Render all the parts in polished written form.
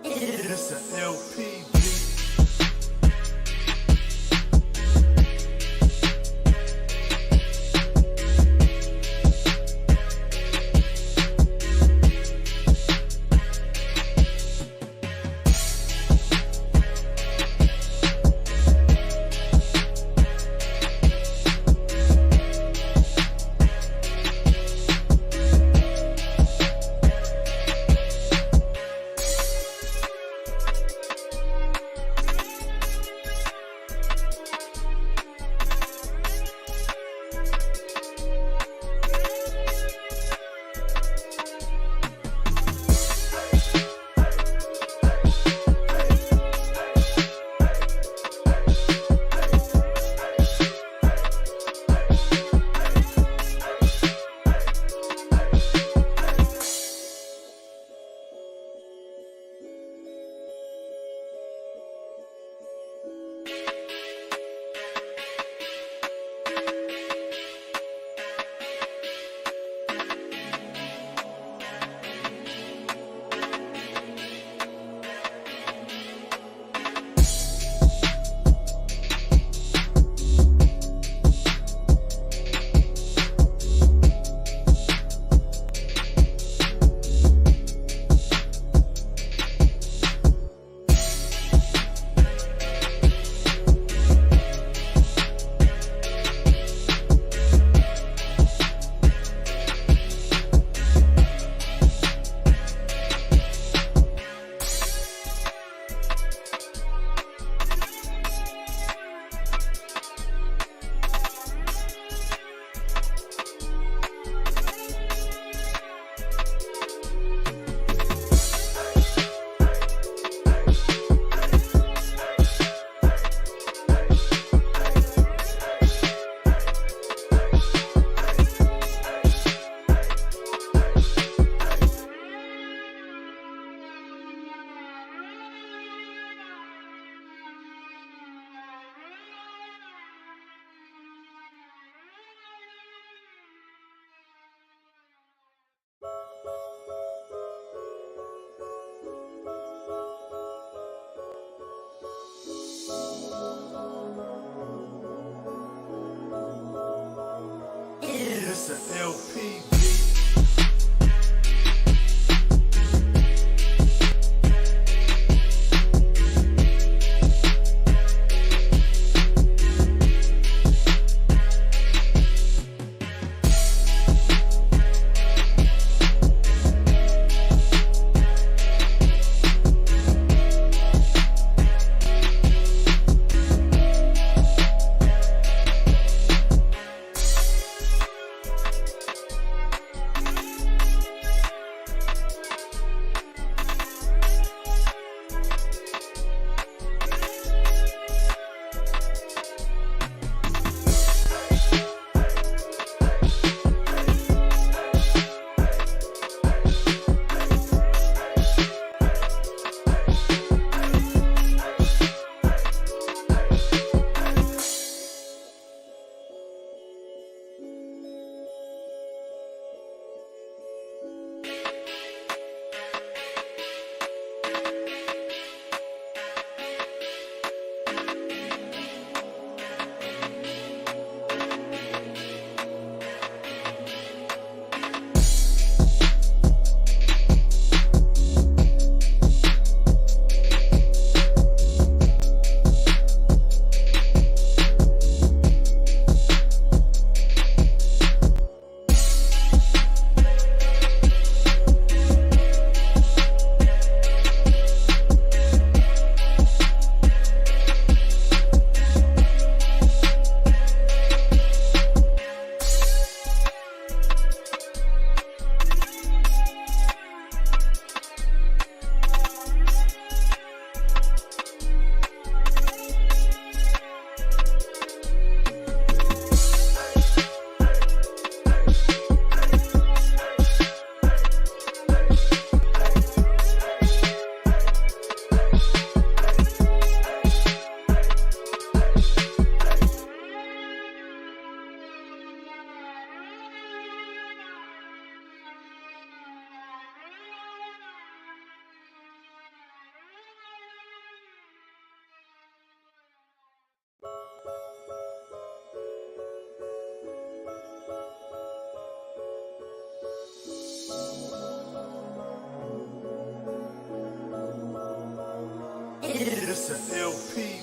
It's a LP. It's an LP.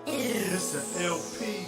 It's an LP.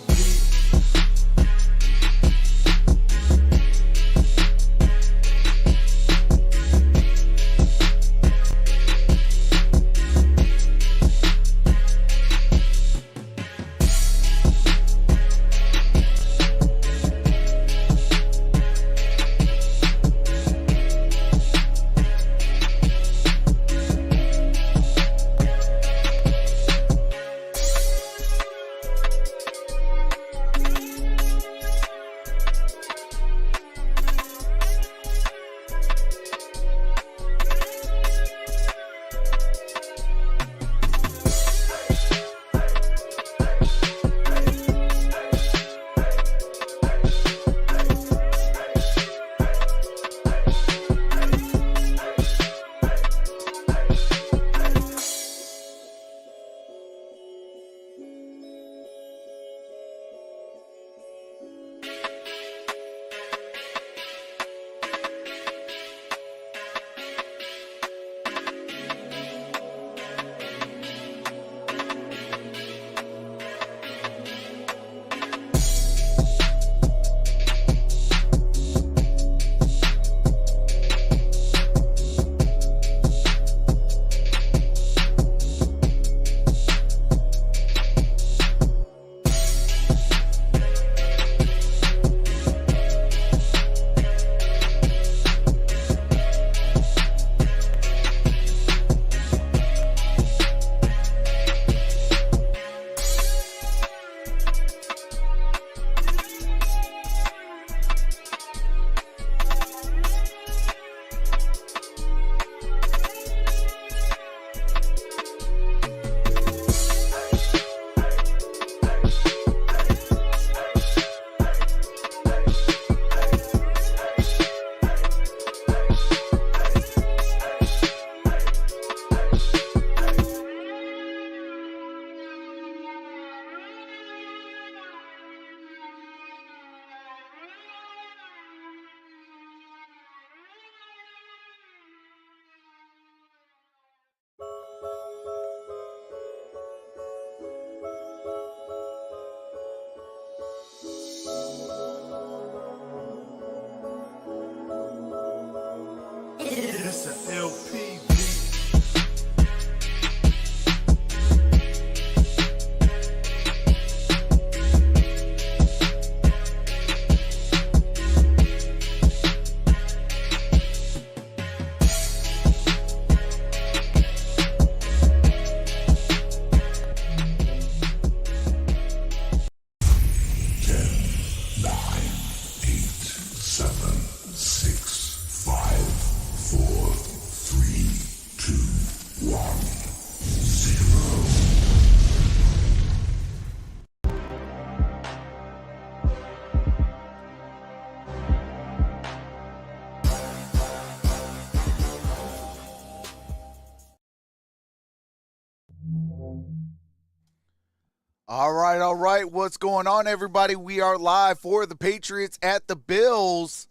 All right. What's going on, everybody? We are live for the Patriots at the Bills,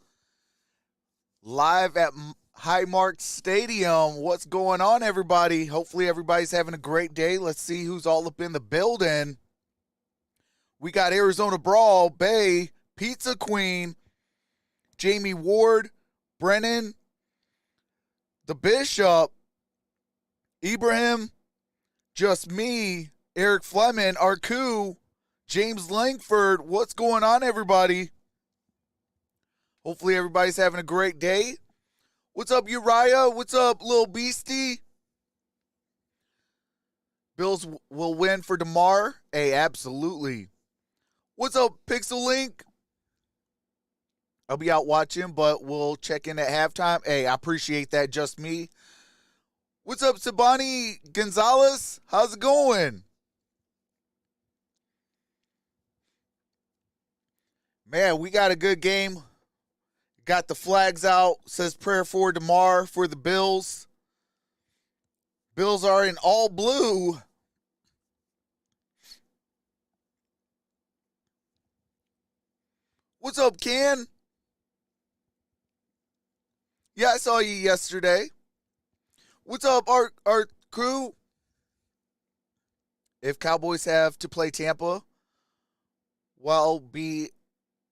live at Highmark Stadium. What's going on, everybody? Hopefully, everybody's having a great day. Let's see who's all up in the building. We got Arizona Brawl, Bay, Pizza Queen, Jamie Ward, Brennan, the Bishop, Ibrahim, Just Me, Eric Fleming, Arku, James Langford. What's going on, everybody? Hopefully everybody's having a great day. What's up, Uriah? What's up, Lil Beastie? Bills will win for Damar. Hey, absolutely. What's up, Pixel Link? I'll be out watching, but we'll check in at halftime. Hey, I appreciate that, Just Me. What's up, Sabani Gonzalez? How's it going? Man, we got a good game. Got the flags out. Says prayer for Damar for the Bills. Bills are in all blue. What's up, Ken? Yeah, I saw you yesterday. What's up, Art Crew? If Cowboys have to play Tampa, well, be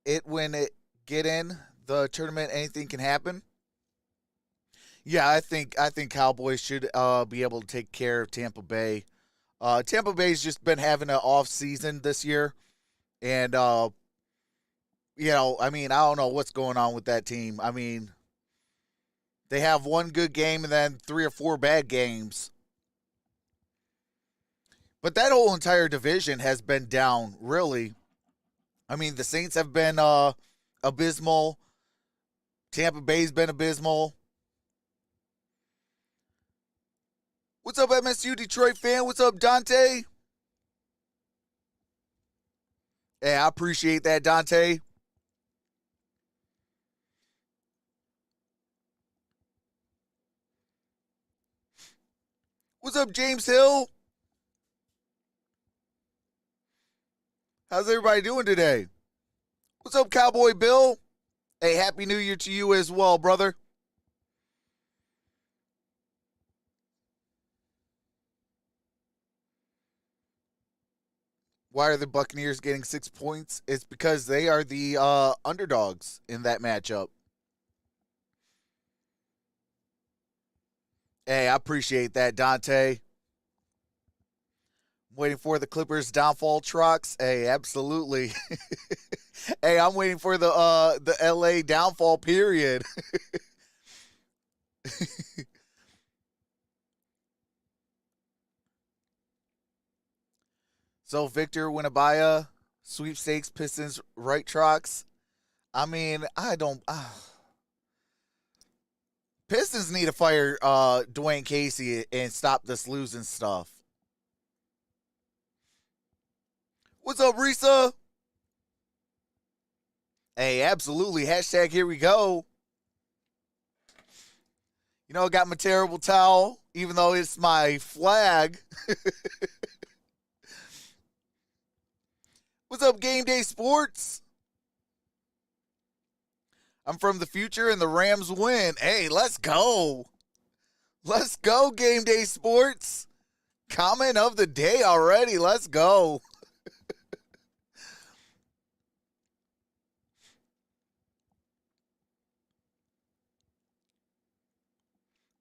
it when it get in the tournament, anything can happen. Yeah, I think Cowboys should be able to take care of Tampa Bay. Tampa Bay's just been having an off season this year, and I don't know what's going on with that team. I mean, they have one good game and then 3 or 4 bad games. But that whole entire division has been down, really. I mean, the Saints have been abysmal. Tampa Bay's been abysmal. What's up, MSU Detroit fan? What's up, Dante? Hey, I appreciate that, Dante. What's up, James Hill? How's everybody doing today? What's up, Cowboy Bill? Hey, Happy New Year to you as well, brother. Why are the Buccaneers getting 6 points? It's because they are the underdogs in that matchup. Hey, I appreciate that, Dante. Waiting for the Clippers' downfall, Trox. Hey, absolutely. Hey, I'm waiting for the LA downfall period. So Victor Winabaya, sweepstakes, Pistons, right, Trox. I mean, I don't. Pistons need to fire Dwayne Casey and stop this losing stuff. What's up, Risa? Hey, absolutely. Hashtag here we go. You know, I got my terrible towel, even though it's my flag. What's up, Game Day Sports? I'm from the future and the Rams win. Hey, let's go. Let's go, Game Day Sports. Comment of the day already. Let's go.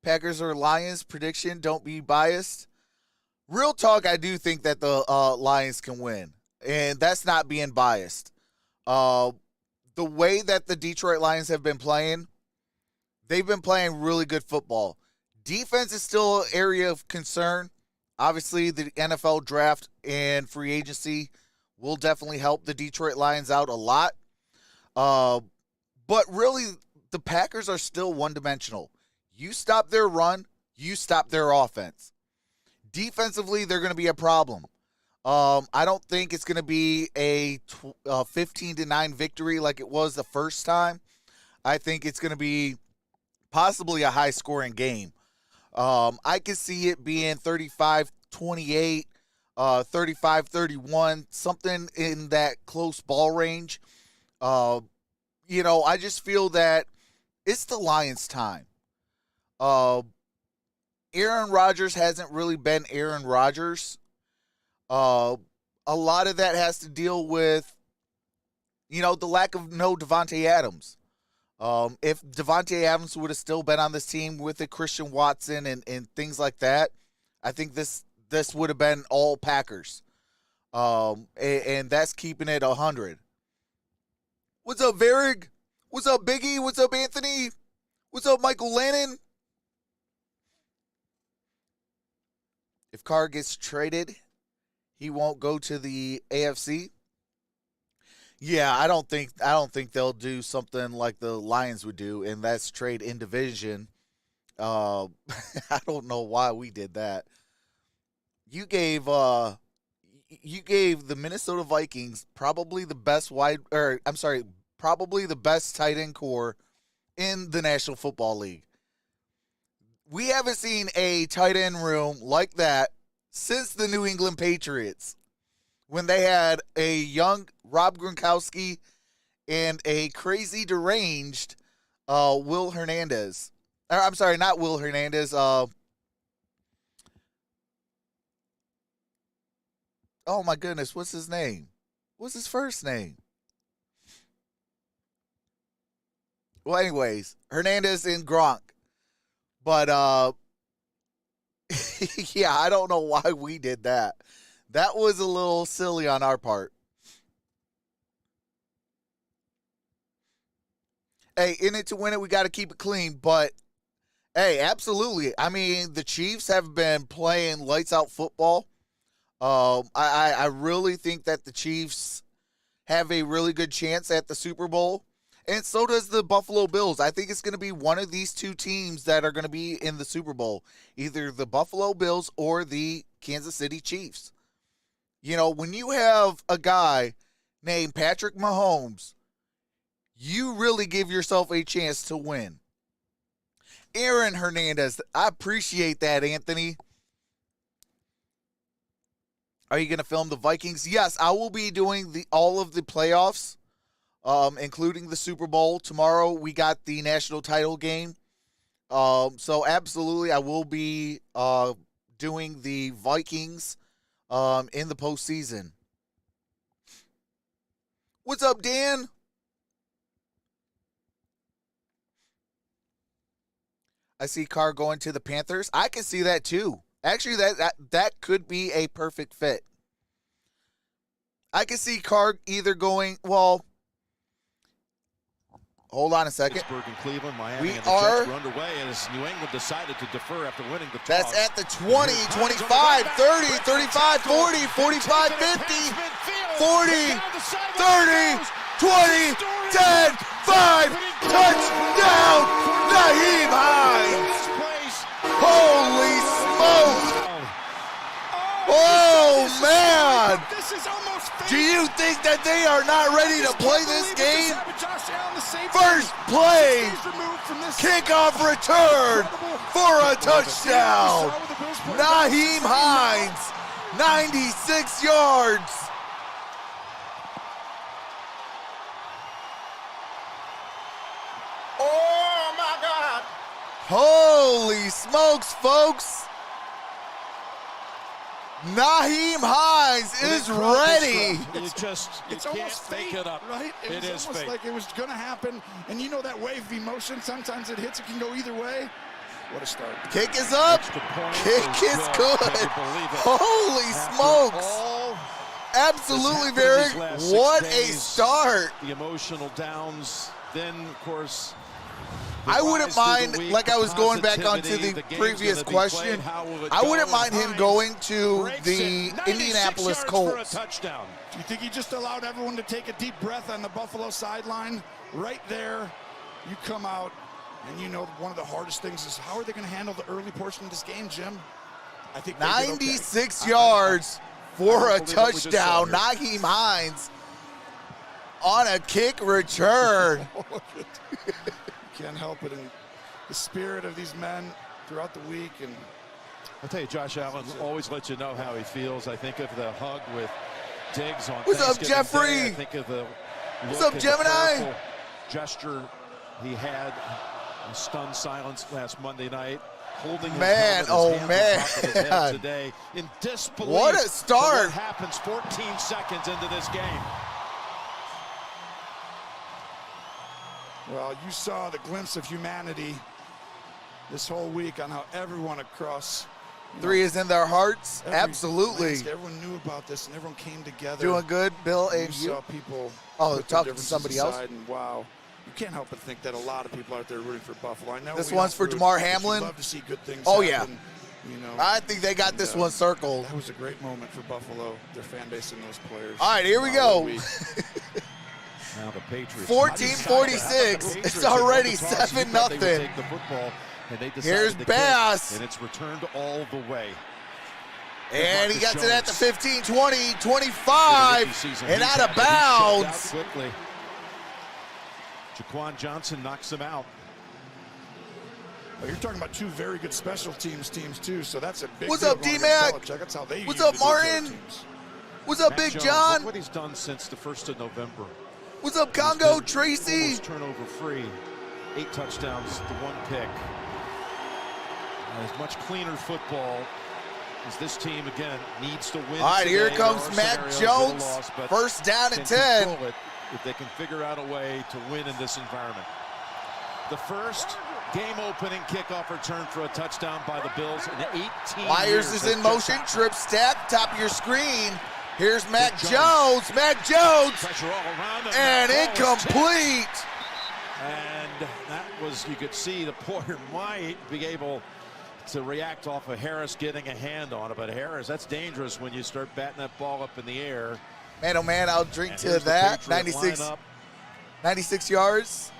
Packers or Lions prediction. Don't be biased. Real talk, I do think that the Lions can win, and that's not being biased. The way that the Detroit Lions have been playing, they've been playing really good football. Defense is still an area of concern. Obviously, the NFL draft and free agency will definitely help the Detroit Lions out a lot. But really, the Packers are still one-dimensional. You stop their run, you stop their offense. Defensively, they're going to be a problem. I don't think it's going to be a 15-9 victory like it was the first time. I think it's going to be possibly a high-scoring game. I can see it being 35-28, 35-31, something in that close ball range. I just feel that it's the Lions' time. Aaron Rodgers hasn't really been Aaron Rodgers. A lot of that has to deal with, the lack of no Devontae Adams. If Devontae Adams would have still been on this team with a Christian Watson and things like that, I think this would have been all Packers. And that's keeping it 100. What's up, Varig? What's up, Biggie? What's up, Anthony? What's up, Michael Lannon? If Carr gets traded, he won't go to the AFC. Yeah, I don't think they'll do something like the Lions would do, and that's trade in division. I don't know why we did that. You gave the Minnesota Vikings probably the best tight end core in the National Football League. We haven't seen a tight end room like that since the New England Patriots, when they had a young Rob Gronkowski and a crazy deranged Will Hernandez. I'm sorry, not Will Hernandez. Oh my goodness, what's his name? What's his first name? Well, anyways, Hernandez and Gronk. But, yeah, I don't know why we did that. That was a little silly on our part. Hey, in it to win it, we got to keep it clean. But, hey, absolutely. I mean, the Chiefs have been playing lights-out football. I really think that the Chiefs have a really good chance at the Super Bowl. And so does the Buffalo Bills. I think it's going to be one of these two teams that are going to be in the Super Bowl, either the Buffalo Bills or the Kansas City Chiefs. When you have a guy named Patrick Mahomes, you really give yourself a chance to win. Aaron Hernandez, I appreciate that, Anthony. Are you going to film the Vikings? Yes, I will be doing all of the playoffs. Including the Super Bowl. Tomorrow we got the national title game. So absolutely I will be doing the Vikings in the postseason. What's up, Dan? I see Carr going to the Panthers. I can see that too. Actually, that could be a perfect fit. I can see Carr either going, hold on a second. Pittsburgh and Cleveland, Miami, we and the are Jets were underway as New England decided to defer after winning the toss. That's at the 20, 25, 30, 35, 40, 45, 50, 40, 30, 20, 10, 5, touchdown, Naheem Hines. Holy smoke. Oh, man. Do you think that they are not ready to play this game? First play, kickoff return for a touchdown. Naheem Hines, 96 yards. Oh my God. Holy smokes, folks. Naheem Hines is ready. It's almost fake it up, right? It was almost like it was going to happen. And that wave of emotion, sometimes it hits, it can go either way. What a start. Kick is up. Kick is good. Holy smokes. Absolutely, Varick. What a start. The emotional downs. Then, of course, I wouldn't mind, like I was going back onto the previous question, I wouldn't mind him going to the Indianapolis Colts. Do you think he just allowed everyone to take a deep breath on the Buffalo sideline? Right there, you come out, and you know one of the hardest things is how are they going to handle the early portion of this game, Jim? I think 96 yards for a touchdown. Nyheim Hines on a kick return. Can't help it in the spirit of these men throughout the week. And I'll tell you, Josh Allen always lets you know how he feels. I think of the hug with Diggs on What's up, Jeffrey? Day. I think of the What's up, Gemini? Gesture he had in stunned silence last Monday night, holding his man, helmet, oh his man, hands on top of his head today in disbelief. What a start! What happens 14 seconds into this game? Well, you saw the glimpse of humanity this whole week on how everyone across three is in their hearts. Absolutely. Everyone knew about this, and everyone came together. Doing good, Bill, and you saw people. Talking to somebody else. And wow, you can't help but think that a lot of people out there rooting for Buffalo. I know this one's for Damar Hamlin. Love to see good things. Oh happen, yeah. You know, I think they got this one circled. That was a great moment for Buffalo, their fan base, and those players. All right, here we go. Now the Patriots. 14-46. It's already 7-0. Here's Bass. And it's returned all the way. And he gets it at the 15, 20, 25, and out of bounds. Quickly. Jaquan Johnson knocks him out. Well, you're talking about two very good special teams too, so that's a big. What's up, D-Mac? That's how they. What's up, Martin? What's up, Big John? Look what he's done since the 1st of November. What's up, Congo? Tracy? Turnover free. 8 touchdowns to 1 pick. As much cleaner football as this team, again, needs to win. All right, here comes Mac Jones. First down and 10. If they can figure out a way to win in this environment. The first game-opening kickoff return for a touchdown by the Bills in 18 Myers years. is in motion. Trip step, top of your screen. Here's Mac Jones. Mac Jones. Pressure all around him. And incomplete. And that was, you could see the Porter might be able to react off of Harris getting a hand on it. But Harris, that's dangerous when you start batting that ball up in the air. Man, oh man, I'll drink to that. 96 yards.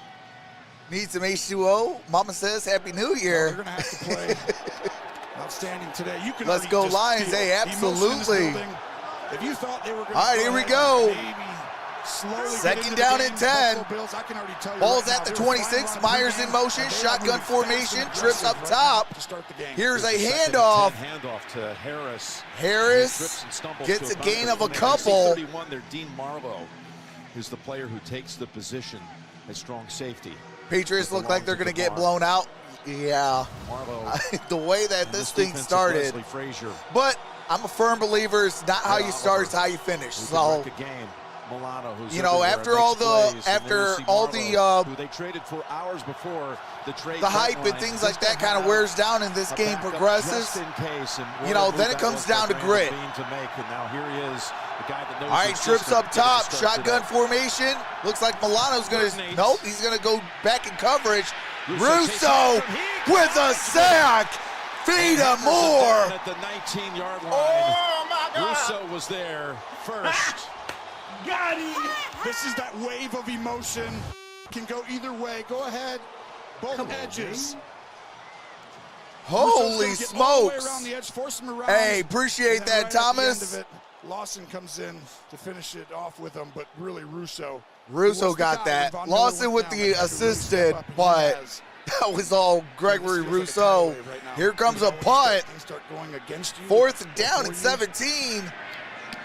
Need some H2O. Mama says Happy New Year. You're going to have to play outstanding today. You can Let's go Lions. Hey, absolutely. If you thought they were going to all right, here we go. Second down and 10. Bills, I can already tell you Ball's right at the now, 26. Myers in motion. Shotgun formation. Trips up top. Here's a handoff. Handoff to Harris. Harris gets a gain of a couple. 31 there. Dean Marlowe is the player who takes the position at strong safety. Patriots look like they're going to get blown out. Yeah. Marlowe. The way that this thing started. But I'm a firm believer. It's not how you start, it's how you finish. So, Milano, you know, after all the who they traded for hours before the trade, the hype and things like that kind of wears down and this game progresses. You know, then it comes down to grit. Now here he is, the guy that knows. All right, trips up top, shotgun formation. Looks like Milano's going to. Nope, he's going to go back in coverage. Russo with a sack. Feed him more. At the 19-yard line. Oh my God! Russo was there first. Got him. This is that wave of emotion. Can go either way. Go ahead. Both edges. Holy smokes. Around the edge, force him around. Hey, appreciate that, Thomas. Lawson comes in to finish it off with him, but really Russo got that. Lawson with the assisted, but that was all Gregory Rousseau. Here comes a punt. 4th down and 17.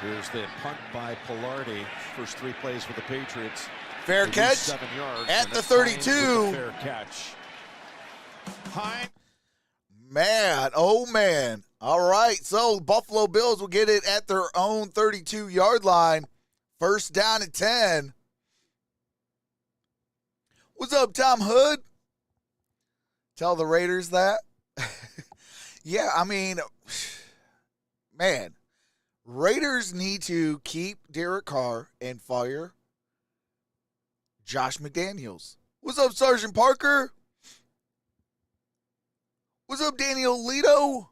Here's the punt by Pilardi. First 3 plays for the Patriots. Fair catch 7 yards at the 32. Fair catch. Man, oh man. All right, so Buffalo Bills will get it at their own 32-yard line. 1st down and 10. What's up, Tom Hood? Tell the Raiders that. Yeah, I mean, man, Raiders need to keep Derek Carr and fire Josh McDaniels. What's up, Sergeant Parker? What's up, Daniel Lito?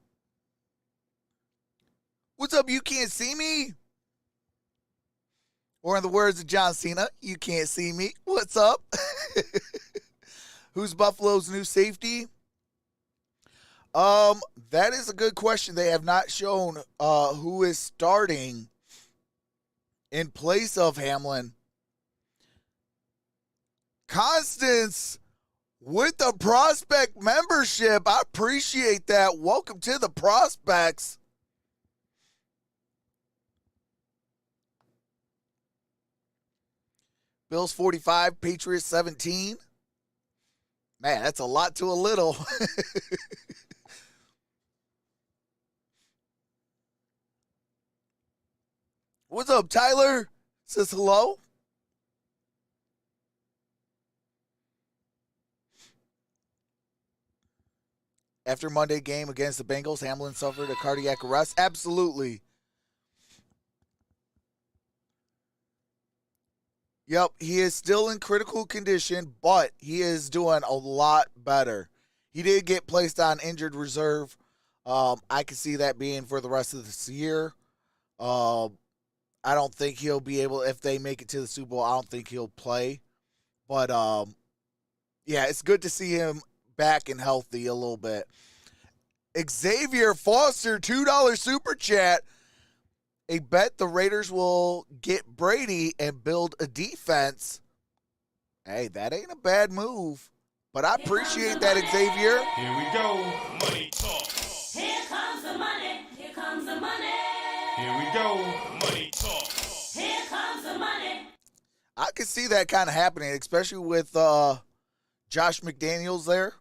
What's up, you can't see me? Or in the words of John Cena, you can't see me. What's up? Who's Buffalo's new safety? That is a good question. They have not shown who is starting in place of Hamlin. Constance with the prospect membership. I appreciate that. Welcome to the prospects. Bills 45, Patriots 17. Man, that's a lot to a little. What's up, Tyler? Says hello. After Monday game against the Bengals, Hamlin suffered a cardiac arrest. Absolutely. Yep, he is still in critical condition, but he is doing a lot better. He did get placed on injured reserve. I can see that being for the rest of this year. I don't think he'll be able, if they make it to the Super Bowl, I don't think he'll play. But, yeah, it's good to see him back and healthy a little bit. Xavier Foster, $2 super chat. A bet the Raiders will get Brady and build a defense. Hey, that ain't a bad move. But I appreciate that, Xavier. Here we go. Money talk. Here comes the money. Here comes the money. Here we go. Money talk. Here comes the money. I can see that kind of happening, especially with Josh McDaniels there.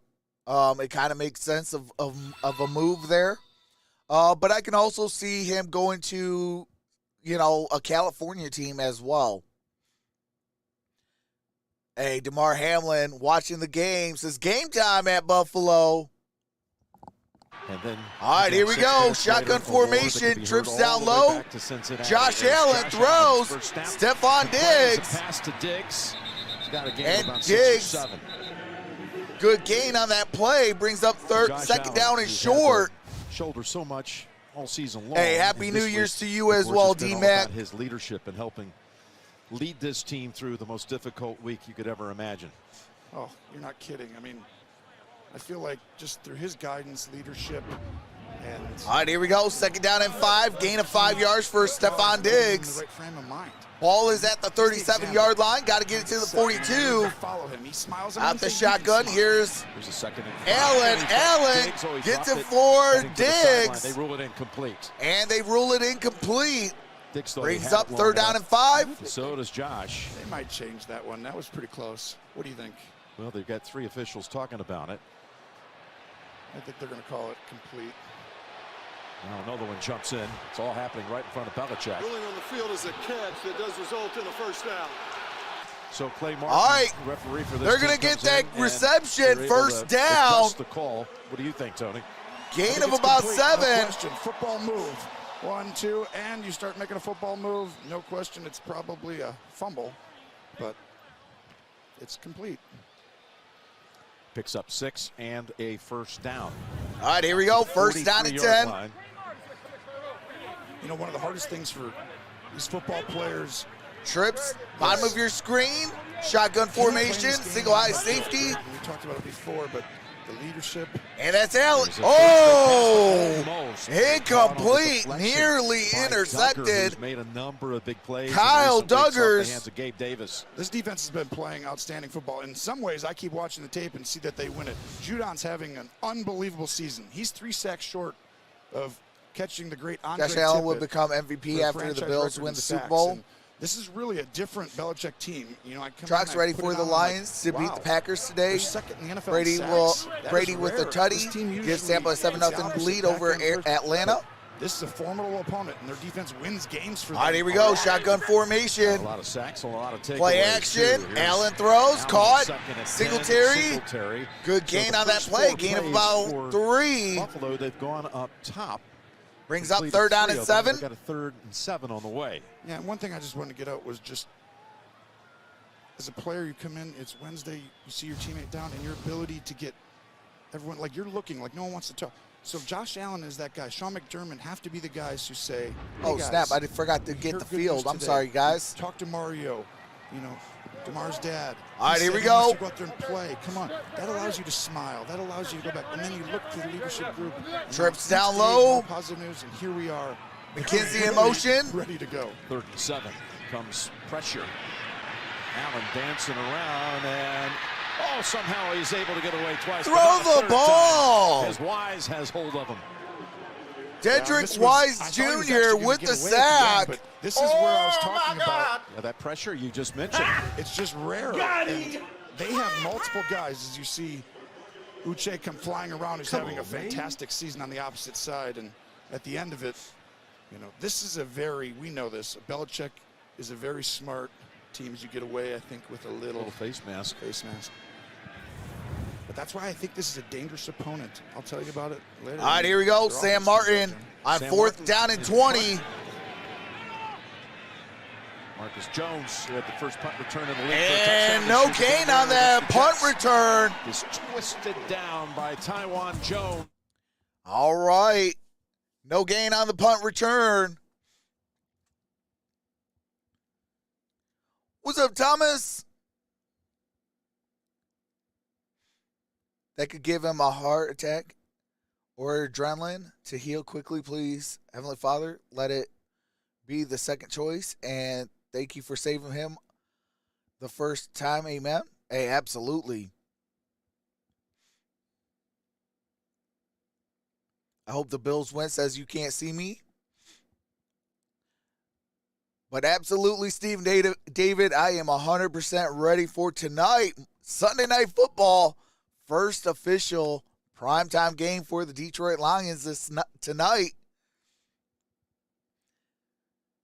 It kind of makes sense of a move there. But I can also see him going to, a California team as well. Hey, Damar Hamlin watching the game says game time at Buffalo. And then, all right, here we go. Shotgun formation, trips down low. Josh Allen throws. Stephon Diggs. Pass to Diggs. He's got a gain And of about Diggs, 6 or 7. good gain on that play. Brings up second down and short. Shoulder so much all season long. Hey, Happy New Year's to you as well, D-Mac. His leadership and helping lead this team through the most difficult week you could ever imagine. Oh, you're not kidding. I mean, I feel like just through his guidance, leadership, and all right, here we go. Second down and 5. Gain of 5 yards for Stephon Diggs. in the right frame of mind. Ball is at the 37-yard line. Got to get it to the 42. Follow him. He smiles. Out the shotgun. Here's a second and Allen. Allen gets it for Diggs. They rule it incomplete. And they rule it incomplete. Diggs brings up third down and 5. So does Josh. They might change that one. That was pretty close. What do you think? Well, they've got 3 officials talking about it. I think they're going to call it complete. Now another one jumps in. It's all happening right in front of Belichick. Ruling on the field is a catch that does result in a first down. So Clay Martin, all right, referee for this they're going to get that reception, first down. The call. What do you think, Tony? Gain of about complete. 7. No question. Football move. 1, 2, and you start making a football move. No question, it's probably a fumble, but it's complete. Picks up 6 and a first down. All right, here we go. First down and 10. Line. You know, one of the hardest things for these football players. Trips, bottom of your screen, shotgun formation, single high safety. We talked about it before, but the leadership. And that's Allen. Oh, incomplete, nearly intercepted. Made a number of big plays. Kyle Duggars. Duggars. Hands of Gabe Davis. This defense has been playing outstanding football. In some ways, I keep watching the tape and see that they win it. Judon's having an unbelievable season. He's 3 sacks short of catching the great Andre Josh Allen Tippett would become MVP after the Bills win the Super Bowl. And this is really a different Belichick team. You know, Trox ready for the Lions to beat the Packers today. They're second in the NFL Brady with a tutty gives Tampa a 7-0 lead over Atlanta. this is a formidable opponent, and their defense wins games for them. All right, here we go. Shotgun formation. A lot of sacks, a lot of takeaways. Play action. Allen throws. Caught. Singletary. Good gain on that play. Gain of about 3. Buffalo, they've gone up top. Brings up 3rd down and 7. They've got a 3rd and 7 on the way. Yeah, and one thing I just wanted to get out was just, as a player, you come in, it's Wednesday, you see your teammate down, and your ability to get everyone, like you're looking like no one wants to talk. So Josh Allen is that guy. Sean McDermott have to be the guys who say, hey oh, guys, snap. I forgot to get the field. I'm sorry, guys. Talk to Mario, Damar's dad. All right, here we He wants go. to go out there and play. Come on. That allows you to smile. That allows you to go back. And then you look to the leadership group. Trips down low. Positive news, and here we are. McKenzie in motion. Ready to go. 3rd and 7 comes pressure. Allen dancing around, and somehow he's able to get away twice. Throw the ball. As Wise has hold of him. Dedrick Wise Jr. with the sack. But this is where I was talking about. Yeah, that pressure you just mentioned. It's just rare. And they have multiple guys, as you see Uche come flying around. He's having a fantastic season on the opposite side. And at the end of it, this is we know this. Belichick is a very smart team as you get away, I think, with a little face mask. But that's why I think this is a dangerous opponent. I'll tell you about it later. All right, here we go. Sam Martin on 4th down and 20. Marcus Jones, who had the first punt return in the league. And no gain on that punt return. Is twisted down by Tywan Jones. All right. No gain on the punt return. What's up, Thomas? That could give him a heart attack or adrenaline to heal quickly, please. Heavenly Father, let it be the second choice. And thank you for saving him the first time. Amen. Hey, absolutely. I hope the Bills win, says you can't see me. But absolutely, Steve David, I am 100% ready for tonight. Sunday Night Football, first official primetime game for the Detroit Lions tonight.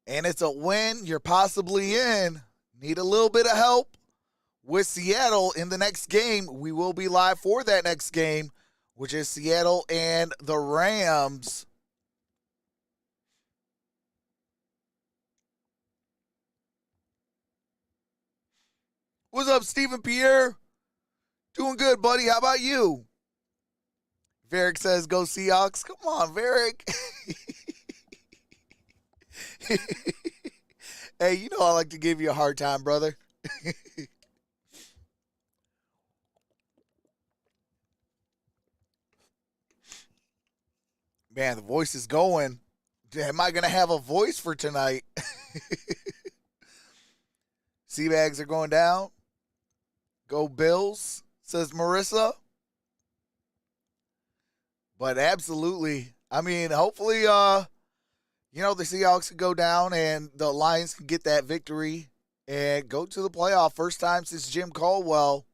And it's a win. You're possibly in. Need a little bit of help with Seattle in the next game. We will be live for that next game, which is Seattle and the Rams. What's up, Stephen Pierre? Doing good, buddy. How about you? Varick says, go Seahawks. Come on, Varick. Hey, you know I like to give you a hard time, brother. Man, the voice is going. Am I going to have a voice for tonight? Sea bags are going down. Go Bills, says Marissa. But absolutely, I mean, hopefully, the Seahawks can go down and the Lions can get that victory and go to the playoff. First time since Jim Caldwell.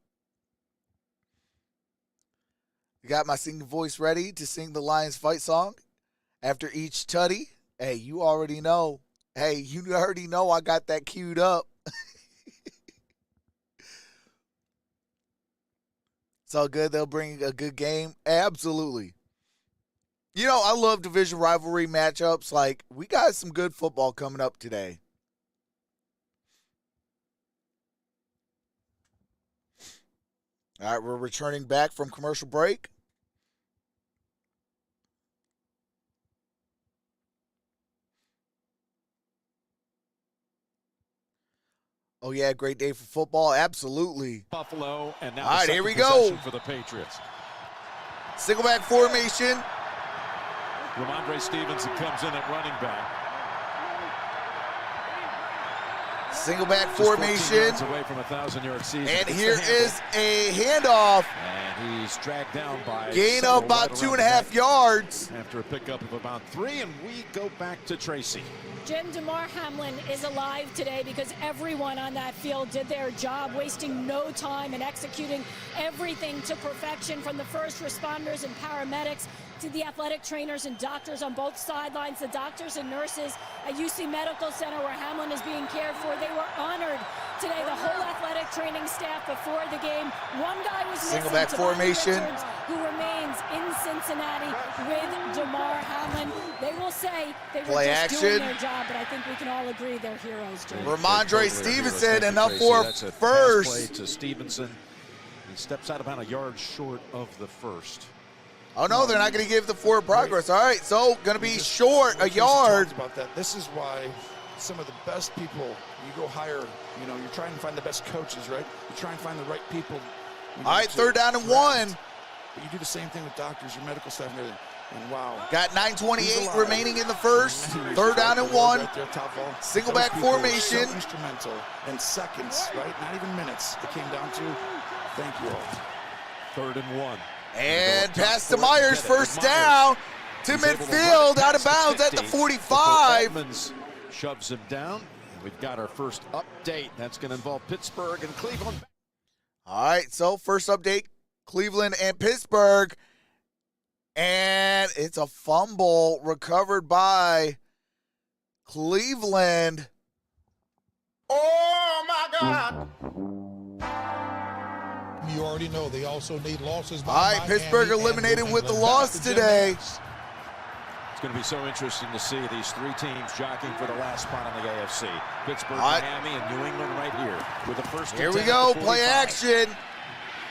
You got my singing voice ready to sing the Lions fight song after each tutty. Hey, you already know. I got that queued up. It's all good. They'll bring a good game. Absolutely. I love division rivalry matchups. Like, we got some good football coming up today. All right, we're returning back from commercial break. Oh, yeah, great day for football. Absolutely. Buffalo, and now all right, here we go. For the Patriots. Single back formation. Ramondre Stevenson comes in at running back. Single back formation. Away from a 1,000-yard season. And here is a handoff. And he's dragged down by gain of about 2.5 yards. After a pickup of about 3, and we go back to Tracy. Jim, Damar Hamlin is alive today because everyone on that field did their job, wasting no time and executing everything to perfection, from the first responders and paramedics to the athletic trainers and doctors on both sidelines, the doctors and nurses at UC Medical Center where Hamlin is being cared for. They were honored today, the whole athletic training staff before the game. One guy was missing, Single back formation, Richards, who remains in Cincinnati with Damar Hamlin. They will say they were just doing their job, but I think we can all agree they're heroes, Jim. Ramondre Stevenson, enough Tracy. for That's a first. pass play to Stevenson. He steps out about a yard short of the first. Oh, no, they're not going to give the forward progress. All right, so going to be short a yard. About that. This is why some of the best people, you go hire, you know, you're trying to find the best coaches, right? You try and find the right people. All right, third down and one. But you do the same thing with doctors, your medical staff and everything. And wow. Got 9:28 remaining in the first. Third down and one. Right there, top ball. Single Those back people were formation. So instrumental in seconds, right? Not even minutes. It came down to. Thank you all. Third and one. And pass to Myers, first down to midfield, out of bounds at the 45. Edmonds shoves him down. We've got our first update. That's going to involve Pittsburgh and Cleveland. All right, so first update, Cleveland and Pittsburgh. And it's a fumble recovered by Cleveland. Oh, my God. You already know they also need losses. All right, Pittsburgh eliminated with the loss today. It's going to be so interesting to see these three teams jockeying for the last spot in the AFC. Pittsburgh, All right. Miami, and New England right here with the first. Here we go, play action.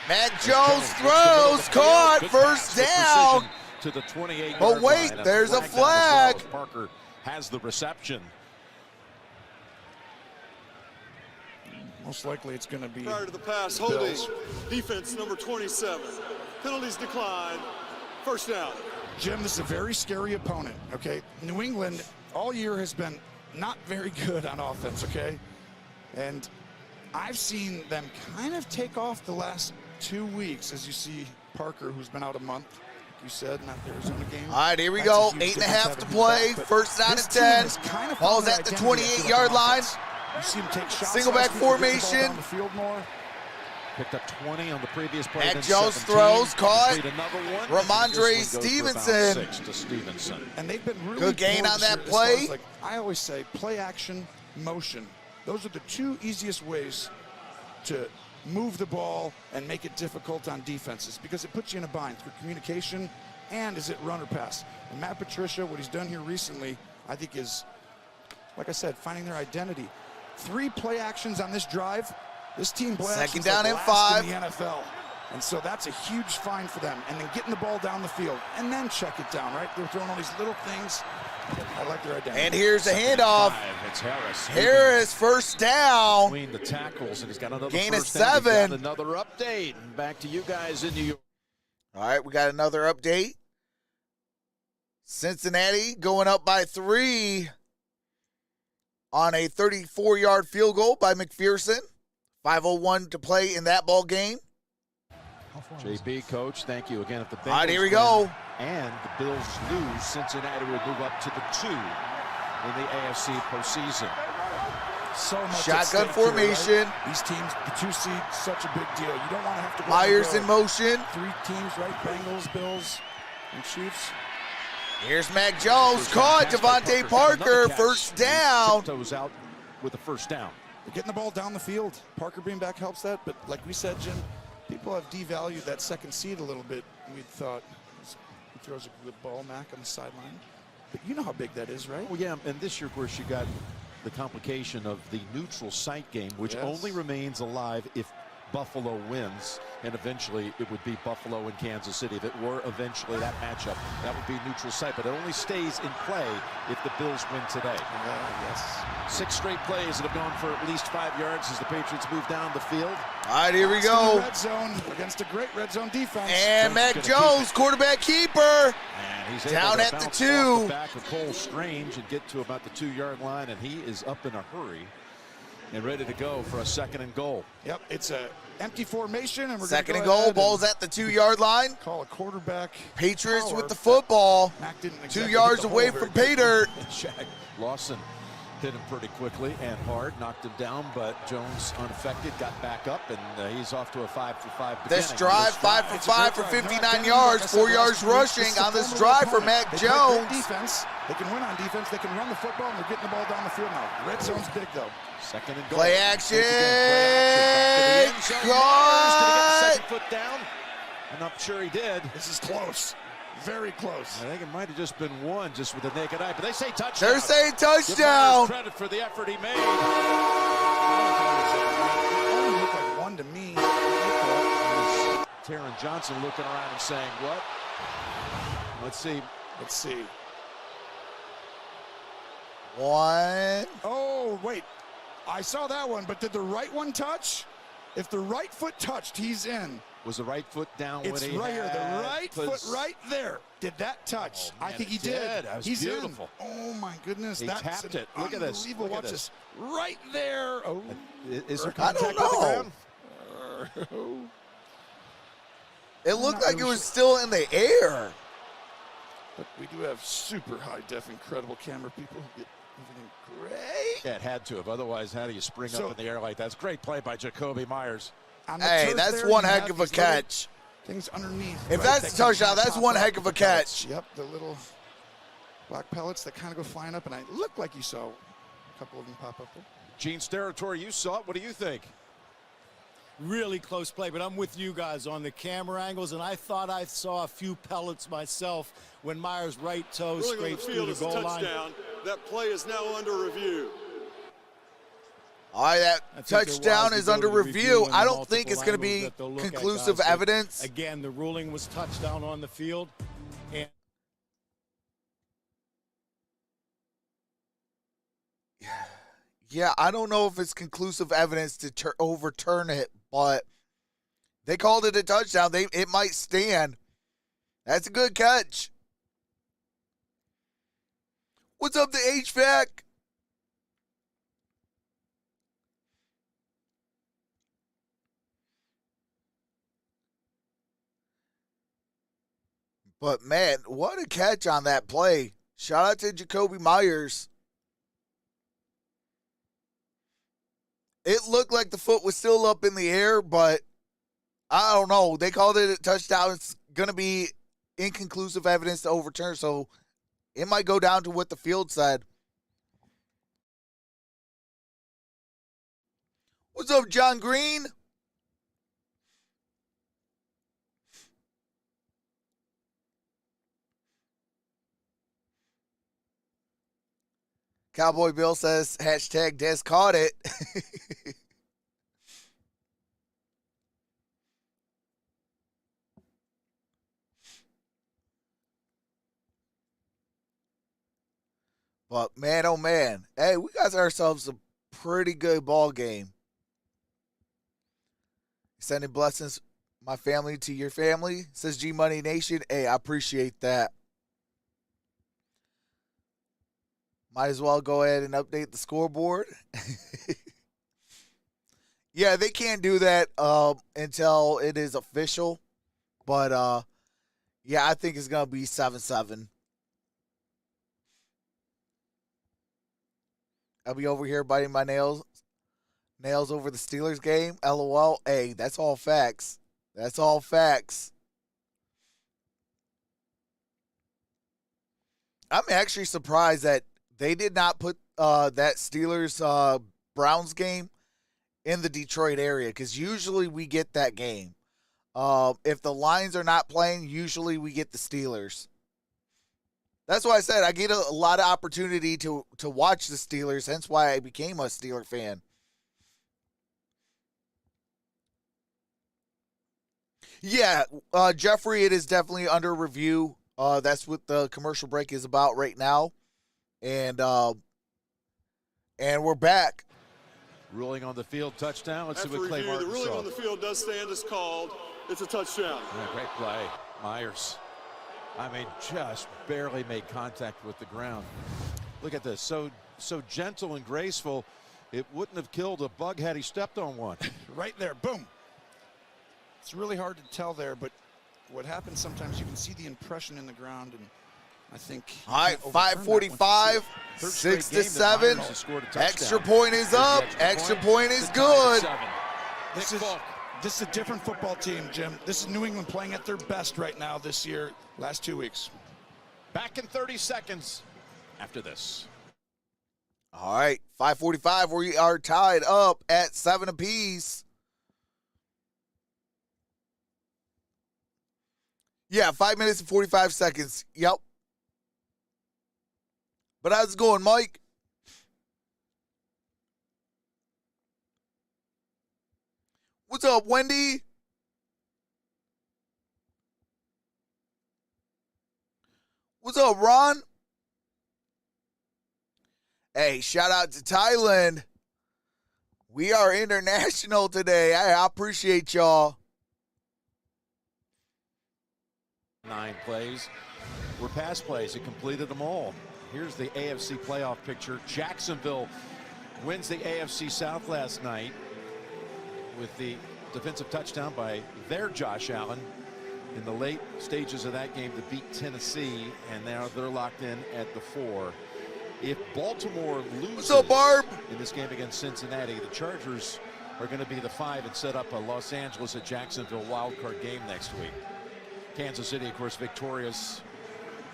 Mac Jones throws, caught, first down. To the 28. But wait, there's a flag. Parker has the reception. Most likely it's going to be. Prior to the pass, holding. Defense number 27. Penalties decline. First down. Jim, this is a very scary opponent, okay? New England all year has been not very good on offense, okay? And I've seen them kind of take off the last 2 weeks, as you see Parker, who's been out a month, like you said, not the Arizona game. All right, here we That's go. a huge 8.5 to difference play. having First down this and team 10. has kind of Ball's found at the their identity, I feel 28-yard like, on line. offense. You see them take shots. Single back last week, get the ball formation. down the field more. Picked up 20 on the previous play. Mac then Jones 17. throws, caught. Complete another one. Ramondre This one goes for about Stevenson. 6 to Stevenson. And they've been really Good gain poor on this that year as far play. as, like I always say, play action, motion. Those are the two easiest ways to move the ball and make it difficult on defenses because it puts you in a bind through communication and is it run or pass. And Matt Patricia, what he's done here recently, I think is, like I said, finding their identity. 3 play actions on this drive. This team play Second actions down like and last 5. in the NFL. And so that's a huge find for them. And then getting the ball down the field and then check it down, right? They're throwing all these little things. I like their identity. And here's a handoff. It's Harris. Harris, first down. Between the tackles, and he's got another Gain of first down. He's got 7. another update. And back to you guys in New York. All right, we got another update. Cincinnati going up by 3 on a 34-yard field goal by McPherson. 5:01 to play in that ball game. JB, coach, thank you again. If the Bengals All right, here we win go. and the Bills lose, Cincinnati would move up to the 2 in the AFC postseason. So much at Shotgun stake here, formation. right? These teams, the 2 seed, such a big deal. You don't want to have to go Myers on the in road. motion. 3 teams, right? Bengals, Bills, and Chiefs. Here's Mac Jones. Caught Devontae Parker. First down. Tiptoes out with the first down. They're getting the ball down the field. Parker being back helps that. But like we said, Jim, people have devalued that second seed a little bit. We thought he throws a good ball, Mac, on the sideline. But you know how big that is, right? Well, yeah, and this year, of course, you got the complication of the neutral site game, which Yes. only remains alive if Buffalo wins, and eventually it would be Buffalo and Kansas City. If it were eventually that matchup, that would be neutral site, but it only stays in play if the Bills win today. Yes. 6 straight plays that have gone for at least 5 yards as the Patriots move down the field. All right, here we It's in go. the red zone against a great red zone defense. And Mac Gonna Jones, quarterback keeper. And he's Down able to at the bounce 2. off the back of Cole Strange and get to about the 2-yard line, and he is up in a hurry and ready to go for a 2nd and goal. Yep, it's a empty formation, and we're Second gonna and go goal. ahead Ball's at the 2-yard line. call a quarterback. Patriots power. with the football. Mac didn't 2 exactly yards hit the away hole from very pay dirt. Shaq Lawson hit him pretty quickly and hard, knocked him down, but Jones unaffected, got back up, and he's off to a 5-for-5 beginning. This drive, 5 for 5 for 59 yards, 4 yards rushing on this drive for Mac Jones. Defense. They can win on defense. They can run the football, and they're getting the ball down the field now. Red zone's big, though. Second and goal. Play action. Caught. Second foot down. I'm not sure he did. This is close. Very close. I think it might have just been one, just with the naked eye, but they say touchdown. They're saying Give Myers touchdown. credit for the effort he made. It only looked like one to me. Taron Johnson looking around and saying, what? Let's see. Let's see. One. Oh, wait. I saw that one, but did the right one touch? If the right foot touched, he's in. Was the right foot down It's when he right here. The had right foot right there. Did that touch? Oh, man, I think he it did. That was He's beautiful. in. Oh, my goodness. He That's tapped it. Look at this. unbelievable. Look at Watch this. Right there. Oh. Is there I contact don't with the know. ground? It looked like it was still in the air. But we do have super high-def, incredible camera people who get everything great. Yeah, it had to have. Otherwise, how do you spring So- up in the air like that? That's great play by Jacoby Myers. On the Hey, turf that's there, one you heck have of a these little catch. Things underneath. If right, that's that a can touchdown, that's pop one up heck of a with the pellets. catch. Yep, the little black pellets that kind of go flying up, and I look like you saw a couple of them pop up there. Gene's territory, you saw it. What do you think? Really close play, but I'm with you guys on the camera angles, and I thought I saw a few pellets myself when Myers' right toe Ruling on the scrapes through field the is a goal line. touchdown. That play is now under review. All right, I that think they're touchdown wise is to go under to the review. and I the don't think it's going to multiple be angles that they'll look at, conclusive guys, but evidence. Again, the ruling was touchdown on the field, and Yeah, I don't know if it's conclusive evidence to overturn it, but they called it a touchdown. It might stand. That's a good catch. What's up, the HVAC? But, man, what a catch on that play. Shout out to Jacoby Myers. It looked like the foot was still up in the air, but I don't know. They called it a touchdown. It's going to be inconclusive evidence to overturn, so it might go down to what the field said. What's up, John Green? Cowboy Bill says, hashtag Des caught it. But, man, oh, man. Hey, we got ourselves a pretty good ball game. Sending blessings, my family, to your family, says G Money Nation. Hey, I appreciate that. Might as well go ahead and update the scoreboard. Yeah, they can't do that until it is official. But, yeah, I think it's going to be 7-7. I'll be over here biting my nails over the Steelers game. LOL. Hey, that's all facts. That's all facts. I'm actually surprised that they did not put that Steelers Browns game in the Detroit area, because usually we get that game. If the Lions are not playing, usually we get the Steelers. That's why I said I get a lot of opportunity to watch the Steelers, hence why I became a Steeler fan. Yeah, Jeffrey, it is definitely under review. That's what the commercial break is about right now. And we're back. Ruling on the field, touchdown. Let's see After what Clay review, the Martin ruling saw. on the field does stand as called. It's a touchdown. Yeah, great play. Myers. I mean, just barely made contact with the ground. Look at this. So gentle and graceful, it wouldn't have killed a bug had he stepped on one. Right there, boom. It's really hard to tell there, but what happens sometimes, you can see the impression in the ground, and I think. All right, 5:45, 6-7. Extra point is up. Extra point is good. This is a different football team, Jim. This is New England playing at their best right now this year, last 2 weeks. Back in 30 seconds after this. All right, 5:45. We are tied up at 7 apiece. Yeah, 5 minutes and 45 seconds. Yep. But how's it going, Mike? What's up, Wendy? What's up, Ron? Hey, shout out to Thailand. We are international today. I appreciate y'all. 9 plays were pass plays. He completed them all. Here's the AFC playoff picture. Jacksonville wins the AFC South last night with the defensive touchdown by their Josh Allen in the late stages of that game to beat Tennessee, and now they're locked in at the 4. If Baltimore loses What's up, Barb? in this game against Cincinnati, the Chargers are going to be the 5 and set up a Los Angeles at Jacksonville wildcard game next week. Kansas City, of course, victorious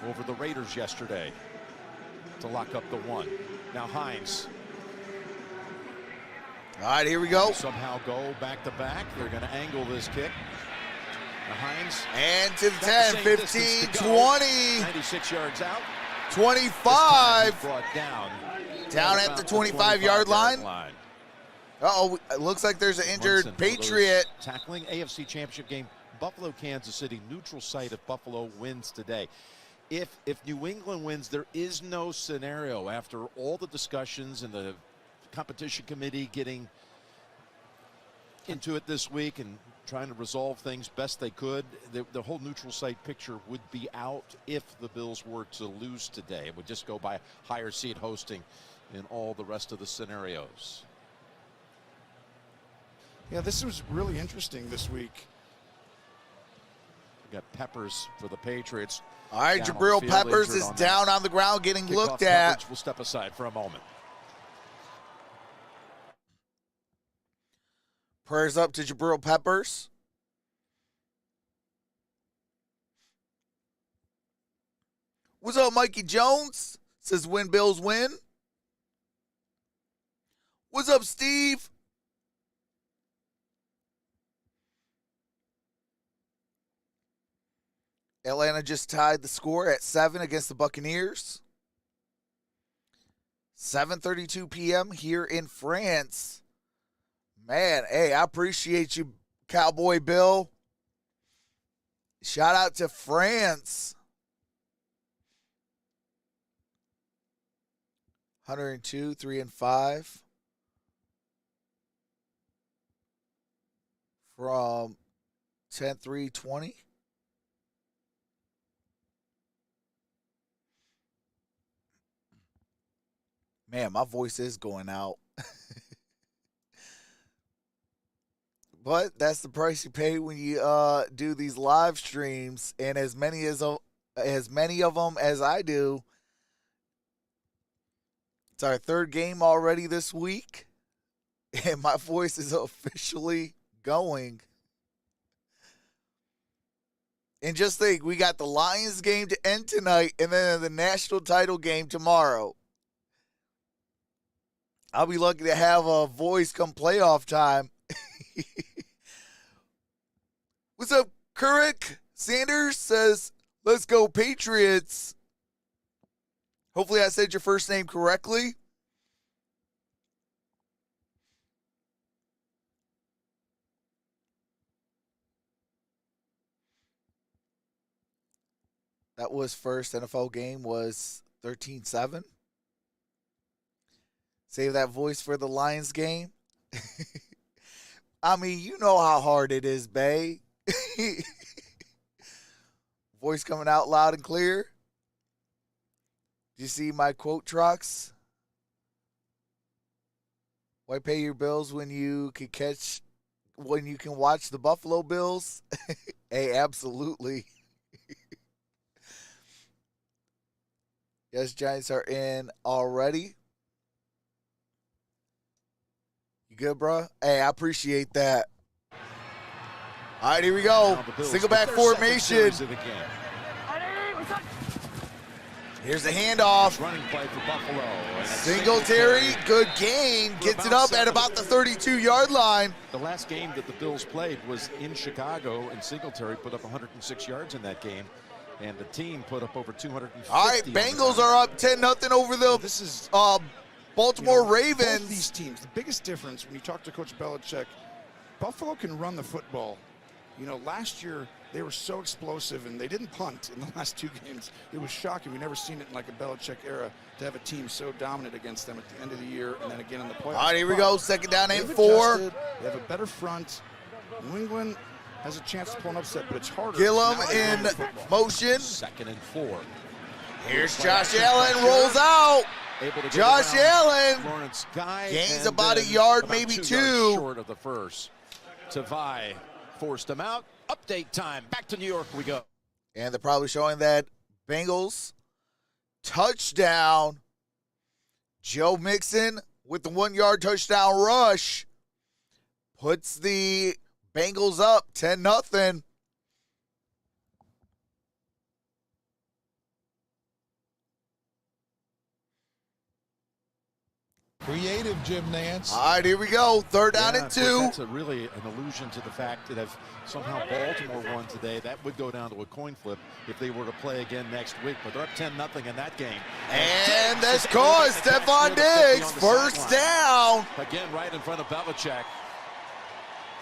over the Raiders yesterday to lock up the 1. Now Hines. All right, here we go. Somehow go back-to-back. They're going to angle this kick. Now Hines. And to the 10, 15, 20. 96 yards out. 25. Brought down At the 25-yard line. Uh-oh, it looks like there's an injured Patriot. Tackling AFC Championship game. Buffalo, Kansas City, neutral site if Buffalo wins today. If New England wins, there is no scenario after all the discussions and the competition committee getting into it this week and trying to resolve things best they could. The whole neutral site picture would be out if the Bills were to lose today. It would just go by higher seed hosting in all the rest of the scenarios. Yeah, this was really interesting this week. We got Peppers for the Patriots. All right, Jabril Peppers is down on the ground getting looked at. We'll step aside for a moment. Prayers up to Jabril Peppers. What's up, Mikey Jones? Says win Bills win. What's up, Steve? Atlanta just tied the score at 7 against the Buccaneers. 7:32 p.m. here in France. Man, hey, I appreciate you, Cowboy Bill. Shout out to France. 102, 3 and 5. From 10-3-20. Man, my voice is going out. But that's the price you pay when you do these live streams, and as many of them as I do. It's our 3rd game already this week, and my voice is officially going. And just think, we got the Lions game to end tonight, and then the national title game tomorrow. I'll be lucky to have a voice come playoff time. What's up, Couric? Sanders says, let's go Patriots. Hopefully I said your first name correctly. That was first NFL game was 13-7. Save that voice for the Lions game. I mean, you know how hard it is, bae. Voice coming out loud and clear. Did you see my quote, Trox? Why pay your bills when you can watch the Buffalo Bills? Hey, absolutely. Yes, Giants are in already. You good, bro? Hey, I appreciate that. All right, here we go. Single back formation. Here's the handoff. Running play for Buffalo. Singletary, good gain. Gets it up at about the 32-yard line. The last game that the Bills played was in Chicago, and Singletary put up 106 yards in that game, and the team put up over 250. All right, Bengals are up 10-0 over the Baltimore Ravens. Both these teams, the biggest difference when you talk to Coach Belichick, Buffalo can run the football. You know, last year they were so explosive, and they didn't punt in the last 2 games. It was shocking. We've never seen it in like a Belichick era to have a team so dominant against them at the end of the year and then again in the playoffs. All right, here we go. Second down and They've 4. adjusted. They have a better front. New England has a chance to pull an upset, but it's harder. Gillum now in to run the motion. 2nd and 4. Here's Josh Allen, rolls out. Josh Allen Lawrence Guy gains about a yard, about maybe 2 yards 2. short of the first. Tavai forced him out. Update time. Back to New York we go. And they're probably showing that Bengals touchdown. Joe Mixon with the 1-yard touchdown rush puts the Bengals up 10-0. Creative, Jim Nance. All right, here we go. 3rd down and 2. That's really an allusion to the fact that if somehow Baltimore won today, that would go down to a coin flip if they were to play again next week. But they're up 10-0 in that game. And that's caught. Stephon Diggs, first down. Again, right in front of Belichick.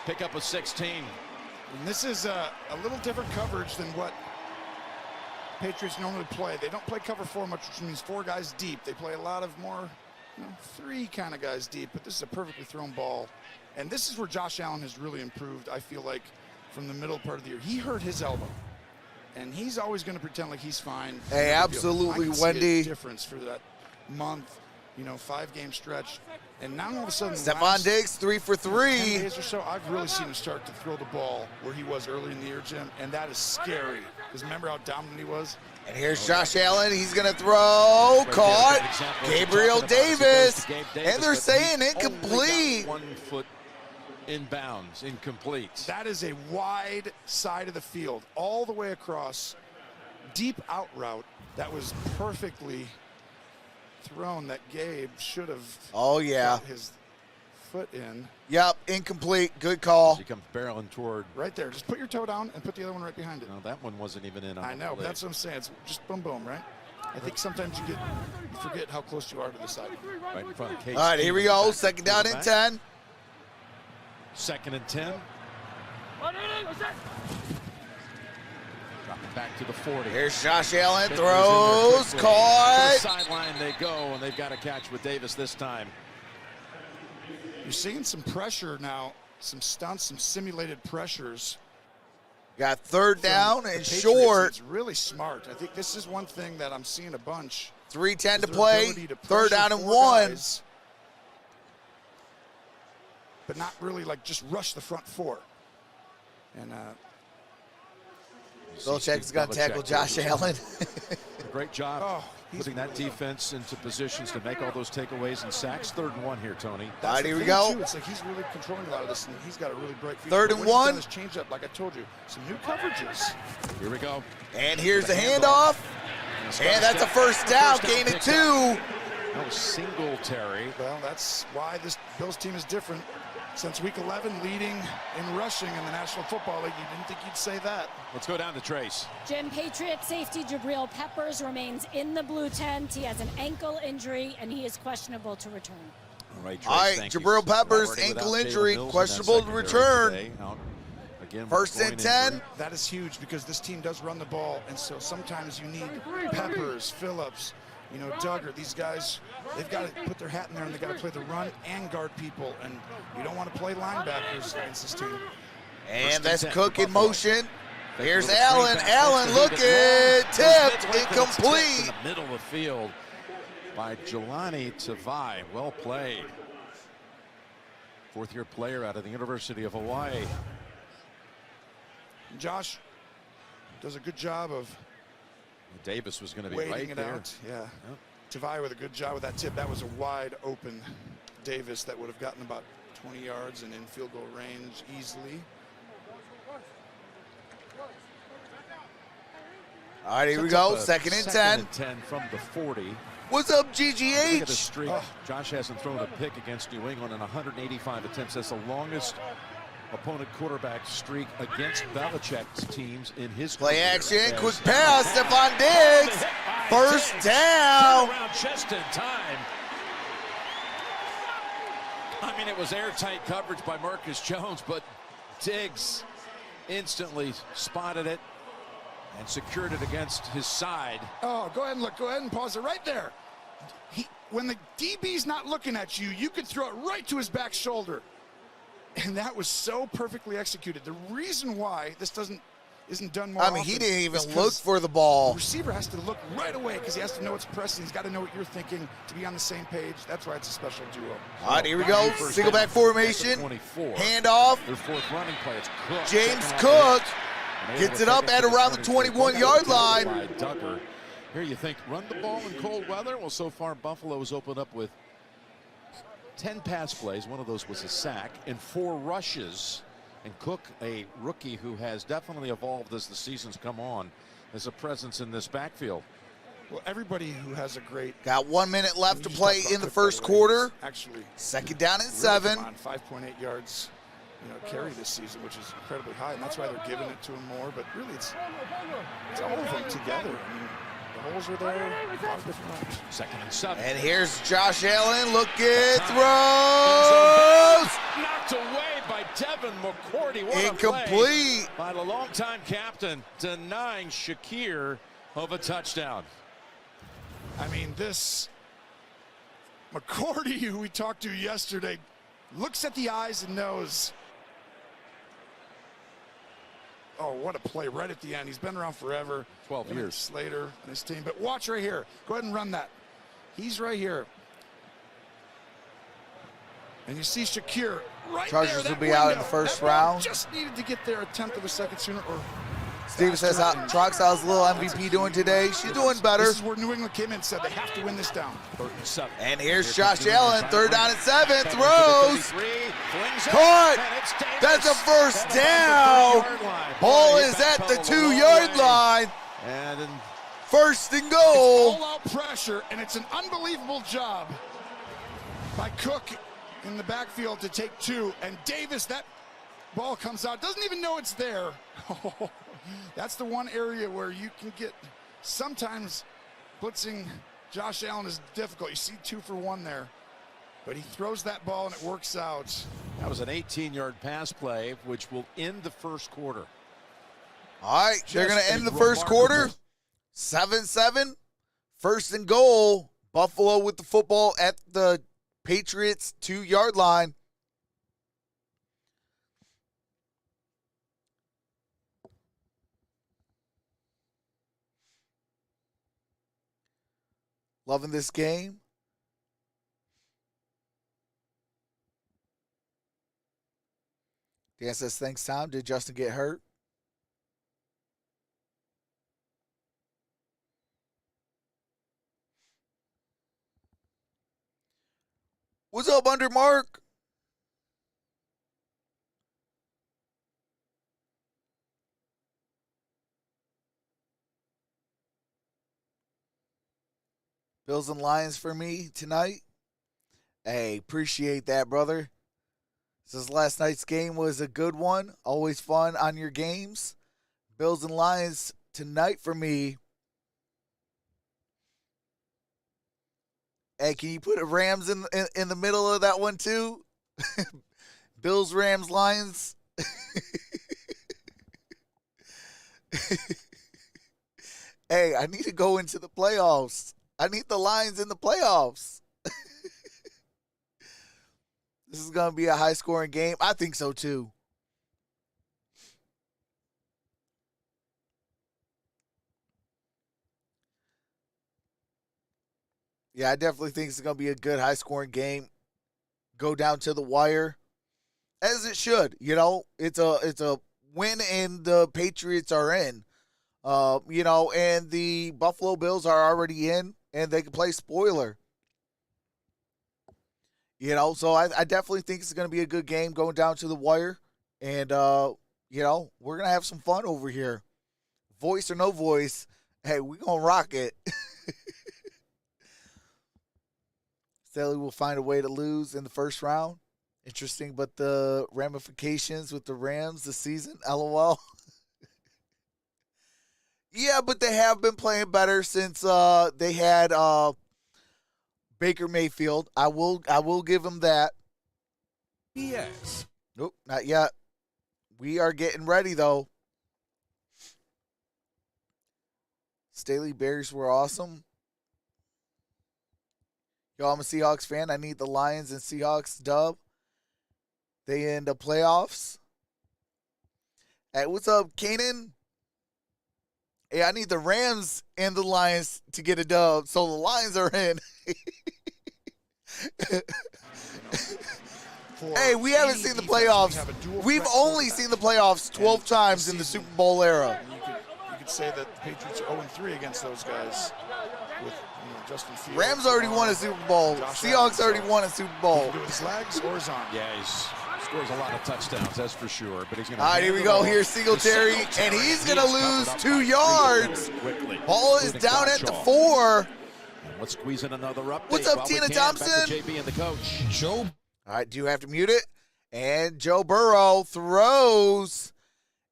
Pick up a 16. And this is a little different coverage than what Patriots normally play. They don't play cover 4 much, which means 4 guys deep. They play a lot of more 3 kind of guys deep, but this is a perfectly thrown ball. And this is where Josh Allen has really improved, I feel like, from the middle part of the year. He hurt his elbow, and he's always going to pretend like he's fine. Hey, absolutely, Wendy. A difference for that month, 5-game stretch. And now all of a sudden, Stephon Diggs, 3 for 3. 10 days or so, I've really seen him start to throw the ball where he was early in the year, Jim, and that is scary. Because remember how dominant he was? And here's Josh Allen. He's going to throw. Caught. Gabriel Davis. And they're saying incomplete. 1 foot inbounds, incomplete. That is a wide side of the field, all the way across. Deep out route that was perfectly thrown that Gabe should have got his foot in. Yep, incomplete. Good call. He comes barreling toward. Right there. Just put your toe down and put the other one right behind it. No, that one wasn't even in. I know, but that's what I'm saying. It's just boom, boom, right? I think sometimes you forget how close you are to the side. Right in front of Case. All right, here we go. 2nd down and 10. 2nd and 10. Dropping back to the 40. Here's Josh Allen. Throws. Caught. Sideline they go, and they've got a catch with Davis this time. You're seeing some pressure now, some stunts, some simulated pressures. Got 3rd down and Patriots. short. It's really smart. I think this is one thing that I'm seeing a bunch. 3:10 to play. 3rd pressure down and 4 1. guys, but not really like just rush the front 4. And Belichick's going to tackle Josh Allen. Great job putting that defense into positions to make all those takeaways and sacks. 3rd and 1 here, Tony. All right, here we go. It's like he's really controlling a lot of this, and he's got a really bright future. 3rd and 1. This change up, like I told you, some new coverages. Here we go. And here's the handoff. And that's a first down. Gain of 2. No Singletary. Well, that's why this Bills team is different. Since week 11, leading in rushing in the National Football League. You didn't think you'd say that. Let's go down to Trace. Jim, Patriot safety Jabril Peppers remains in the blue tent. He has an ankle injury, and he is questionable to return. All right, Trace, All right, thank Jabril you. Peppers, Already ankle without injury, Jalen Mills in questionable that to secondary return. today. Out again with 1st and groin 10. injury. That is huge because this team does run the ball, and so sometimes you need Peppers, Phillips, Duggar. These guys, they've got to put their hat in there, and they've got to play the run and guard people, and you don't want to play linebackers against this team. And that's Cook in motion. Here's Allen. Allen looking. Tipped. Incomplete. In the middle of the field by Jelani Tavai. Well played. 4th-year player out of the University of Hawaii. Josh does a good job of Davis was going to be waiting right it there. out. Yeah. Tavai with a good job with that tip. That was a wide open Davis that would have gotten about 20 yards and in field goal range easily. All right, here we Sets up go. a Second and 10. Second and 10 from the 40. What's up, Look at the GGH? streak. Josh hasn't thrown a pick against New England in 185 attempts. That's the longest opponent quarterback streak against Belichick's teams in his Play career. action, As quick pass, Stephon Diggs. First down. Turn around just in time. I mean, it was airtight coverage by Marcus Jones, but Diggs instantly spotted it and secured it against his side. Oh, go ahead and look. Go ahead and pause it right there. When the DB's not looking at you, you could throw it right to his back shoulder. And that was so perfectly executed. The reason why this isn't done more I mean, he often didn't even is 'cause look for the the ball. receiver has to look right away because he has to know what's pressing. He's got to know what you're thinking to be on the same page. That's why it's a special duo. All right, here we go. Single back formation. 24. Handoff. Their fourth running play. It's Cook. James Second Cook and gets able it to up take at to the around the 21-yard line. By Duggar. Here you think, run the ball in cold weather? Well, so far, Buffalo has opened up with 10 pass plays. One of those was a sack and 4 rushes. And Cook, a rookie who has definitely evolved as the season's come on, as a presence in this backfield. Well, everybody who has a great Got 1 minute left to you just play talked about in the Cook, by first way, quarter. he's actually Second down and really 7. come on 5.8 yards, carry this season, which is incredibly high, and that's why they're giving it to him more. But really, it's all of them together. I mean, the holes are there. A lot of different ones. Second and 7. And here's Josh Allen looking, throws. Knocked away by Devin McCourty. What a Incomplete. play by the longtime captain, denying Shakir of a touchdown. I mean, this McCourty, who we talked to yesterday, looks at the eyes and knows. Oh, what a play right at the end. He's been around forever. 12 years. Slater and his team. But watch right here. Go ahead and run that. He's right here. And you see Shakir right Chargers there. will that be out in window. the first That ball round. just needed to get there a tenth of a second sooner. Or Steven says how Troxel's little MVP doing today. She's doing better. This is where New England came in and said they have to win this down. 3rd and 7. And here's Josh Allen, 3rd down and 7, throws. Caught. Caught. That's a first down. Ball is at the 2-yard line. And then First and goal. All out pressure, and it's an unbelievable job by Cook in the backfield to take 2. And Davis, that ball comes out, doesn't even know it's there. That's the one area where you can get, sometimes blitzing Josh Allen is difficult. You see 2 for 1 there, but he throws that ball and it works out. that was an 18-yard pass play, which will end the first quarter. All right, they're going Just to end a the first quarter. remarkable- 7-7. First and goal. Buffalo with the football at the Patriots 2-yard line. Loving this game. Dan says, thanks, Tom. Did Justin get hurt? What's up, Under Mark? Bills and Lions for me tonight. Hey, appreciate that, brother. Since last night's game was a good one. Always fun on your games. Bills and Lions tonight for me. Hey, can you put a Rams in the middle of that one too? Bills, Rams, Lions. Hey, I need to go into the playoffs. I need the Lions in the playoffs. This is going to be a high-scoring game. I think so too. Yeah, I definitely think it's going to be a good high-scoring game. Go down to the wire, as it should. You know, it's a win, and the Patriots are in. And the Buffalo Bills are already in, and they can play spoiler. So I definitely think it's going to be a good game going down to the wire. And, we're going to have some fun over here. Voice or no voice, hey, we're going to rock it. Staley will find a way to lose in the first round. Interesting, but the ramifications with the Rams this season, LOL. Yeah, but they have been playing better since they had Baker Mayfield. I will give them that. Yes. Nope, not yet. We are getting ready though. Staley, Bears were awesome. Yo, I'm a Seahawks fan. I need the Lions and Seahawks dub. They in the playoffs. Hey, what's up, Kanan? Hey, I need the Rams and the Lions to get a dub, so the Lions are in. Hey, we haven't seen the playoffs. We've only seen the playoffs 12 times in the Super Bowl era. You could say that the Patriots are 0-3 against those guys with Justin Fields. Rams already won a Super Bowl. Seahawks already won a Super Bowl. Do it with his legs or his arm. Yeah, he scores a lot of touchdowns, that's for sure. But he's going to. All right, here we go. Here's Singletary, and he's going to lose 2 yards. Ball is down at the 4. And let's squeeze in another update. What's up, Tina Thompson? Back to JB and the coach. Joe. All right, do you have to mute it? And Joe Burrow throws.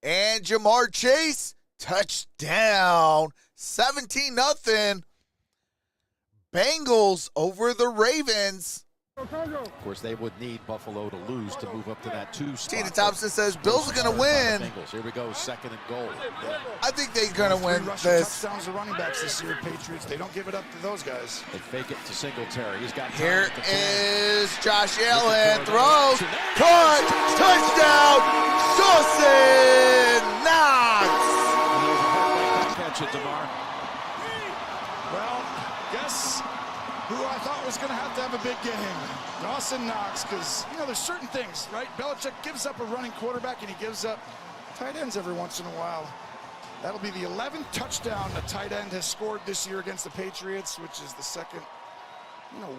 And Jamar Chase, touchdown. 17-0. Bengals over the Ravens. Of course, they would need Buffalo to lose to move up to that 2 spot. Tina Thompson says Bills are going to win. Bengals. Here we go, second and goal. I think they're going to win rushing this. touchdowns to running backs this year, Patriots. They don't give it up to those guys. They fake it to Singletary. He's got Here is Josh Allen. Throws. Caught. Touchdown. Dawson Knox. Catch it, Damar. Well, guess who I thought was going to have a big game? Dawson Knox, because, there's certain things, right? Belichick gives up a running quarterback, and he gives up tight ends every once in a while. That'll be the 11th touchdown a tight end has scored this year against the Patriots, which is the second,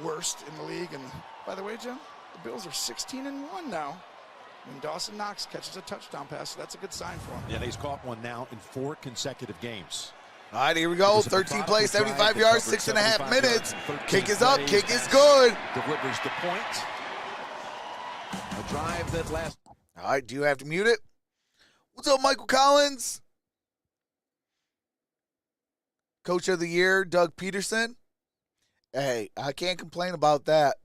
worst in the league. And by the way, Jim, the Bills are 16-1 now when Dawson Knox catches a touchdown pass. So that's a good sign for him. Yeah, he's caught one now in 4 consecutive games. All right, here we go. 13 plays, 75 yards, 6.5 minutes. Kick is up, kick is good. Delivers the point. A drive that lasts. All right, do you have to mute it? What's up, Michael Collins? Coach of the Year, Doug Peterson. Hey, I can't complain about that.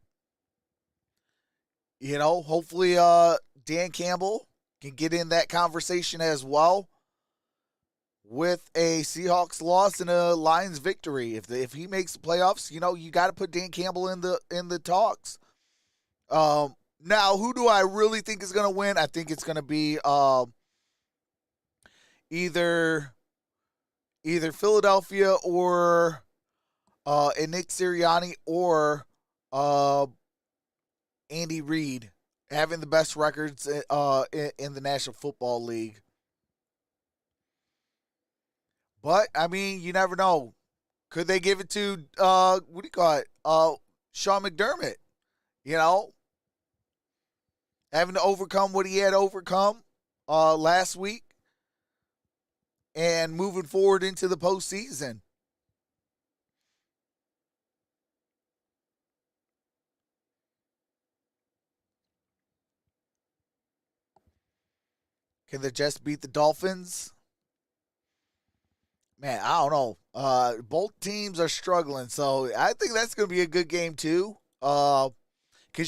Hopefully Dan Campbell can get in that conversation as well. With a Seahawks loss and a Lions victory, if he makes the playoffs, you got to put Dan Campbell in the talks. Now, who do I really think is going to win? I think it's going to be either Philadelphia or Nick Sirianni or Andy Reid having the best records in the National Football League. But, you never know. Could they give it to, Sean McDermott? Having to overcome what he had overcome last week and moving forward into the postseason. Can the Jets beat the Dolphins? Man, I don't know. Both teams are struggling, so I think that's going to be a good game too. Because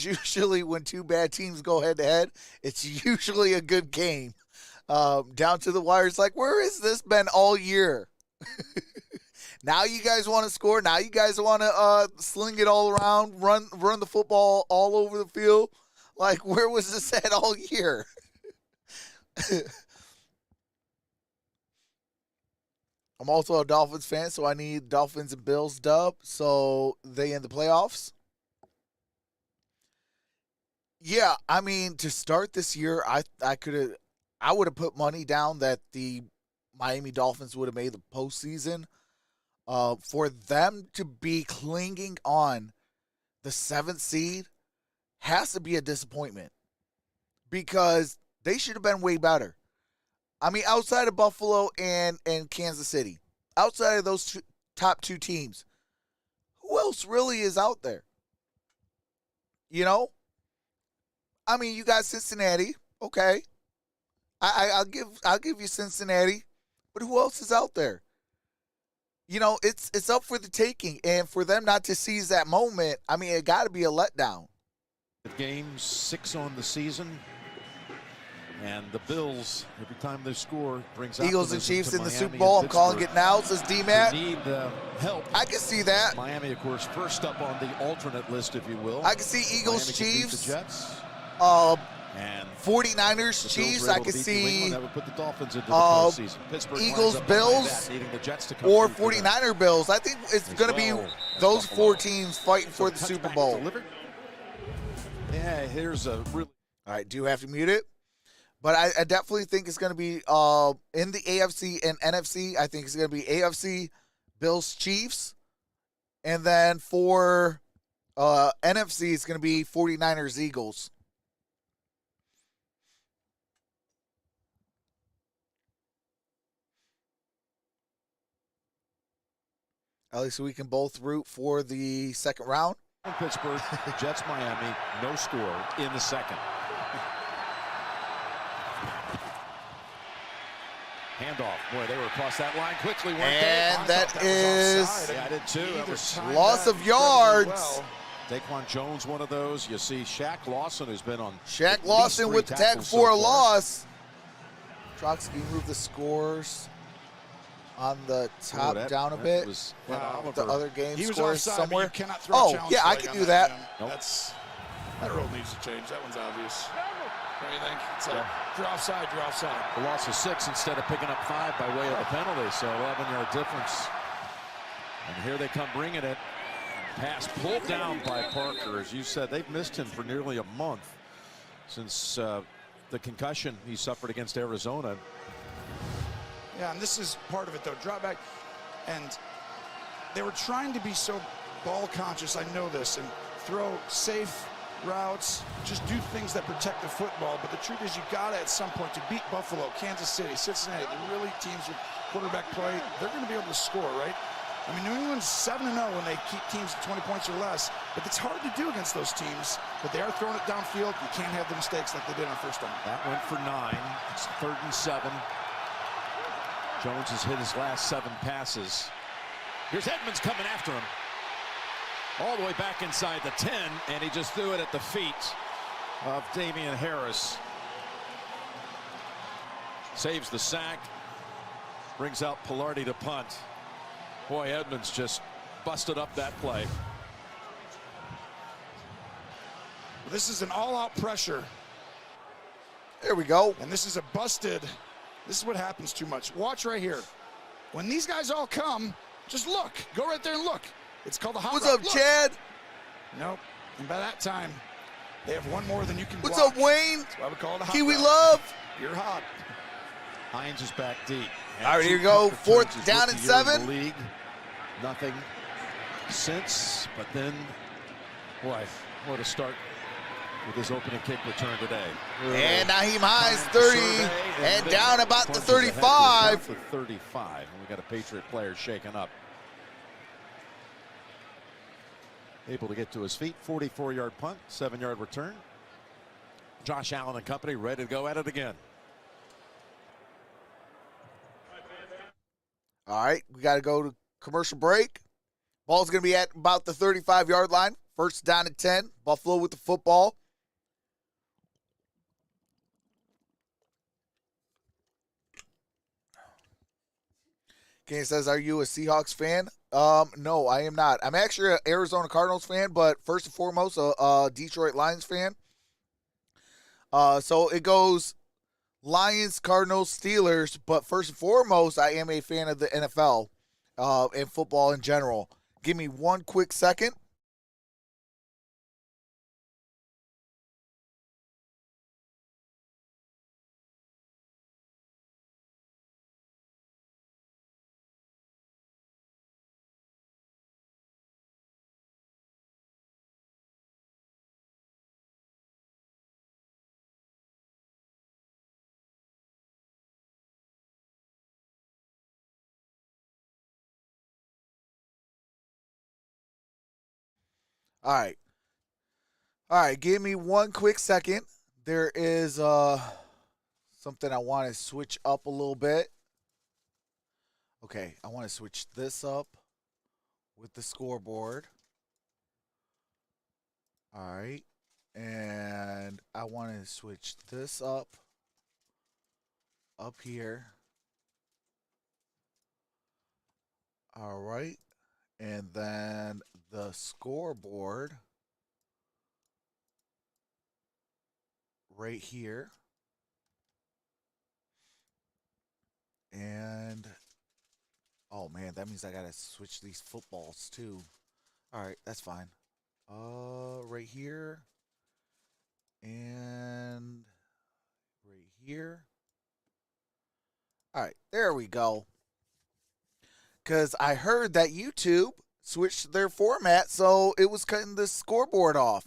usually when two bad teams go head-to-head, it's usually a good game. Down to the wire, it's like, where has this been all year? Now you guys want to score. Now you guys want to sling it all around, run the football all over the field. Like, where was this at all year? I'm also a Dolphins fan, so I need Dolphins and Bills dub, so they in the playoffs. Yeah, to start this year, I would have put money down that the Miami Dolphins would have made the postseason. For them to be clinging on the 7th seed has to be a disappointment because they should have been way better. I mean, outside of Buffalo and Kansas City, outside of those top 2 teams, who else really is out there? You know? I mean, you got Cincinnati, okay. I'll give you Cincinnati, but who else is out there? You know, it's up for the taking, and for them not to seize that moment, I mean, it got to be a letdown. Games 6 on the season, and the Bills, every time they score, brings Eagles and optimism Chiefs to in the Miami Super Bowl. and I'm calling Pittsburgh. it now, says D-Matt. They need help. I can see that. Miami, of course, first up on the alternate list, if you will. I can see Eagles, Miami can beat Chiefs, the Jets. And The 49ers, Bills Chiefs. were I able can to beat New see England. That would put the Dolphins into the postseason. Pittsburgh Eagles, lines up behind Bills, that, needing the Jets to come or through for them. 49er Bills. I think it's As going to be well as those Buffalo. 4 teams fighting for the Super Touchback Bowl. delivered. Yeah, here's a really. All right, do you have to mute it? But I definitely think it's going to be in the AFC and NFC. I think it's going to be AFC, Bills, Chiefs. And then for NFC, it's going to be 49ers, Eagles. At least we can both root for the second round. Pittsburgh, Jets, Miami, no score in the second. Handoff. Boy, they were across that line quickly, weren't And they? that is Yeah, I did too. That was loss of yards. Daquan Jones, one of those. You see Shaq Lawson, who's been on Shaq at Lawson least 3 with the tackle tackles for a so far. loss. Troxel moved the scores on the top down a bit. Was, the other game He was scores offside, but somewhere. you cannot throw a Oh, challenge yeah, I flag can on do that. Jim. Nope. That rule needs to change. That one's obvious. What do you think? It's like, you're offside, you're offside. a loss of 6 instead of picking up 5 by way of the penalty, so 11-yard difference. And here they come bringing it. Pass pulled down by Parker. As you said, they've missed him for nearly a month since the concussion he suffered against Arizona. Yeah, and this is part of it, though. Drop back. And they were trying to be so ball conscious, I know this, and throw safe routes, just do things that protect the football. But the truth is, you got to, at some point, to beat Buffalo, Kansas City, Cincinnati, the really teams with quarterback play, they're going to be able to score, right? I mean, New England's 7-0 when they keep teams at 20 points or less, but it's hard to do against those teams. But they are throwing it downfield. You can't have the mistakes like they did on first down. That went for 9. It's 3rd and 7. Jones has hit his last 7 passes. Here's Edmonds coming after him. All the way back inside the 10, and he just threw it at the feet of Damian Harris. Saves the sack. Brings out Pilardi to punt. Boy, Edmonds just busted up that play. Well, this is an all-out pressure. There we go. And this is a busted. This is what happens too much. Watch right here. When these guys all come, just look. Go right there and look. It's called a hot What's route. up, Look. Chad? Nope. And by that time, they have one more than you can What's block. up, Wayne? That's why we call it a hot Kiwi route. Love. You're hot. Hines is back deep. All right, here you go. 4th down and 7. League. Nothing since, but then, boy, what a start with his opening kick return today. And Naheem Hines 30 and down about the 35. The 35, and we got a Patriot player shaken up. Able to get to his feet. 44-yard punt, 7-yard return. Josh Allen and company ready to go at it again. All right, we got to go to commercial break. Ball's going to be at about the 35-yard line. 1st down and 10. Buffalo with the football. Kane says, are you a Seahawks fan? No, I am not. I'm actually an Arizona Cardinals fan, but first and foremost, a Detroit Lions fan. So it goes Lions, Cardinals, Steelers, but first and foremost, I am a fan of the NFL and football in general. Give me one quick second. All right. All right, give me one quick second. There is something I want to switch up a little bit. Okay, I want to switch this up with the scoreboard. All right. And I want to switch this up here. All right. And then the scoreboard right here. And oh man, that means I gotta switch these footballs too. All right, that's fine. Right here and right here. All right, there we go. Because I heard that YouTube switched their format, so it was cutting the scoreboard off.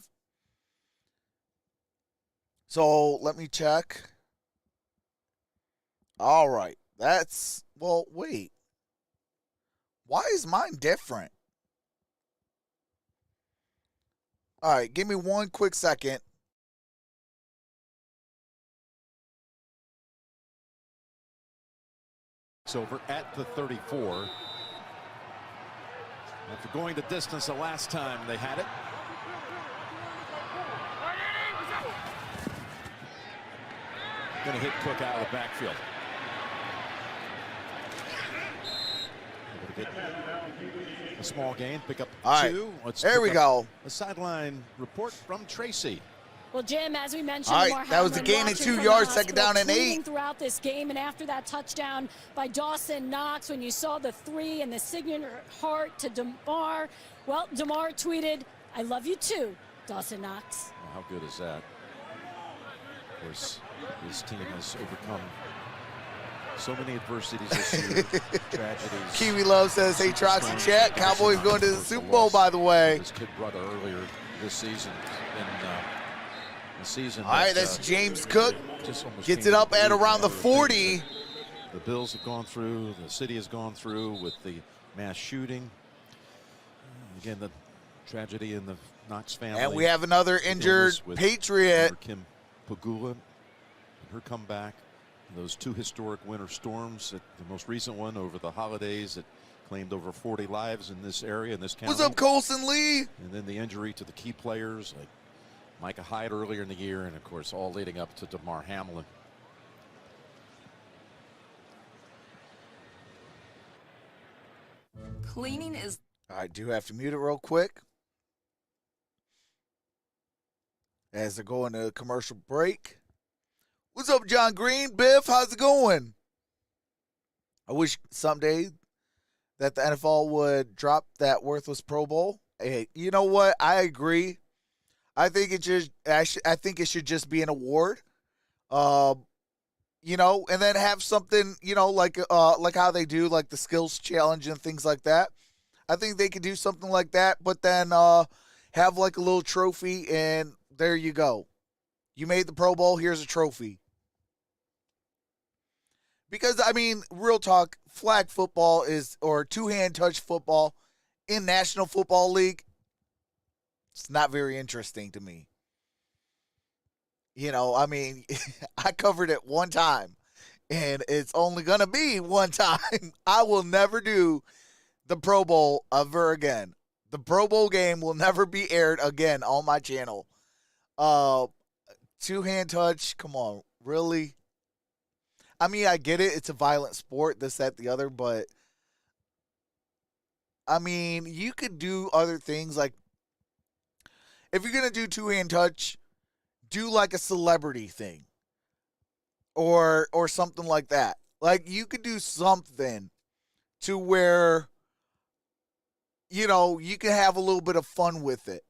So let me check. All right, that's, well, wait. Why is mine different? All right, give me one quick second. It's over at the 34. After going the distance the last time they had it. Going to hit Cook out of the backfield. Able to get a small gain, pick up two. Right. There we go. A sideline report from Tracy. Well, Jim, as we mentioned, all right, Damar that was a Hamlin gain of watching 2 from yards, the second down and hospital, 8. Throughout this game, and after that touchdown by Dawson Knox, when you saw the 3 and the signature heart to Damar, well, Damar tweeted, "I love you too, Dawson Knox." Well, how good is that? Of course, his team has overcome so many adversities this year, tragedies. Kiwi Love says, hey, Troxel chat. Cowboys going to the Super Bowl, by the way. His kid brother earlier this season. The season. All right, that's James Cook. Just almost gets it up at around the 40. The Bills have gone through, the city has gone through with the mass shooting. Again, the tragedy in the Knox family. And we have another injured Patriot. Kim Pagula, and her comeback. Those 2 historic winter storms, the most recent one over the holidays that claimed over 40 lives in this area, in this county. What's up, Colson Lee? And then the injury to the key players like Micah Hyde earlier in the year, and of course all leading up to Damar Hamlin. Cleaning is... I do have to mute it real quick. As they're going to a commercial break. What's up, John Green? Biff, how's it going? I wish someday that the NFL would drop that worthless Pro Bowl. Hey, you know what? I agree. I think it should just be an award. You know, and then have something, you know, like how they do like the skills challenge and things like that. I think they could do something like that, but then have like a little trophy, and there you go. You made the Pro Bowl, here's a trophy. Because, I mean, real talk, flag football or two-hand touch football in National Football League, it's not very interesting to me. You know, I mean, I covered it one time, and it's only going to be one time. I will never do the Pro Bowl ever again. The Pro Bowl game will never be aired again on my channel. Two-hand touch, come on, really? I mean, I get it. It's a violent sport, this, that, the other, but I mean, you could do other things. Like, if you're going to do two-hand touch, do like a celebrity thing or something like that. Like, you could do something to where, you know, you can have a little bit of fun with it.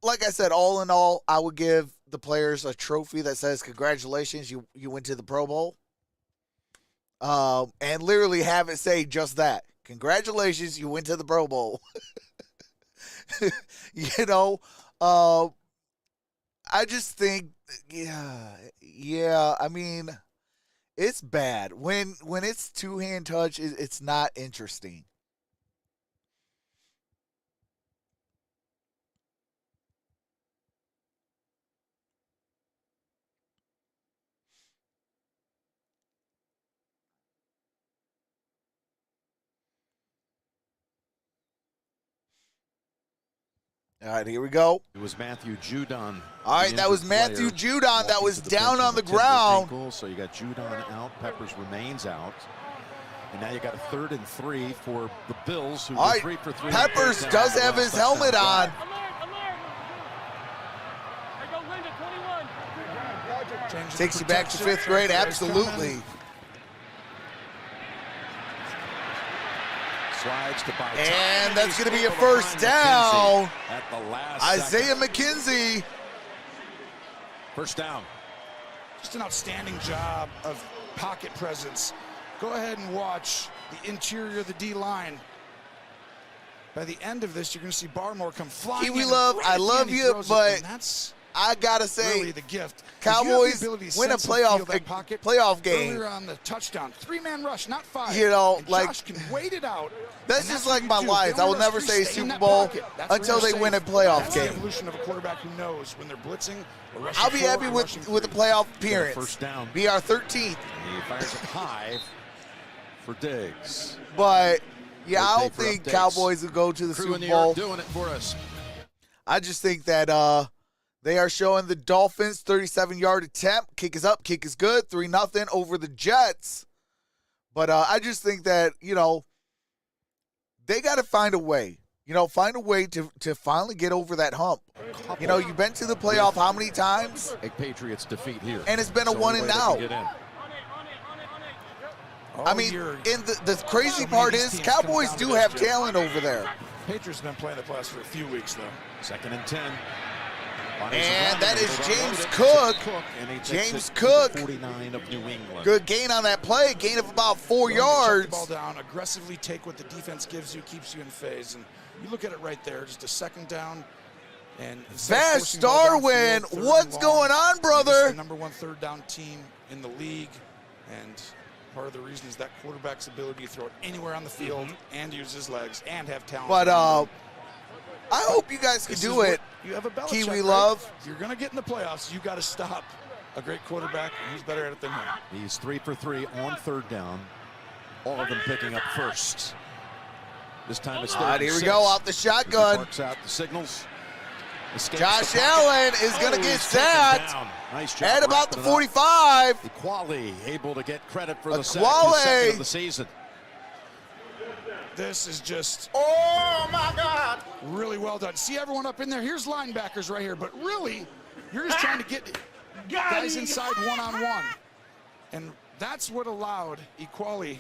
Like I said, all in all, I would give the players a trophy that says, congratulations, you went to the Pro Bowl. And literally have it say just that. Congratulations, you went to the Pro Bowl. You know, I just think, yeah, I mean, It's bad. When it's two-hand touch, it's not interesting. All right, here we go. It was Matthew Judon. All right, that was Matthew Judon that was down on the ground. Ankle, so you got Judon out. Peppers remains out. And now you got a 3rd and 3 for the Bills, who were 3 for 3. Peppers does have his helmet on. Takes you back to 5th grade, absolutely. Slides to and that's going to be a first down. At the last Isaiah McKenzie. First down. Just an outstanding job of pocket presence. Go ahead and watch the interior of the D-line. By the end of this, you're going to see Barmore come flying. Kiwi Love, I love you, but that's I gotta say, really the gift. Cowboys win a playoff game. Earlier on the touchdown, 3-man rush, not 5. You know, and like Josh can wait it out. That's just like my life. I will never say Super Bowl until they win a playoff game. The evolution of a quarterback who knows when they're blitzing. Or rushing I'll be happy with the playoff appearance. First down. Be our 13th. He fires it high for Diggs. But yeah, I don't think Cowboys will go to the Super Bowl. Doing it for us. I just think that they are showing the Dolphins 37-yard attempt. Kick is up, kick is good. 3-0 over the Jets. But I just think that, you know, they got to find a way. You know, find a way to finally get over that hump. You know, you've been to the playoff how many times? A Patriots defeat here. And it's been a one and out. I mean, and the crazy part is Cowboys do have talent over there. Patriots have been playing the playoffs for a few weeks, though. 2nd and 10. And that is James Cook. James Cook. 49 of New England. Good gain on that play. Gain of about 4 yards. Ball down, aggressively take what the defense gives you, keeps you in phase. And you look at it right there, just a 2nd down. And Vash Darwin, what's going on, brother? The number 1 3rd down team in the league. And part of the reason is that quarterback's ability to throw it anywhere on the field and use his legs and have talent. But I hope you guys can do it. You have a Belichick, Kiwi right? Love. If you're going to get in the playoffs, you got to stop a great quarterback, and who's better at it than him? He's 3 for 3 on 3rd down. All of them picking up first. This time it's 3rd. All right, here we go, out the shotgun. Works out the signals. Josh Allen is going to get sacked nice job at about the 45. Equali able to get credit for the second of the season. This is just, oh my God, really well done. See everyone up in there? Here's linebackers right here, but really, you're just trying to get guys inside one-on-one. And that's what allowed Equali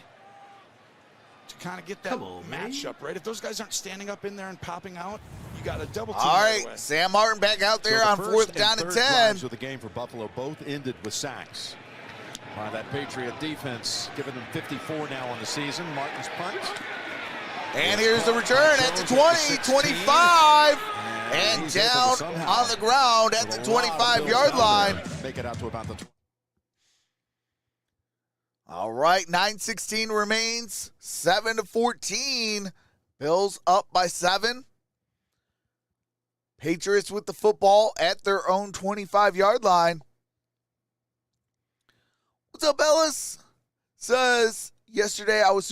to kind of get that matchup, right? If those guys aren't standing up in there and popping out, you got a double team. All right, Sam Martin back out there on 4th down and 10. So the game for Buffalo both ended with sacks by that Patriot defense, giving them 54 now on the season. Martin's punt. And here's the return at the 20, 25, and down on the ground at the 25-yard line. Make it out to about the 20. All right, 9:16 remains, 7-14. Bills up by 7. Patriots with the football at their own 25-yard line. What's up, Ellis? Says, yesterday I was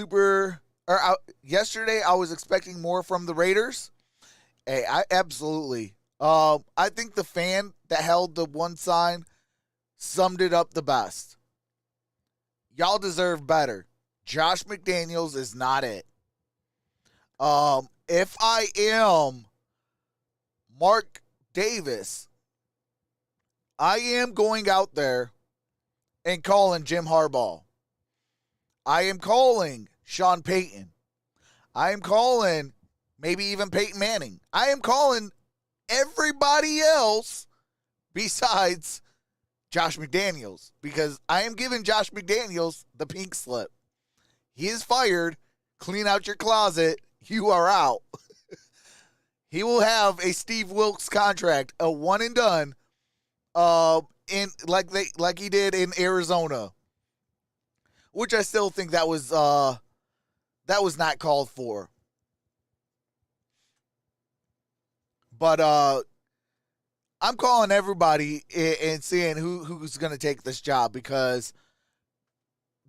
expecting more from the Raiders. Hey, absolutely. I think the fan that held the one sign summed it up the best. Y'all deserve better. Josh McDaniels is not it. If I am Mark Davis, I am going out there and calling Jim Harbaugh. I am calling Sean Payton. I am calling maybe even Peyton Manning. I am calling everybody else besides Josh McDaniels, because I am giving Josh McDaniels the pink slip. He is fired. Clean out your closet. You are out. He will have a Steve Wilkes contract, a one and done, in like he did in Arizona. which I still think that was not called for. But I'm calling everybody and seeing who's going to take this job, because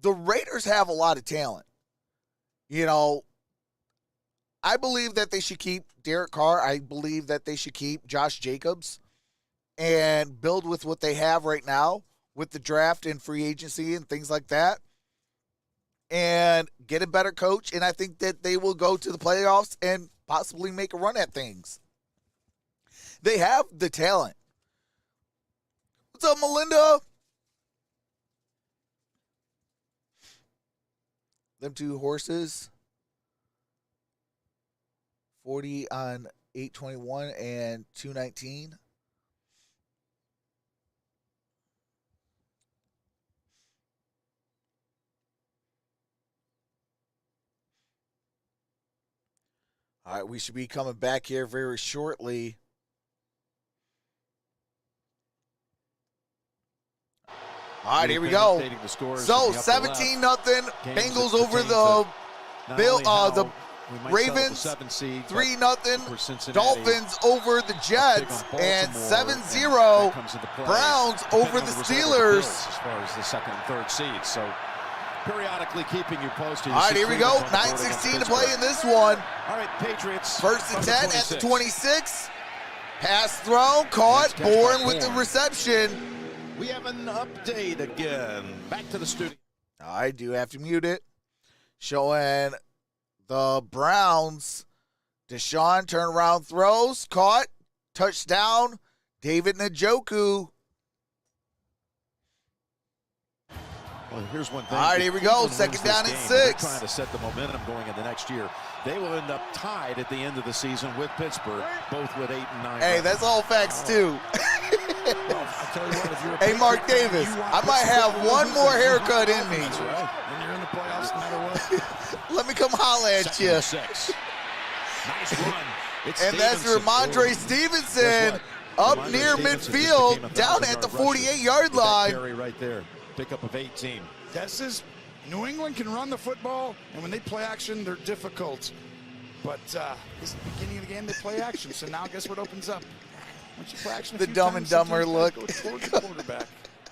the Raiders have a lot of talent. You know, I believe that they should keep Derek Carr. I believe that they should keep Josh Jacobs and build with what they have right now with the draft and free agency and things like that, and get a better coach. And I think that they will go to the playoffs and possibly make a run at things. They have the talent. What's up, Melinda? Them two horses. 40 on 821 and 219. All right, we should be coming back here very shortly. All right, here we go. So 17-0 Bengals over the Ravens. 3-0 Dolphins over the Jets, and 7-0 Browns over the Steelers. As far as the second and third seeds, so periodically keeping you posted. All right, here we go. 9:16 to play in this one. All right, Patriots. First and 10 at the 26. Pass thrown, caught. Bourne with the reception. We have an update again. Back to the studio. I do have to mute it. Showing the Browns. Deshaun turnaround throws, caught, touchdown. David Njoku. Well, here's one thing. All right, here we go. Second down and 6. They're trying to set the momentum going into next year. They will end up tied at the end of the season with Pittsburgh, both with 8 and 9. Hey, that's all facts, too. Hey, Mark Davis, I might have one more haircut in me. That's right. When you're in the playoffs, no matter what. Let me come holler at you. Nice run. It's and that's Ramondre Stevenson up near midfield, down at the 48-yard line. Carry right there. Pickup of 18. This is New England can run the football, and when they play action, they're difficult. But this is the beginning of the game. They play action, so now guess what opens up? Once you play action, the Dumb and Dumber look. Go towards the quarterback,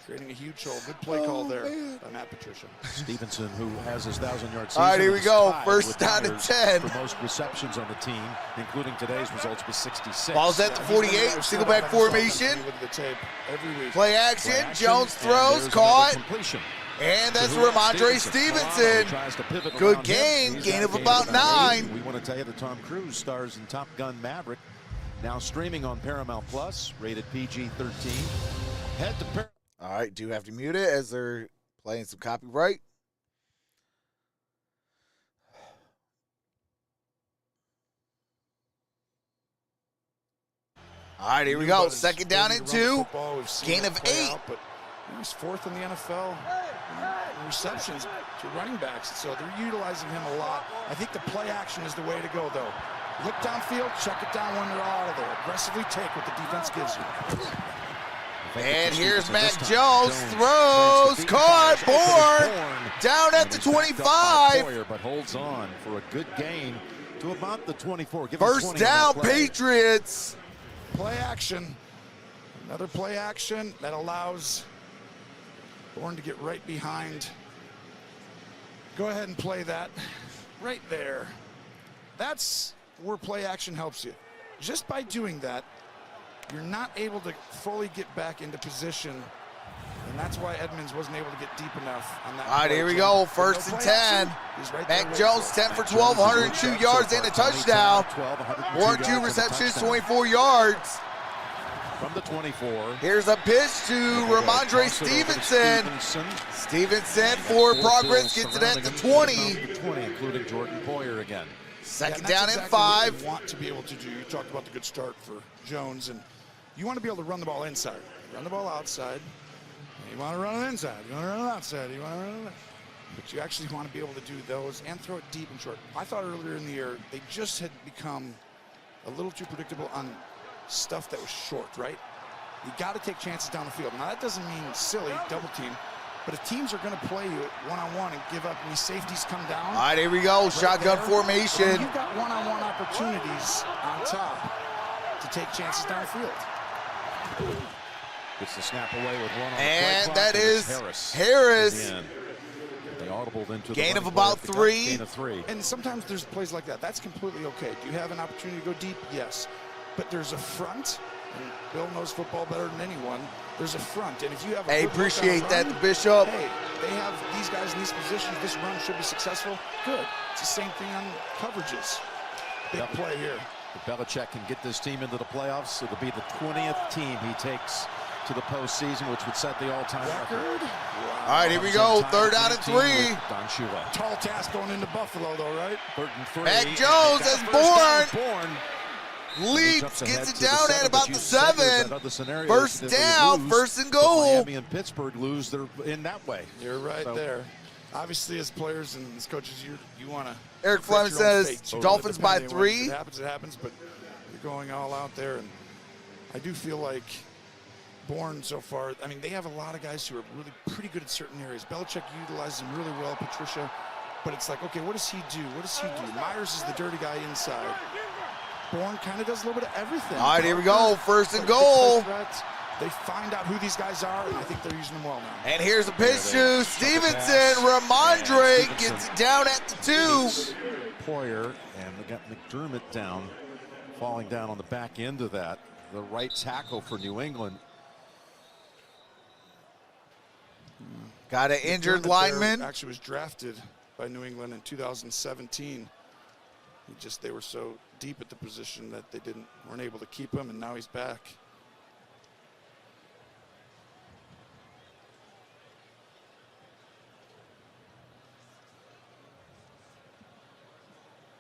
creating a huge hole. Good play call there by Matt Patricia. Stevenson, who has his 1,000-yard season. All right, here we go. First down and 10. For most receptions on the team, including today's results with 66. Ball's at the 48. Single back formation. Play action. Jones throws, caught. And that's Ramondre Stevenson. Good game. Gain of about 9. We want to tell you that Tom Cruise stars in Top Gun Maverick. Now streaming on Paramount Plus, rated PG-13. Head to Paramount. All right, do have to mute it as they're playing some copyright. All right, here we go. Second down and 2. Gain of 8. But he's 4th in the NFL in receptions to running backs, so they're utilizing him a lot. I think the play action is the way to go, though. Look downfield, check it down when they're out of there. Aggressively take what the defense gives you. And here's Mac Jones, throws, caught, Bourne, down at the 25. But holds on for a good gain to about the 24. First down, Patriots. Play action. Another play action that allows Bourne to get right behind. Go ahead and play that right there. That's where play action helps you. Just by doing that, you're not able to fully get back into position, and that's why Edmonds wasn't able to get deep enough on that. All right, here we go. First and 10. Mac Jones, 10 for 12, 102 yards and a touchdown. Bourne, 2 receptions, 24 yards. From the 24. Here's a pitch to Ramondre Stevenson. Stevenson for progress, gets it at the 20. Including Jordan Poyer again. Second down and 5. What you want to be able to do. You talked about the good start for Jones, and you want to be able to run the ball inside. Run the ball outside. You want to run it inside. You want to run it outside. You want to run it. But you actually want to be able to do those and throw it deep and short. I thought earlier in the year they just had become a little too predictable on stuff that was short, right? You got to take chances down the field. Now that doesn't mean silly double team, But if teams are going to play you one-on-one and give up, and these safeties come down. All right, here we go. Shotgun there, formation. You've got one-on-one opportunities on top to take chances downfield. Gets the snap away with one on and the that is Harris. They audibled into gain the of about 3. Gain of 3. And sometimes there's plays like that. That's completely okay. Do you have an opportunity to go deep? Yes. But there's a front, and Bill knows football better than anyone. There's a front, and if you have a hey, good appreciate look on a that, run, Bishop. Hey, they have these guys in these positions. This run should be successful. Good. It's the same thing on coverages. Big play here. If Belichick can get this team into the playoffs, it'll be the 20th team he takes to the postseason, which would set the all-time record. Wow. All right, here we go. 3rd down and 3. Don Shula. Tall task going into Buffalo, though, right? 3rd and 3. Mac Jones has Bourne. Leaps, gets it down at about the 7. First down, 1st and goal. Miami and Pittsburgh lose, they're in that way. You're right there. Obviously, as players and as coaches, you want to. Eric Fleming says Dolphins by 3. If it happens, but you're going all out there. And I do feel like Bourne so far, I mean, they have a lot of guys who are really pretty good at certain areas. Belichick utilizes them really well, Patricia. But it's like, okay, what does he do? What does he do? Myers is the dirty guy inside. Bourne kind of does a little bit of everything. All right, here we go. 1st and goal. They find out who these guys are, and I think they're using them well now. And here's a pitch to Stevenson. Ramondre gets it down at the 2. Poyer, and we got McDermott down, falling down on the back end of that. The right tackle for New England. Got an injured lineman. Actually was drafted by New England in 2017. They were so deep at the position that they weren't able to keep him, and now he's back.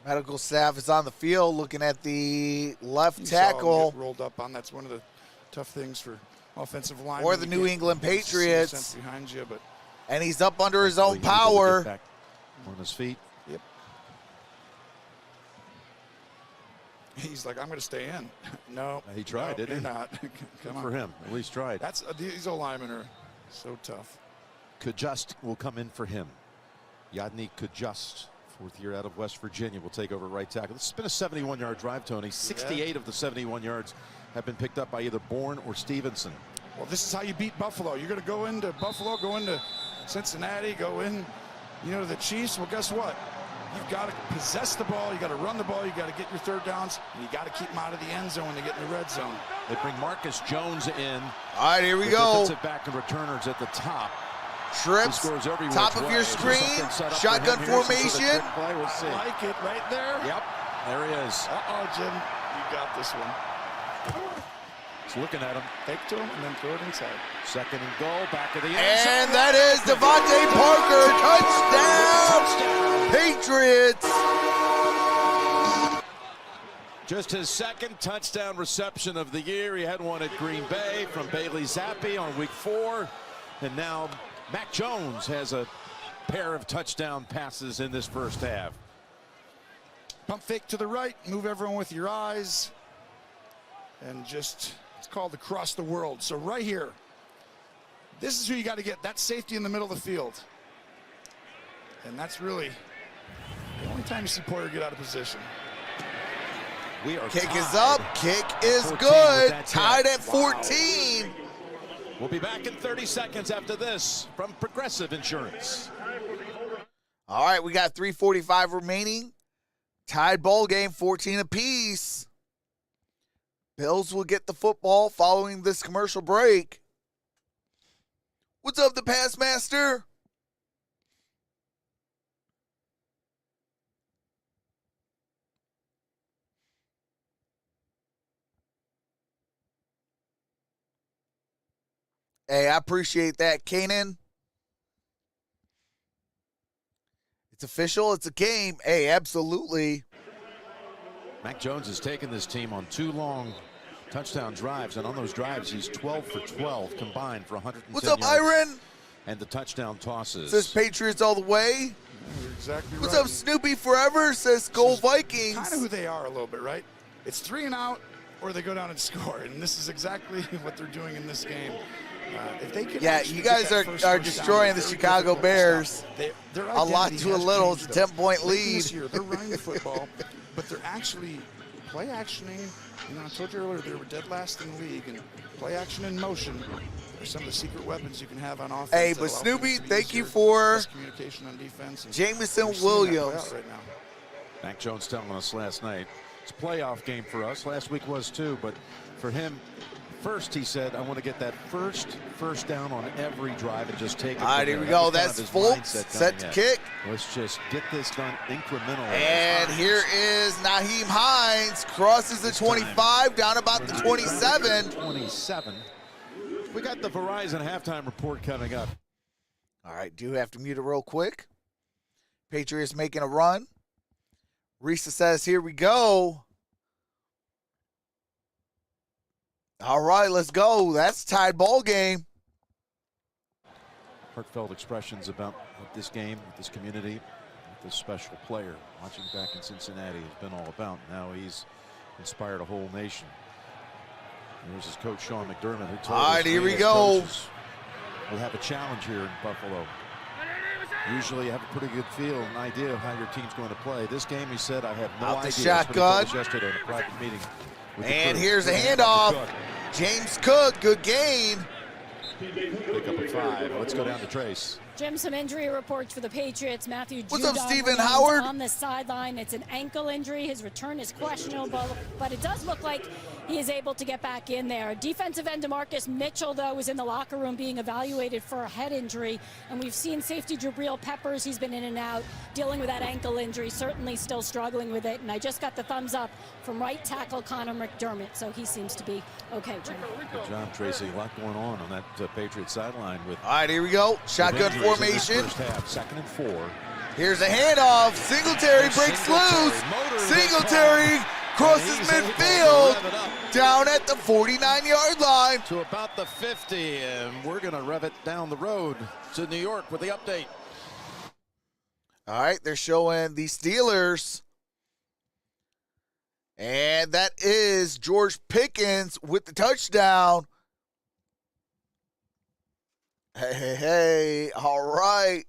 Medical staff is on the field looking at the left tackle. Rolled up on. That's one of the tough things for offensive line. Or the New England Patriots. Behind you, but and he's up under his own power. Back on his feet. Yep. He's like, I'm going to stay in. No. He tried, didn't he? You're not. Come on. For him, at least tried. These old linemen are so tough. Kajust will come in for him. Yadni Kajust, 4th year out of West Virginia, will take over right tackle. This has been a 71-yard drive, Tony. 68 of the 71 yards have been picked up by either Bourne or Stevenson. Well, this is how you beat Buffalo. You're going to go into Buffalo, go into Cincinnati, go in, to the Chiefs. Well, guess what? You've got to possess the ball. You got to run the ball. You got to get your 3rd downs, and you got to keep them out of the end zone when they get in the red zone. They bring Marcus Jones in. All right, here we go. Defensive back and returners at the top. Trips, top of your screen, shotgun formation. We'll see. I like it right there. Yep, there he is. Uh-oh, Jim, you got this one. He's looking at him. Take to him and then throw it inside. 2nd and goal, back of the end zone. And that is Devontae Parker, touchdown, Patriots. Just his 2nd touchdown reception of the year. He had one at Green Bay from Bailey Zappi on week 4. And now Mac Jones has a pair of touchdown passes in this first half. Pump fake to the right, move everyone with your eyes, and it's called across the world. So right here, this is who you got to get. That safety in the middle of the field. And that's really the only time you see Poyer get out of position. Kick is up, kick is good, tied at 14. We'll be back in 30 seconds after this from Progressive Insurance. All right, we got 3:45 remaining. Tied ball game, 14 apiece. Bills will get the football following this commercial break. What's up, the Pass Master? Hey, I appreciate that, Kanan. It's official. It's a game. Hey, absolutely. Mac Jones has taken this team on 2 long touchdown drives, and on those drives, he's 12 for 12 combined for 110 What's up, yards. Iron? And the touchdown tosses. Says Patriots all the way. You're exactly What's right. up, Snoopy Forever? Says Goal Vikings. Kind of who they are a little bit, right? It's 3 and out, or they go down and score, and this is exactly what they're doing in this game. If they can Yeah, actually you get guys that first are down, destroying the very Chicago difficult to Bears. stop. Their A lot identity to a has little. It's a changed, though. 10-point Late in lead. this year, they're running the football, but they're actually play actioning. You know, I told you earlier they were dead last in the league, and play action in motion are some of the secret weapons you can have on offense. Hey, that but allow Snoopy, things to be thank you easier, for less communication on defense. and Jamison we're seeing that play Williams. out right now. Mac Jones telling us last night, it's a playoff game for us. Last week was too, but for him, first he said, I want to get that first down on every drive and just take it. All right, here we go. That's Fultz, set to kick. Let's just get this done incrementally. And here is Nyheim Hines, crosses the 25, down about the 27. 27. We got the Verizon halftime report coming up. All right, do have to mute it real quick. Patriots making a run. Risa says, here we go. All right, let's go. That's a tied ball game. Heartfelt expressions about what this game, what this community, what this special player watching back in Cincinnati has been all about. Now he's inspired a whole nation. And there's his coach, Sean McDermott, who told All us right, here we as go. coaches, we'll have a challenge here in Buffalo. Usually you have a pretty good feel and idea of how your team's going to play. This game, he said, I have no Out the idea. shotgun. That's what he told us yesterday in a private meeting with the And crew. here's a Hand off to handoff. Cook. James Cook, good gain. Pick up a 5. Let's go down to Trace. Jim, some injury reports for the Patriots. Matthew What's up, Judon Stephen remains Howard? on the sideline. It's an ankle injury. His return is questionable, but it does look like he is able to get back in there. Defensive end DeMarcus Mitchell, though, was in the locker room being evaluated for a head injury, and we've seen safety Jabril Peppers. He's been in and out, dealing with that ankle injury, certainly still struggling with it. And I just got the thumbs up from right tackle Connor McDermott, so he seems to be okay, Jim. Good job, Tracy. A lot going on that Patriots sideline with. All right, here we go. Shotgun injuries in this formation. First half, 2nd and 4. Here's a handoff. Singletary breaks loose. Singletary crosses midfield down at the 49-yard line. To about the 50, and we're going to rev it down the road to New York with the update. All right, they're showing the Steelers. And that is George Pickens with the touchdown. Hey, all right.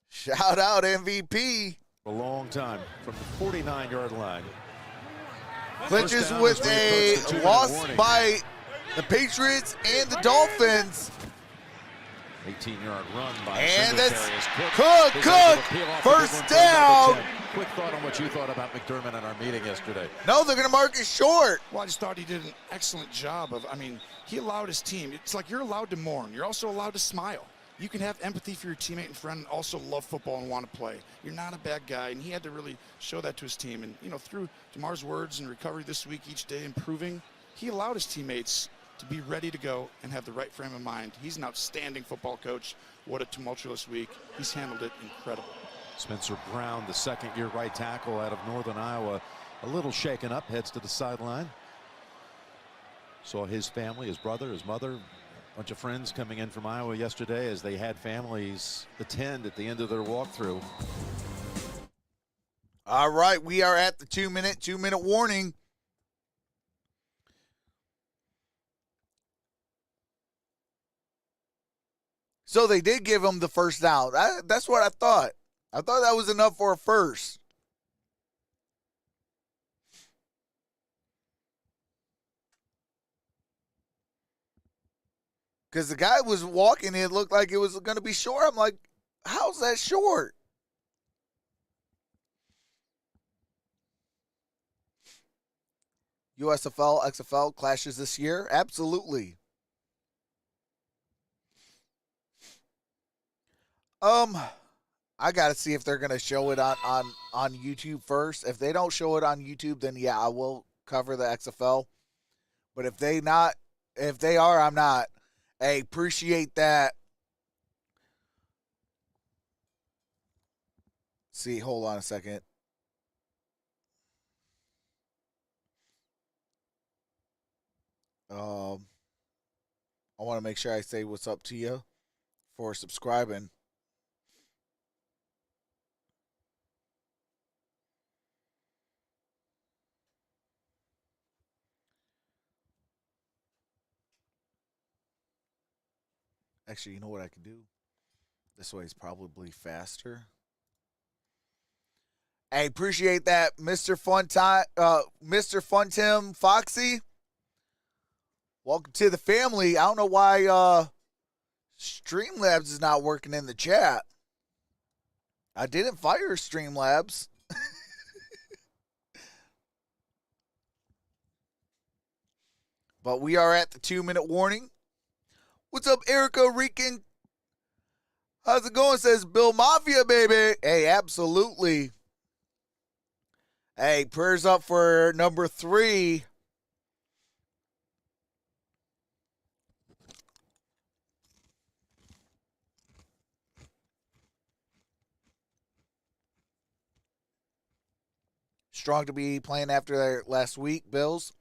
Shout out MVP. A long time from the 49-yard line. Clinches First down with as we a approach the 2-minute loss warning. by the Patriots and the Dolphins. 18-yard run by And Singletary that's as Cook. Cook, is able to peel off the first big one for another down. 10. Quick thought on what you thought about McDermott in our meeting yesterday. No, they're going to mark it short. Well, I just thought he did an excellent job of, he allowed his team. It's like you're allowed to mourn. You're also allowed to smile. You can have empathy for your teammate and friend and also love football and want to play. You're not a bad guy, and he had to really show that to his team. And, through Damar's words and recovery this week, each day improving, he allowed his teammates to be ready to go and have the right frame of mind. He's an outstanding football coach. What a tumultuous week. He's handled it incredible. Spencer Brown, the second-year right tackle out of Northern Iowa, a little shaken up, heads to the sideline. Saw his family, his brother, his mother, a bunch of friends coming in from Iowa yesterday as they had families attend at the end of their walkthrough. All right, we are at the 2-minute warning. So they did give him the first down. That's what I thought. I thought that was enough for a first. Because the guy was walking, it looked like it was going to be short. I'm like, how's that short? USFL, XFL clashes this year? Absolutely. I got to see if they're going to show it on YouTube first. If they don't show it on YouTube, then yeah, I will cover the XFL. But if they are, I'm not. Hey, appreciate that. See, hold on a second. I want to make sure I say what's up to you for subscribing. Actually, you know what I can do? This way is probably faster. Hey, appreciate that, Mr. Fun Tim Foxy. Welcome to the family. I don't know why Streamlabs is not working in the chat. I didn't fire Streamlabs. But we are at the 2-minute warning. What's up, Erica Rican? How's it going? Says Bill Mafia, baby. Hey, absolutely. Hey, prayers up for number 3. Strong to be playing after their last week, Bills.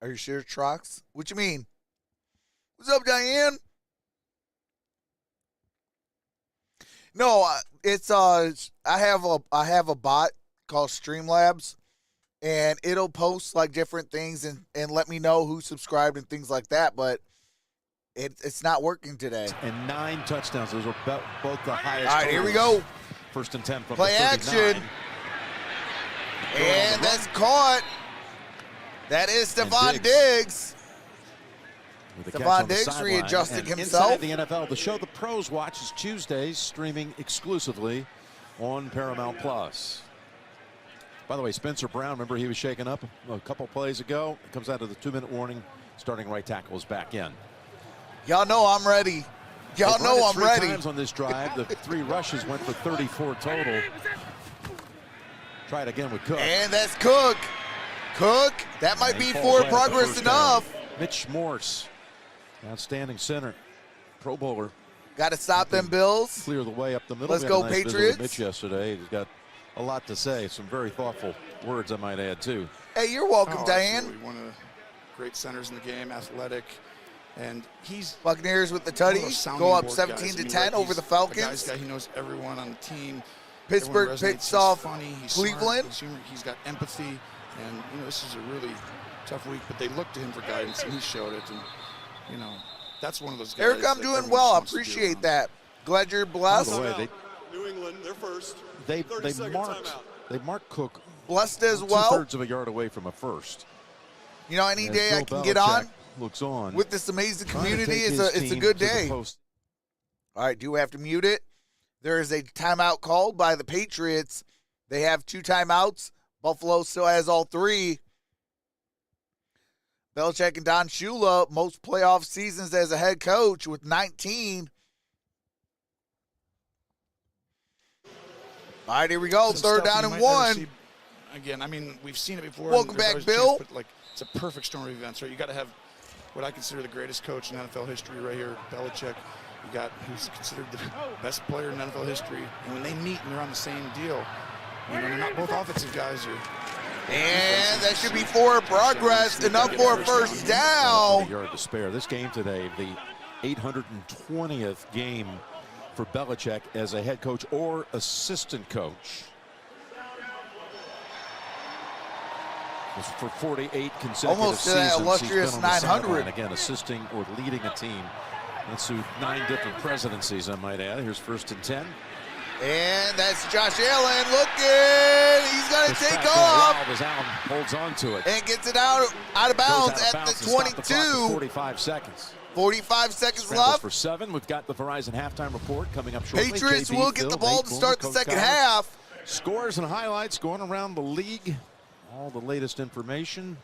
Are you sure, Trox? What you mean? What's up, Diane? No, it's I have a bot called Streamlabs, and it'll post like different things and let me know who subscribed and things like that. But it's not working today. And 9 touchdowns. Those are both the highest. All right, here we go. 1st and 10 from Play the 39. action. And that's caught. That is Stephon Diggs. Stephon Diggs readjusting himself. Inside the NFL, the show the pros watch is Tuesdays, streaming exclusively on Paramount Plus. By the way, Spencer Brown, remember he was shaken up a couple plays ago. Comes out of the 2-minute warning. Starting right tackle is back in. Y'all know I'm ready. Y'all know I'm ready. 3 times on this drive. The 3 rushes went for 34 total. Try it again with Cook. And that's Cook. Cook, that might be forward progress enough. Mitch Morse, outstanding center, Pro Bowler. Got to stop them Bills. Clear the way up the middle. Let's go, nice Patriots. Mitch yesterday. He's got a lot to say. Some very thoughtful words, I might add, too. Hey, you're welcome, Diane. Absolutely. One of the great centers in the game, athletic. And he's Buccaneers with the tutties. Go up 17-10 over the Falcons. He knows everyone on the team. Pittsburgh picks off Cleveland. He's got empathy. And, you know, this is a really tough week, but they look to him for guidance, and he showed it. And, you know, that's one of those guys. Eric, I'm doing well. I appreciate that. Glad you're blessed. By the way, New England, they're first. They marked Cook blessed as well. 2/3 of a yard away from a first. You know, any As day Bill I can Belichick get on looks on with this amazing community, it's a good day. All right, do we have to mute it? There is a timeout called by the Patriots. They have 2 timeouts. Buffalo still has all 3. Belichick and Don Shula, most playoff seasons as a head coach with 19. All right, here we go. Third down and 1. Again, I mean, we've seen it before. Welcome back, Bill. But like, it's a perfect storm of events, right? You got to have what I consider the greatest coach in NFL history right here, Belichick. You got who's considered the best player in NFL history. And when they meet and they're on the same deal, you know, they're not both offensive guys. And that should be forward progress, enough for a first down. Yard to spare. This game today, the 820th game for Belichick as a head coach or assistant coach. This for 48 consecutive almost seasons. to that illustrious 900. Again, assisting or leading a team. That's 9 different presidencies, I might add. Here's 1st and 10. And that's Josh Allen looking. He's going to take off. As Allen holds on to it. And gets it out of bounds at the 22. 45 seconds. 45 seconds Scrambles left. For 7. We've got the Verizon halftime report coming up shortly. Patriots JB, will get the ball to start the second half. Scores and highlights going around the league. All the latest information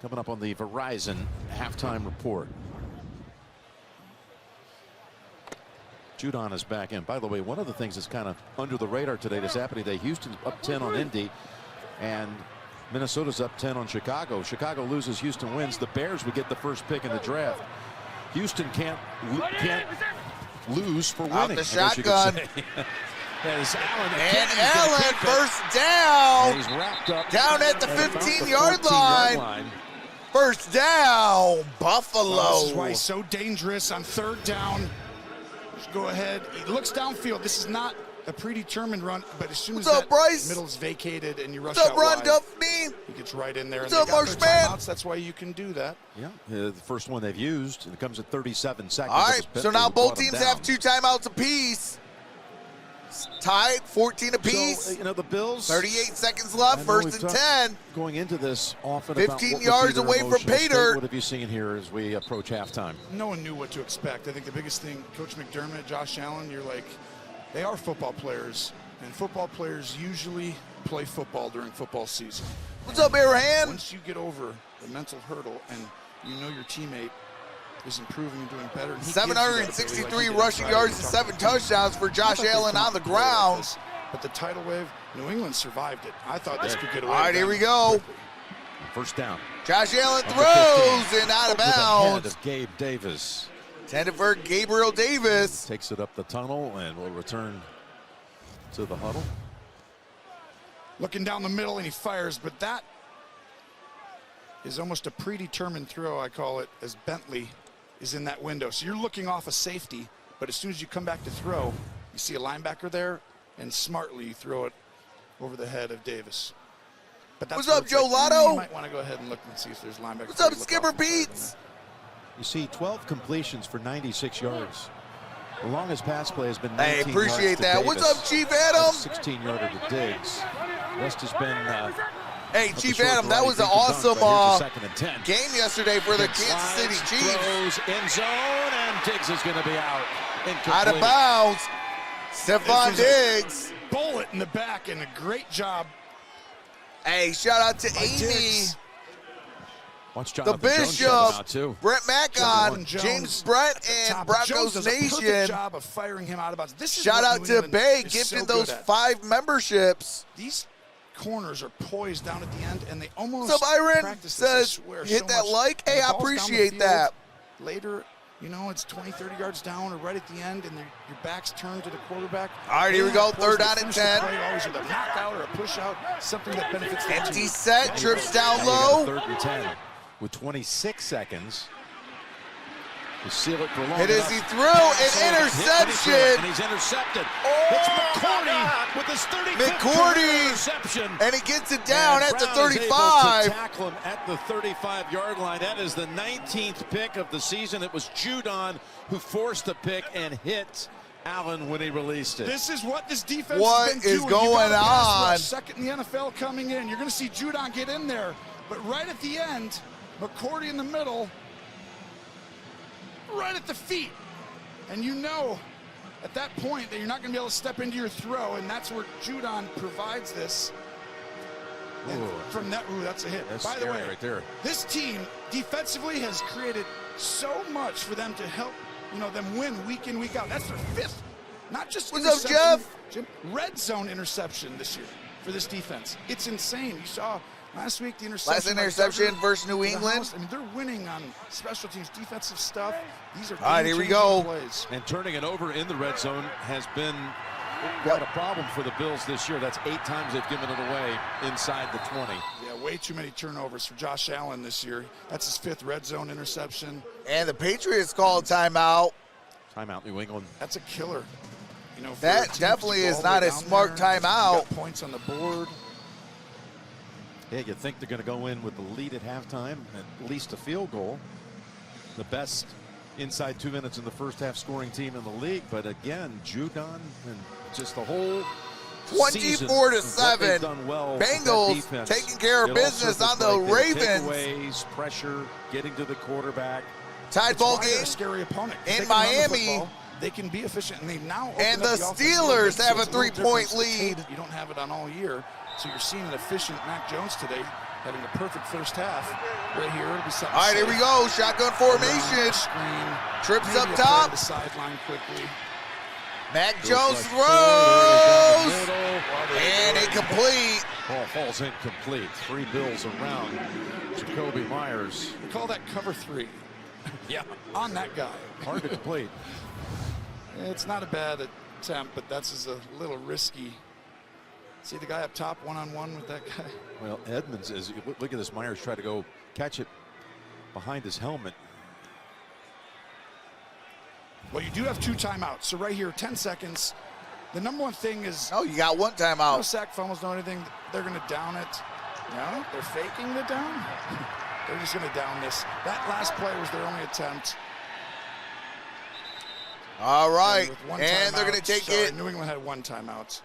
coming up on the Verizon halftime report. Judon is back in. By the way, one of the things that's kind of under the radar today, this happening today, Houston's up 10 on Indy, and Minnesota's up 10 on Chicago. Chicago loses, Houston wins. The Bears would get the first pick in the draft. Houston can't lose for winning. Out the shotgun. As Allen, and Allen, first down. He's wrapped up down at the 15-yard line. First down, Buffalo. This is why he's so dangerous on 3rd down. Just go ahead. He looks downfield. This is not a predetermined run, but as soon What's as up, that Bryce? middle's vacated and you rush What's up, out Ron wide, Duffney? he gets right in there. What's and up, they got their Marshman? timeouts. That's why you can do that. Yeah, the first one they've used, and it comes at 37 seconds. All It right, was so Bentley now who both brought him teams down. have 2 timeouts apiece. Tied, 14 apiece. So, the Bills. 38 seconds I left, know first we've and talked 10. Going into this, often 15 about what would be yards their away from emotional pay state. dirt. What have you seen here as we approach halftime? No one knew what to expect. I think the biggest thing, Coach McDermott, Josh Allen, you're like, they are football players, and football players usually play football during football season. What's up, Abraham? Once you get over the mental hurdle and you know your teammate is improving and doing better. And he gives you that ability 763 like he did rushing Friday. yards and 7 touchdowns for I Josh thought they'd Allen come on the out and play like ground. this, but the tidal wave, New England survived it. I thought this could get away. All right, with here them. we go. First down. Josh Allen Number throws 15. and out of Over the head bounds. of Gabe Davis. Intended for Gabriel Davis. Takes it up the tunnel and will return to the huddle. Looking down the middle and he fires, but that is almost a predetermined throw, I call it, as Bentley is in that window. So you're looking off a safety, but as soon as you come back to throw, you see a linebacker there, and smartly you throw it over the head of Davis. But that's What's where up, it's Joe like, Lotto? You might want to go ahead and look and see if there's linebackers. What's up, Look Skipper off the side Pete's? You see 12 completions for 96 yards. The longest pass play has been 19 Hey, appreciate yards to that. What's Davis. up, Chief Adam? 16-yarder to Diggs. Rest has been Hey, up the Chief short Adam, that variety was an dunk, awesome but here's a second and 10. game yesterday for the Diggs Kansas City slides, Chiefs. throws, end zone, and Diggs is going to be out. Incomplete. Out of bounds. Stephon This is Diggs. bullet in the back, and a great job. Hey, shout out to by Amy. Diggs. Watch The Jonathan Jones shut him out, Bishop, too. Brett Jonathan Macon, Jones James Brett, at the and top. Jones Broncos does a perfect Nation. job of firing him out of bounds. This is Shout what out New to England Bay, is gifted so those good at. 5 memberships. These corners are poised down at the end, and they almost What's up, Iron? practice this, I Says, swear, hit so that much. like. And Hey, the I ball's down the appreciate field. that. Later, you know, it's 20, 30 yards down or right at the end, and your back's turned to the quarterback. All right, here we They go. have poised, Third they down and finish the 10. play always with a knockout or a push out, something that benefits the Empty team. set, trips down Now you got a low. third and 10 with 26 seconds. You seal it for long Hit as enough. he threw an interception. And he's intercepted. It's McCourty with his 35th McCourty. interception. And he gets it down And at the Brown is able to 35. tackle him at the 35-yard line. That is the 19th pick of the season. It was Judon who forced the pick and hit Allen when he released it. This is what this defense What has been is doing. going You got a pass on? rush, second in the NFL coming in. You're going to see Judon get in there. But right at the end, McCourty in the middle, right at the feet. And you know at that point that you're not going to be able to step into your throw, and that's where Judon provides this. And Ooh. from that, that's a hit. That's By the scary way, right there. this team defensively has created so much for them to help, them win week in, week out. That's their 5th, not just What's up, interception, Jeff? Jim, red zone interception this year for this defense. It's insane. You saw last week the interception. Last interception versus New to the England. house. I mean, they're winning on special teams, defensive stuff. These are All right, here we game-changing go. plays. And turning it over in the red zone has been quite a problem for the Bills this year. That's 8 times they've given it away inside the 20. Yeah, way too many turnovers for Josh Allen this year. That's his 5th red zone interception. And the Patriots call a timeout. Timeout, New England. That's a killer. For That a team to definitely go is all the not way a down smart there, you timeout. got points on the board. Yeah, you think they're going to go in with the lead at halftime, at least a field goal. The best inside 2 minutes in the first half scoring team in the league. But again, Judon and just the whole 24 to 7. Done well Bengals taking care of business on the Ravens. Takeaways, pressure, getting to the quarterback. Tied That's ball why they're game a scary opponent. If in they can run the Miami. football, they can be efficient, and they now And opened up the offense a little Steelers bit, so have a it's little 3-point different. lead. You don't have it on all year, so you're seeing an efficient Mac Jones today, having a perfect first half. Right here, it'll be something. All right, here we go. Shotgun formation. Screen. Trips Maybe up a play top. to the sideline quickly. Mac Goes Jones like throws. forward, And incomplete. Ball falls incomplete. 3 Bills around Jacoby Myers. We call that cover 3. Yeah. On that guy. Hard to complete. It's not a bad attempt, but that's just a little risky. See the guy up top one-on-one with that guy? Well, Edmonds is, look at this. Myers tried to go catch it behind his helmet. Well, you do have 2 timeouts. So right here, 10 seconds. The number one thing is No, you got one no timeout. sack fumbles, no anything. They're going to down it. No, they're faking the down. They're just going to down this. That last play was their only attempt. All right, With one and they're timeout. going to take Sorry, it. New England had one timeout.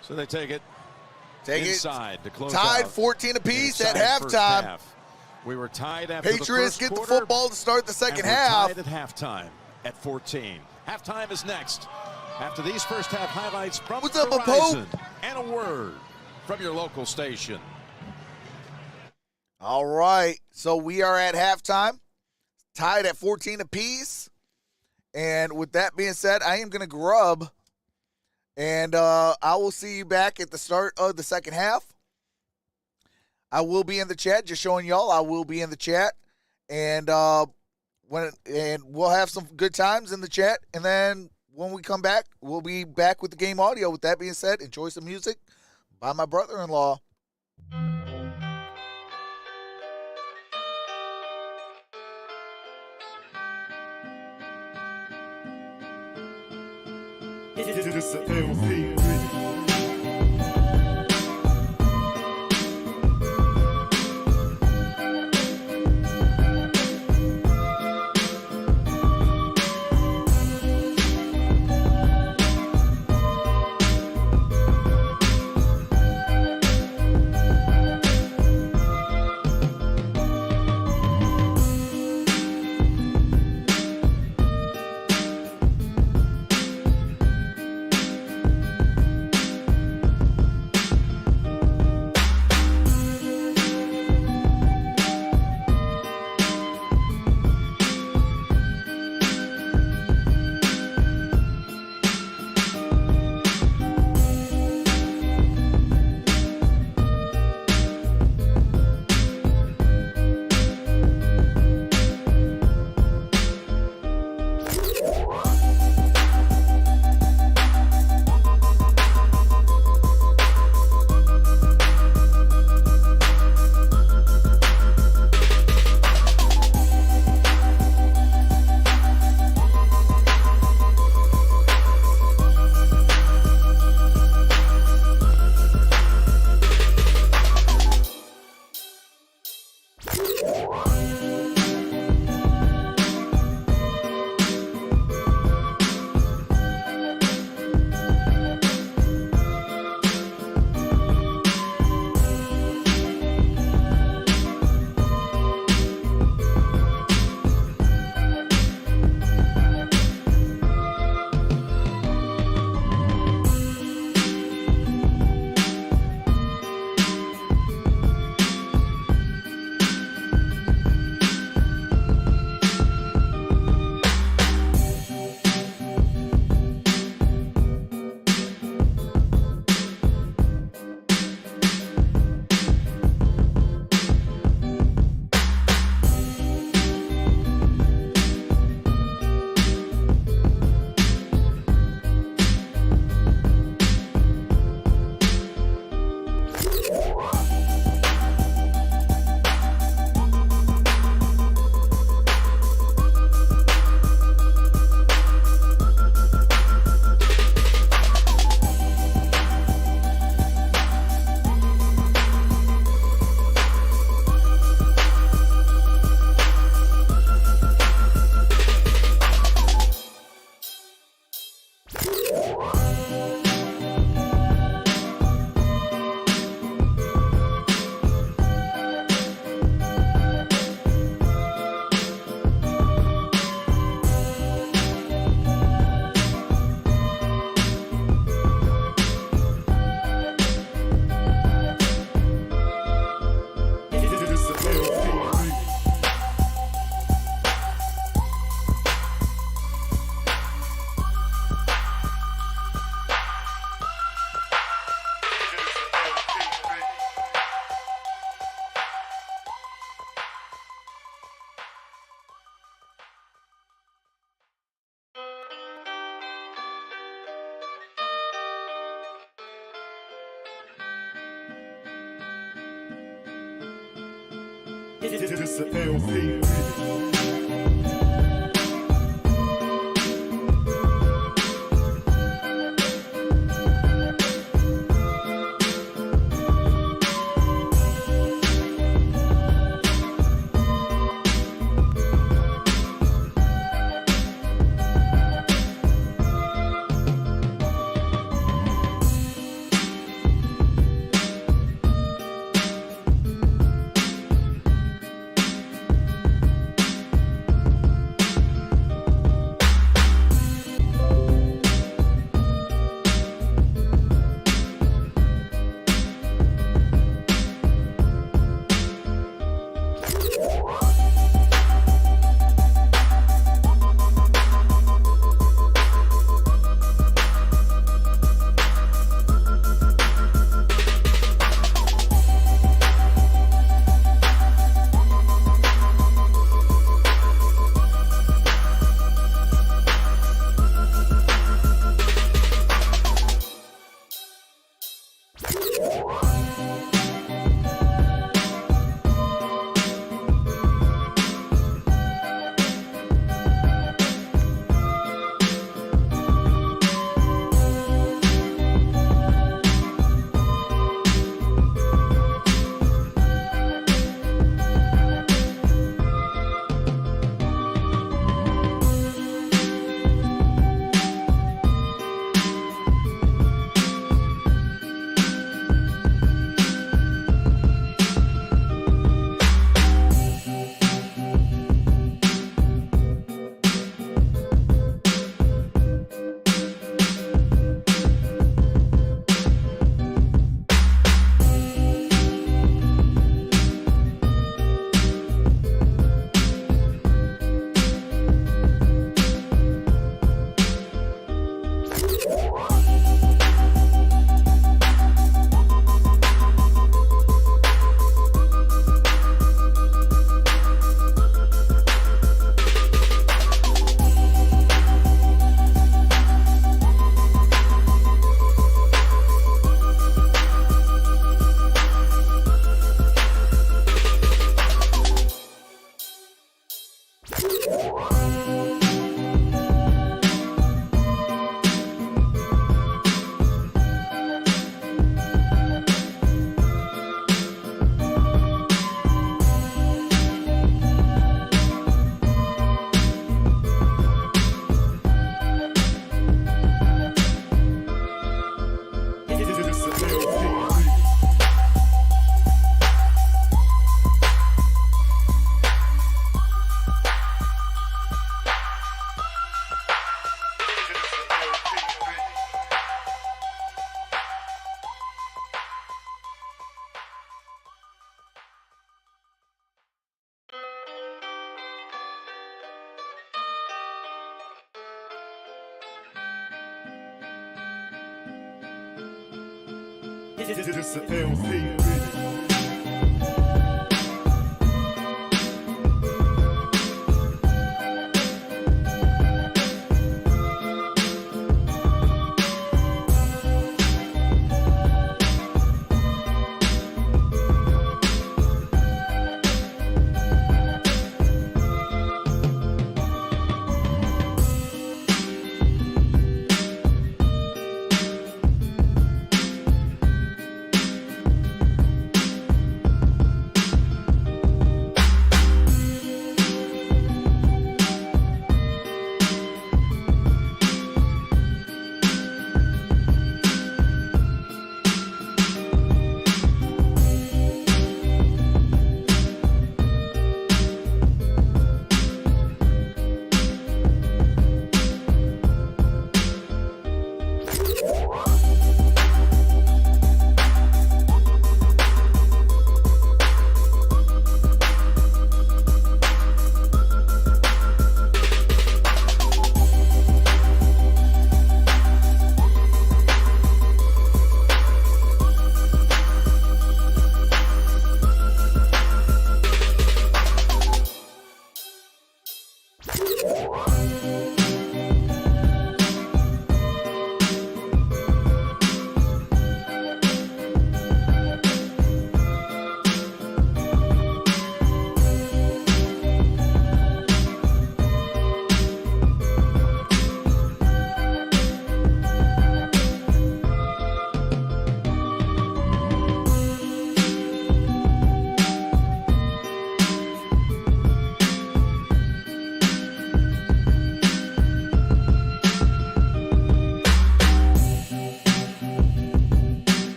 So they take it Take inside it. to close Tied out. 14 apiece at Inside first halftime. half. We were tied after Patriots the first get the quarter, football to start the second and we're half. tied at halftime at 14. Halftime is next. After these first half highlights from What's up, Verizon and a word from your local station. All right, so we are at halftime, tied at 14 apiece. And with that being said, I am going to grub, and I will see you back at the start of the second half. I will be in the chat, just showing y'all. I will be in the chat, and we'll have some good times in the chat. And then when we come back, we'll be back with the game audio. With that being said, enjoy some music by my brother-in-law. It's an LP. It's an LP. It's the LP.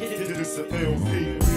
It's the LP.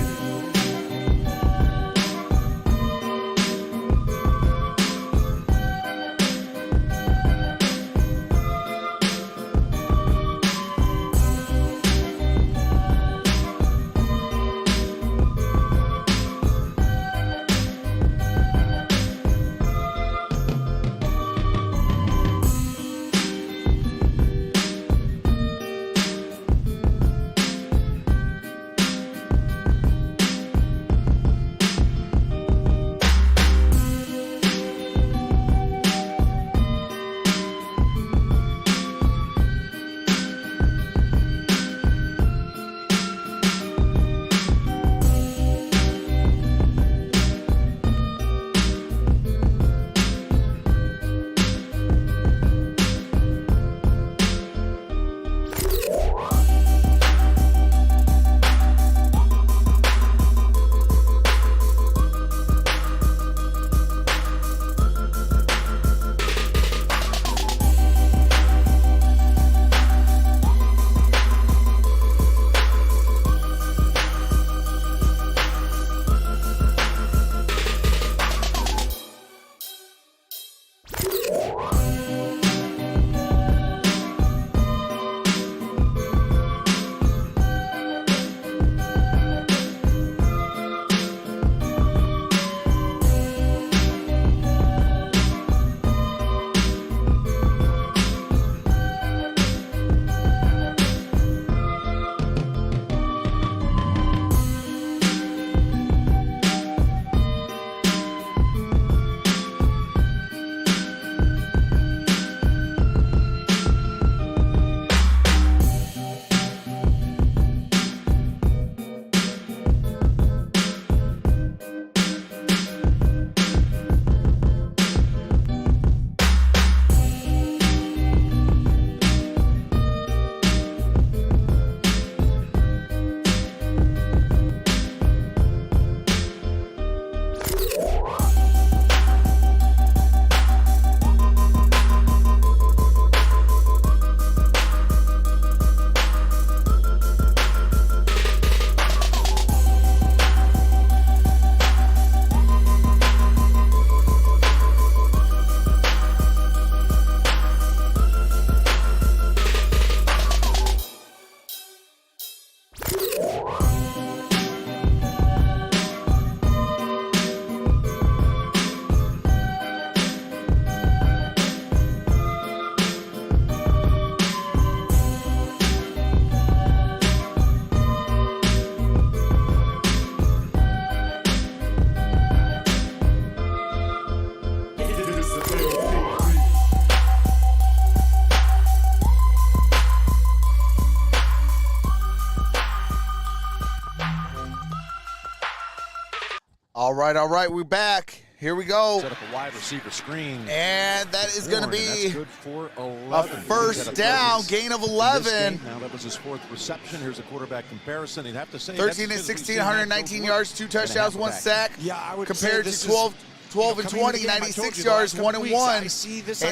All right, we're back. Here we go. Set up a wide receiver screen. And that is going to be good for 11. a first down, gain of 11. Now that was his 4th reception. Here's a quarterback comparison. He'd have to say 13 and 16, 119 yards, 2 touchdowns, 1 sack. Yeah, I would compared say to 12 and 20, 96 yards, 1 and 1, and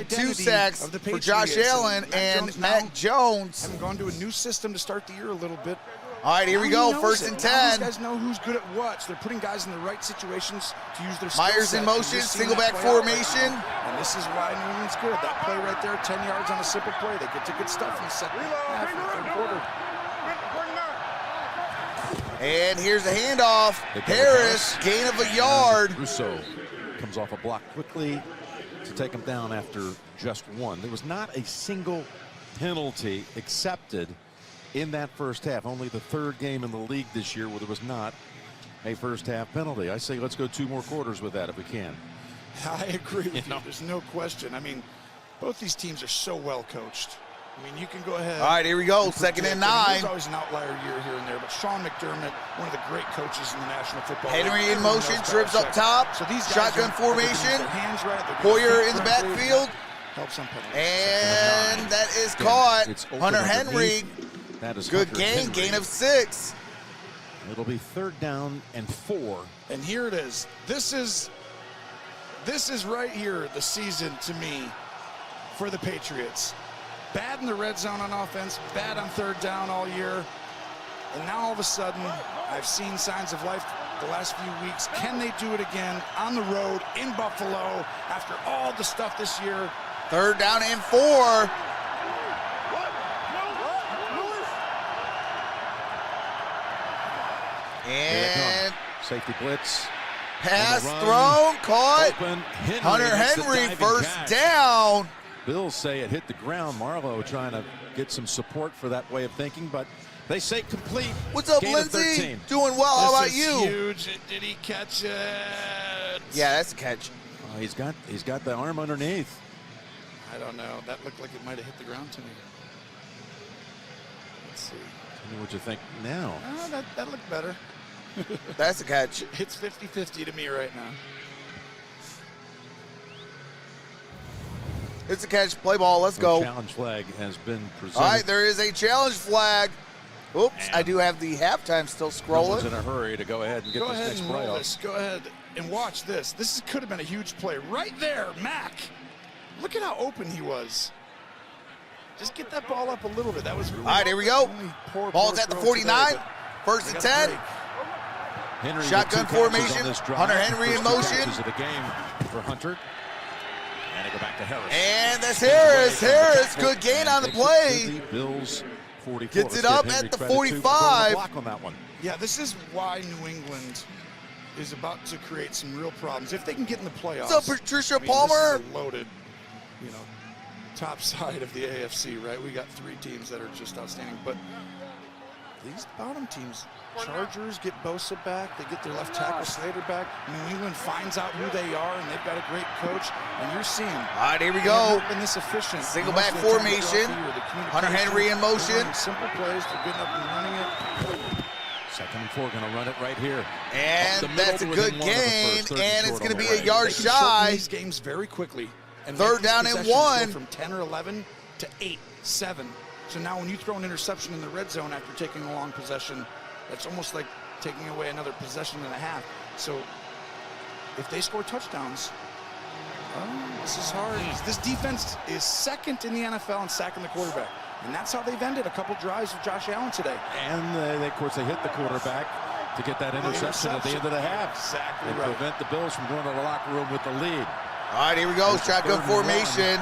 2 sacks for Josh Allen and Mac Jones. Having gone to a new system to start the year a little bit. All right, here we go. First and 10. These guys know who's good at what. So they're putting guys in the right situations to use their skill Myers set. in motion, single back formation. And this is why New England's good. That play right there, 10 yards on a simple play. They get to good stuff in the second half of the third quarter. And here's the handoff. Harris, gain of a yard. Russo comes off a block quickly to take him down after just 1. There was not a single penalty accepted in that first half. Only the 3rd game in the league this year where there was not a first half penalty. I say let's go 2 more quarters with that if we can. I agree with you. There's no question. I mean, both these teams are so well coached. I mean, you can go ahead. All right, here we go. Second and 9. There's always an outlier year here and there, but Sean McDermott, one of the great coaches in the National Football League. Henry in motion, trips up top. So these guys shotgun formation. Hoyer in the backfield. Helps on penalties. And that is caught. Hunter Henry. That is good Hunter gain, Henry. gain of 6. It'll be 3rd down and 4. And here it is. This is right here the season to me for the Patriots. Bad in the red zone on offense, bad on 3rd down all year. And now all of a sudden, I've seen signs of life the last few weeks. Can they do it again on the road in Buffalo after all the stuff this year? 3rd down and 4. And safety blitz. Pass thrown, caught. Hunter Henry, first down. Bills say it hit the ground. Marlowe trying to get some support for that way of thinking, but they say complete. What's up, Gain of Lindsey? 13. Doing well. How about This is you? huge. Did he catch it? Yeah, that's a catch. Oh, he's got the arm underneath. I don't know. That looked like it might have hit the ground to me. Let's see. Tell me what you think now. Oh, that looked better. That's a catch. It's 50-50 to me right now. It's a catch. Play ball. Let's The go. challenge flag has been presented. All right, there is a challenge flag. Oops, And I do have the halftime still No one's scrolling. in a hurry to go ahead and get Go this ahead next and play roll off. this. Go ahead and watch this. This could have been a huge play right there, Mac. Look at how open he was. Just get that ball up a little bit. That was really All right, here we go. Ball's at the 49. First and 10. Henry Shotgun with 2 catches formation. on this drive. Hunter Henry in First 2 motion. catches of the game for Hunter. And they go back to Harris. And that's Harris. Harris, good gain on the play. Bills 44. Gets it Let's up give Henry at the credit, too, for throwing 45. the block on that one. Yeah, this is why New England is about to create some real problems. If they can get in the playoffs. What's up, Patricia This Palmer? is a loaded, top side of the AFC, right? We got 3 teams that are just outstanding. But these bottom teams, Chargers get Bosa back. They get their left tackle Slater back. New England finds out who they are, and they've got a great coach. And you're seeing. All right, here we they go. haven't been this efficient. Single most back of the time formation. throughout the year. The Hunter Henry in communication, they're motion. running simple plays. They're getting up and running it. 2nd and 4, going to run it right here. And Up the middle that's a to good within 1 of the gain, first, 3rd and it's short going to on be the a right. yard They can shorten shy. these games very quickly. And 3rd make these down and possessions 1. go from 10 or 11 to 8, 7. So now when you throw an interception in the red zone after taking a long possession, that's almost like taking away another possession and a half. So if they score touchdowns, this is hard. This defense is 2nd in the NFL in sacking the quarterback. And that's how they've ended a couple drives with Josh Allen today. And of course, they hit the quarterback to get that interception at the end of the half. Exactly and right. prevent the Bills from going to the locker room with the lead. All right, here we go. It's Shotgun 3rd and 1. formation.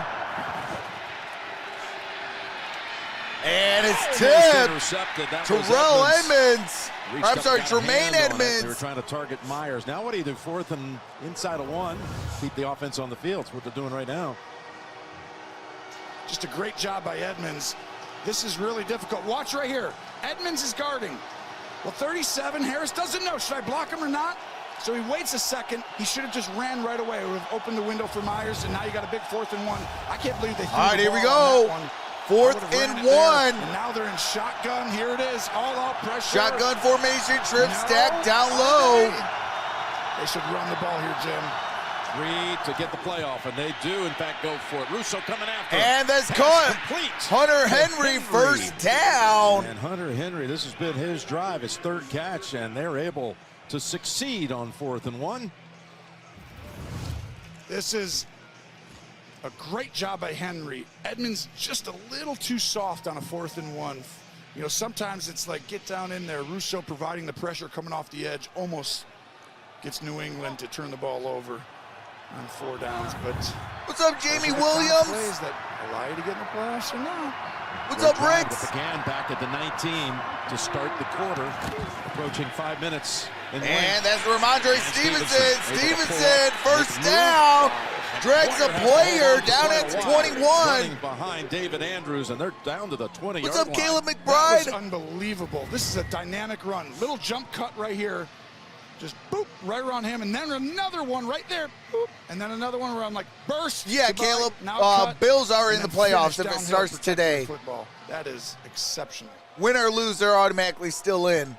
And it's Almost tipped. intercepted. That was Terrell Edmonds. Edmonds. Reached I'm up, sorry, got a Tremaine hand on it. They were Edmonds. trying to target Myers. Now what do you do? 4th and inside of 1. Keep the offense on the field. That's what they're doing right now. Just a great job by Edmonds. This is really difficult. Watch right here. Edmonds is guarding. Well, 37, Harris doesn't know. Should I block him or not? So he waits a second. He should have just ran right away. It would have opened the window for Myers, and now you got a big 4th and 1. I can't believe they threw All right, the here we ball on go. that one. 4th I would've ran and it there. 1. And now they're in shotgun. Here it is. All out pressure. Shotgun formation, trip No stack down low. way. They should run the ball here, Jim. Reed to get the playoff, and they do, in fact, go for it. Russo coming after. And that's caught. Complete. Hunter Henry, first down. And Hunter Henry, this has been his drive, his third catch, and they're able to succeed on 4th and 1. This is a great job by Henry. Edmonds just a little too soft on a 4th and 1. You know, sometimes it's like get down in there. Russo providing the pressure coming off the edge almost gets New England to turn the ball over on 4 downs. But what's up, Jamie Williams? Plays that allow you to get in the playoffs or not. What's up, Riggs? Again, back at the 19 to start the quarter, approaching 5 minutes. And that's Ramondre Stevenson. Stevenson, first down. Drags a player down at 21. Running behind David Andrews, and they're down to the 20-yard line. What's up, Caleb McBride? That was unbelievable. This is a dynamic run. Little jump cut right here. Just boop, right around him, and then another one right there, boop, and then another one where I'm like, burst. Yeah, Caleb, Bills are in the playoffs if it starts today. Football. That is exceptional. Win or lose, they're automatically still in.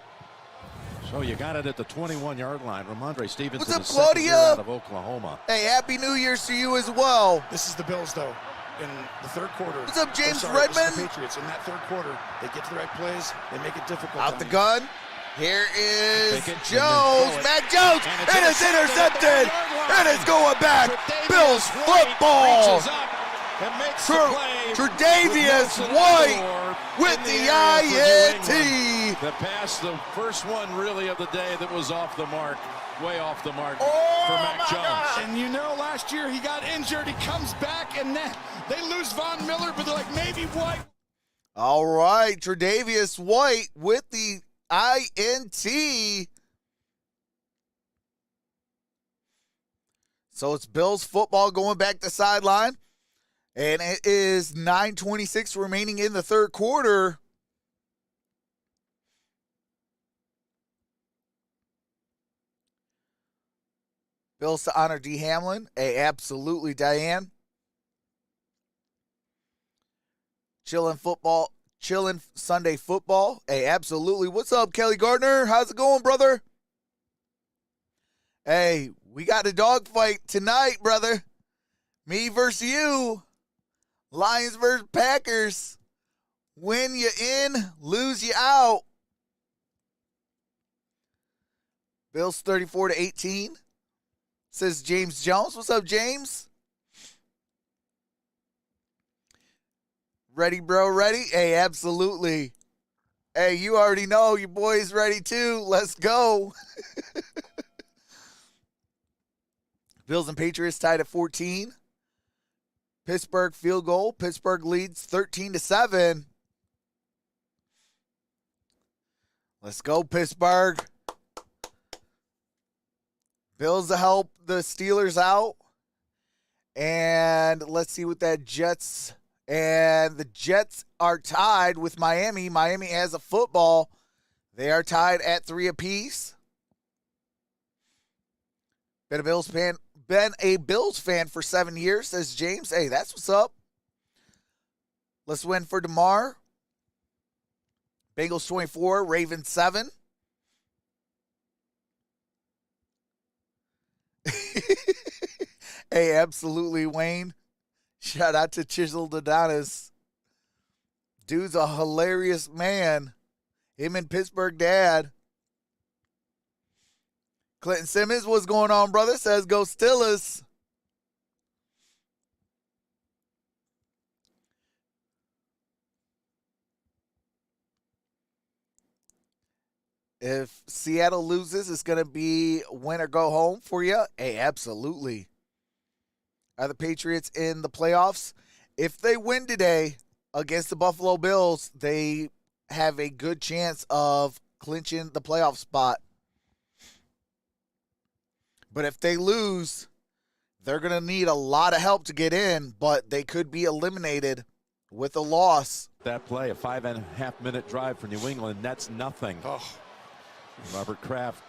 So you got it at the 21-yard line. Ramondre Stevenson. What's up, is second year Claudia? out of Oklahoma. Hey, Happy New Year's to you as well. This is the Bills, though, in the third quarter. What's up, James This is Redmond? the Patriots in that third quarter. They get to the right plays. They make it difficult. Out the gun. Here is Take it, Jones. Mac Jones. It is intercepted. It is going back. Bills football. Reaches up and makes the play. Tre'Davious White with the INT. The pass, the first one really of the day that was off the mark. Way off the mark for Mac Jones. God. And you know, last year he got injured. He comes back, and then they lose Von Miller, but they're like, maybe White. All right, Tre'Davious White with the INT. So it's Bills football going back to sideline. And it is 9:26 remaining in the third quarter. Bills to honor D. Hamlin. Absolutely, Diane. Chillin' football. Chillin' Sunday football. Absolutely. What's up, Kelly Gardner? How's it going, brother? Hey, we got a dogfight tonight, brother. Me versus you. Lions versus Packers. Win you in, lose you out. Bills 34-18. Says James Jones. What's up, James? Ready, bro? Ready? Hey, absolutely. Hey, you already know your boy's ready too. Let's go. Bills and Patriots tied at 14. Pittsburgh field goal. Pittsburgh leads 13-7. Let's go, Pittsburgh. Bills to help the Steelers out. And let's see what that Jets. And the Jets are tied with Miami. Miami has a football. They are tied at 3 apiece. Been a Bills fan for 7 years, says James. Hey, that's what's up. Let's win for Damar. Bengals 24, Ravens 7. Hey, absolutely, Wayne. Shout out to Chiseled Adonis. Dude's a hilarious man. Him and Pittsburgh dad. Clinton Simmons, what's going on, brother? Says go Steelers. If Seattle loses, it's going to be win or go home for you. Hey, absolutely. Are the Patriots in the playoffs? If they win today against the Buffalo Bills, they have a good chance of clinching the playoff spot. But if they lose, they're going to need a lot of help to get in, but they could be eliminated with a loss. That play, a 5.5-minute drive for New England, that's nothing. Oh. Robert Kraft.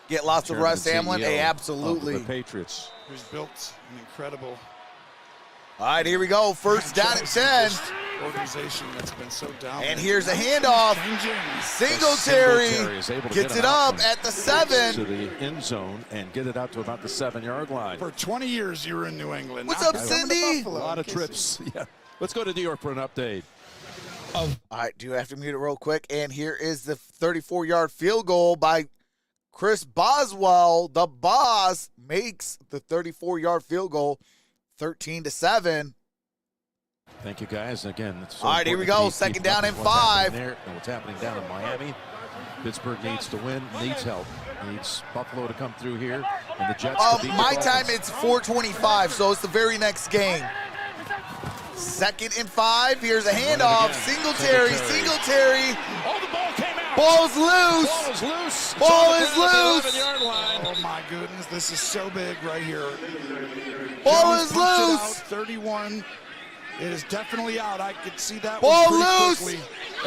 Get lots of rest, Hamlin. Hey, absolutely. The Patriots. Who's built an incredible. All right, here we go. First down at 10. organization that's been so down. And here's a handoff. Singletary is able to gets get it up out at the 7. to the end zone and get it out to about the 7-yard line. For 20 years you were in New England. What's Now up, you're coming to Cindy? Buffalo. A lot of trips. Yeah. Let's go to New York for an update. All right, do have to mute it real quick. And here is the 34-yard field goal by Chris Boswell. The Boss makes the 34-yard field goal, 13-7. Thank you, guys. Again, it's so all right, here we important go. to keep Second down up and with what's 5. happening there and what's happening down in Miami. Pittsburgh needs to win, needs help, needs Buffalo to come through here, and the Jets to beat the My Dolphins. time, it's 4:25, so it's the very next game. 2nd and 5. Here's a handoff. Singletary. Oh, the ball came out. Ball's loose. Ball is loose. Ball It's is on the loose. 11-yard line. Oh my goodness, this is so big right here. Ball Jones is punched it loose. out, 31. It is definitely out. I could see that Ball one pretty loose. quickly.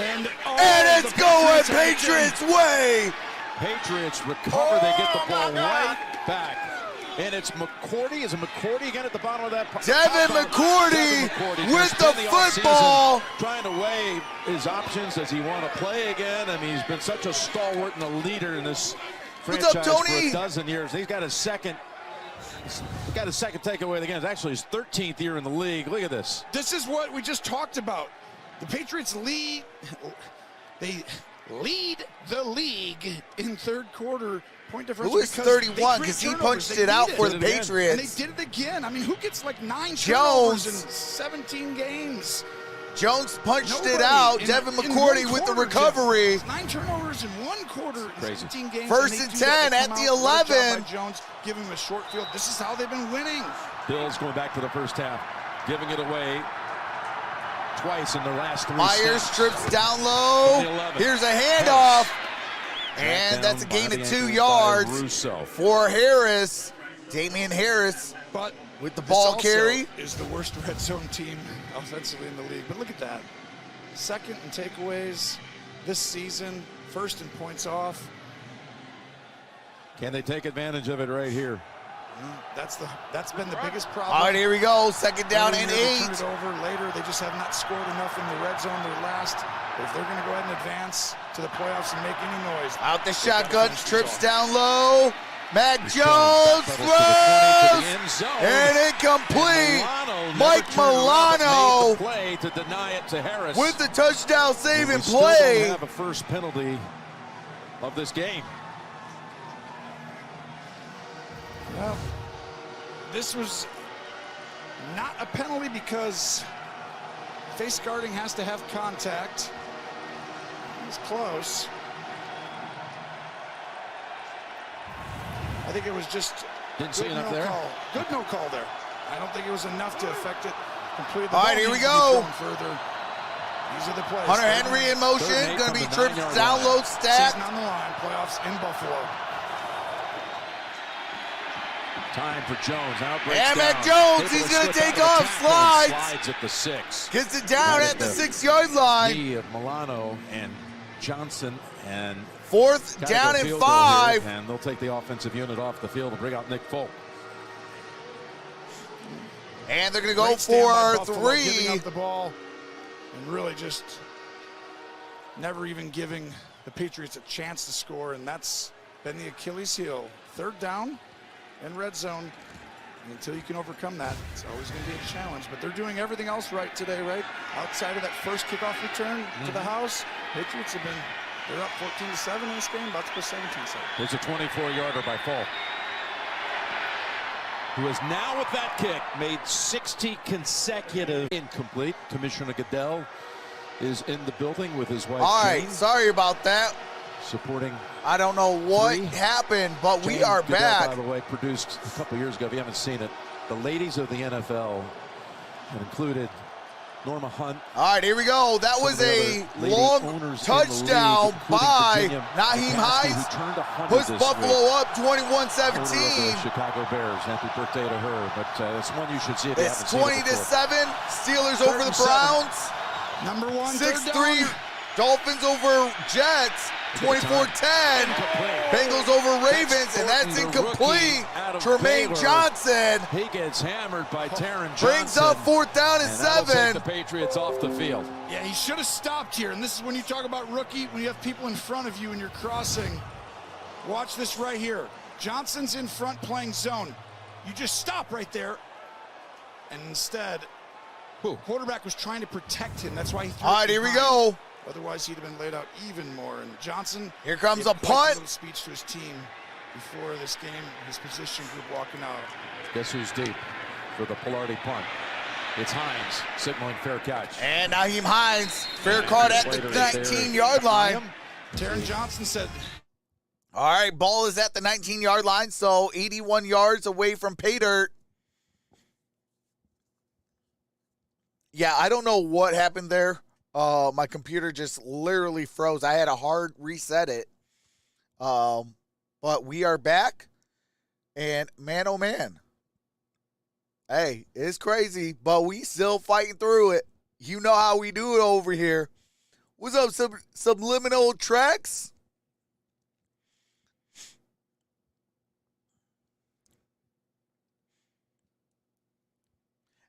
And And it's the going have it. Patriots way. Patriots recover. They get the ball right back. And it's McCourty. Is it McCourty again at the bottom of that? Devin McCourty with the offseason football. Trying to weigh his options. Does he want to play again? I mean, he's been such a stalwart and a leader in this What's franchise up, for Tony? a dozen years. He's got his second takeaway of the game. It's actually his 13th year in the league. Look at this. This is what we just talked about. The Patriots lead the league in third quarter point differential. Who is because 31? they Because he create punched turnovers. it out for the And they Patriots. did it again. I mean, who gets like 9 Jones. turnovers in 17 games? Jones punched Nobody it out. in- Devin in McCourty one with the quarter, recovery. Jeff. 9 turnovers in 1 quarter in Crazy. 17 games. First they and do that. 10 They at come the out. Great job 11. by Jones, give him a short field. This is how they've been winning. Bills going back to the first half, giving it away twice in the last 3 Myers snaps. trips down low. From the 11. Here's a handoff. Tracked And that's a down gain by of the 2 ankles by yards Russo. for Harris. Damian Harris But with the this ball also carry. is the worst red zone team offensively in the league. But look at that. Second in takeaways this season. First in points off. Can they take advantage of it right here? That's been the biggest problem. All right, here we go. Second down Early and year, they 8. turn it over later. They just have not scored enough in the red zone. They're last. If they're going to go ahead and advance to the playoffs and make any noise, Out the they've gotta shotgun, finish this trips off. down low. Matt Jones Jones throws, backpedals to the 20 to the end zone. and incomplete. Milano never Mike turned around, Milano made the play to deny it to Harris. with the touchdown saving And we still don't play. have a first penalty of this game. Well, this was not a penalty because face guarding has to have contact. It's close. I think it was just Didn't see good enough no there. call. Good no call there. I don't think it was enough to affect it completely. The All ball right, here we needs to be go. thrown further. These are the plays. Hunter Third Henry and- in motion, Third and 8 going to from be the trips 9-yard down line. low, stacked. Season on the line. Playoffs in Buffalo. Time for Jones. Now breaks And down. Mac Jones, Able he's to gonna slip take out of off, the tackle and slides. Slides at the 6. Gets it down Right at the at the 6-yard line. Knee of Milano and Johnson, and 4th gotta down go and field goal here, 5. and they'll take the offensive unit off the field and bring out Nick Folk. And they're going to go Great stand by for Buffalo, giving 3. up the ball and really just never even giving the Patriots a chance to score, and that's been the Achilles heel. Third down and red zone. And until you can overcome that, it's always going to be a challenge. But they're doing everything else right today, right? Outside of that first kickoff return to the house, Patriots have been, they're up 14-7 in this game, about to go 17-7. There's a 24-yarder by Folk, who has now, with that kick, made 60 consecutive incomplete. Commissioner Goodell is in the building with his wife. All right, Jane, sorry about that. supporting. I don't know what 3. happened, but we Jane are Goodell, back. by the way, produced a couple years ago. If you haven't seen it, the ladies of the NFL have included Norma Hunt. All right, here we go. That was some of a the other lady long owners in the touchdown league, including by Virginia Naheem McCaskey, Hines. who turned 100 Puts this Buffalo week. up Owner of 21-17. the Chicago Bears. Happy birthday to her. But that's one you should see if you It's haven't seen it before. 20-7. Steelers Third over the and 7. Browns. Number one, 6-3. third down. Dolphins over Jets, 24-10. Bengals over Ravens, and that's incomplete. Tremaine Johnson He gets hammered by Taron Johnson. brings up 4th down and that'll 7. take the Patriots off the field. Yeah, he should have stopped here. And this is when you talk about rookie, when you have people in front of you and you're crossing. Watch this right here. Johnson's in front playing zone. You just stop right there. And instead, quarterback was trying to protect him. That's why he threw All right, it here we behind. go. Otherwise, he'd have been laid out even more. And Johnson, Here comes gave a punt. little speech to his team before this game. His position group walking out. Guess who's deep for the Pilardi punt? It's Hines signaling fair catch. And Naheem Hines, fair caught at the 19-yard line. Taron Johnson said, All right, ball is at the 19-yard line, so 81 yards away from pay dirt. Yeah, I don't know what happened there. My computer just literally froze. I had to hard reset it. But we are back. And man, oh man. Hey, it's crazy, but we still fighting through it. You know how we do it over here. What's up, Subliminal Tracks?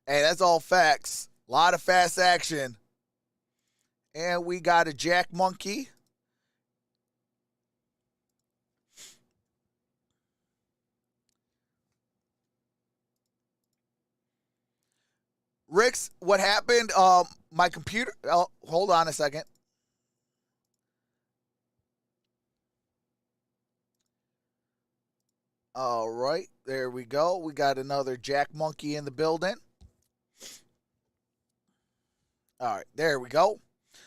Hey, that's all facts. A lot of fast action. And we got a Jack Monkey. Ricks, what happened? My computer. Oh, hold on a second. All right, there we go. We got another Jack Monkey in the building. All right, there we go.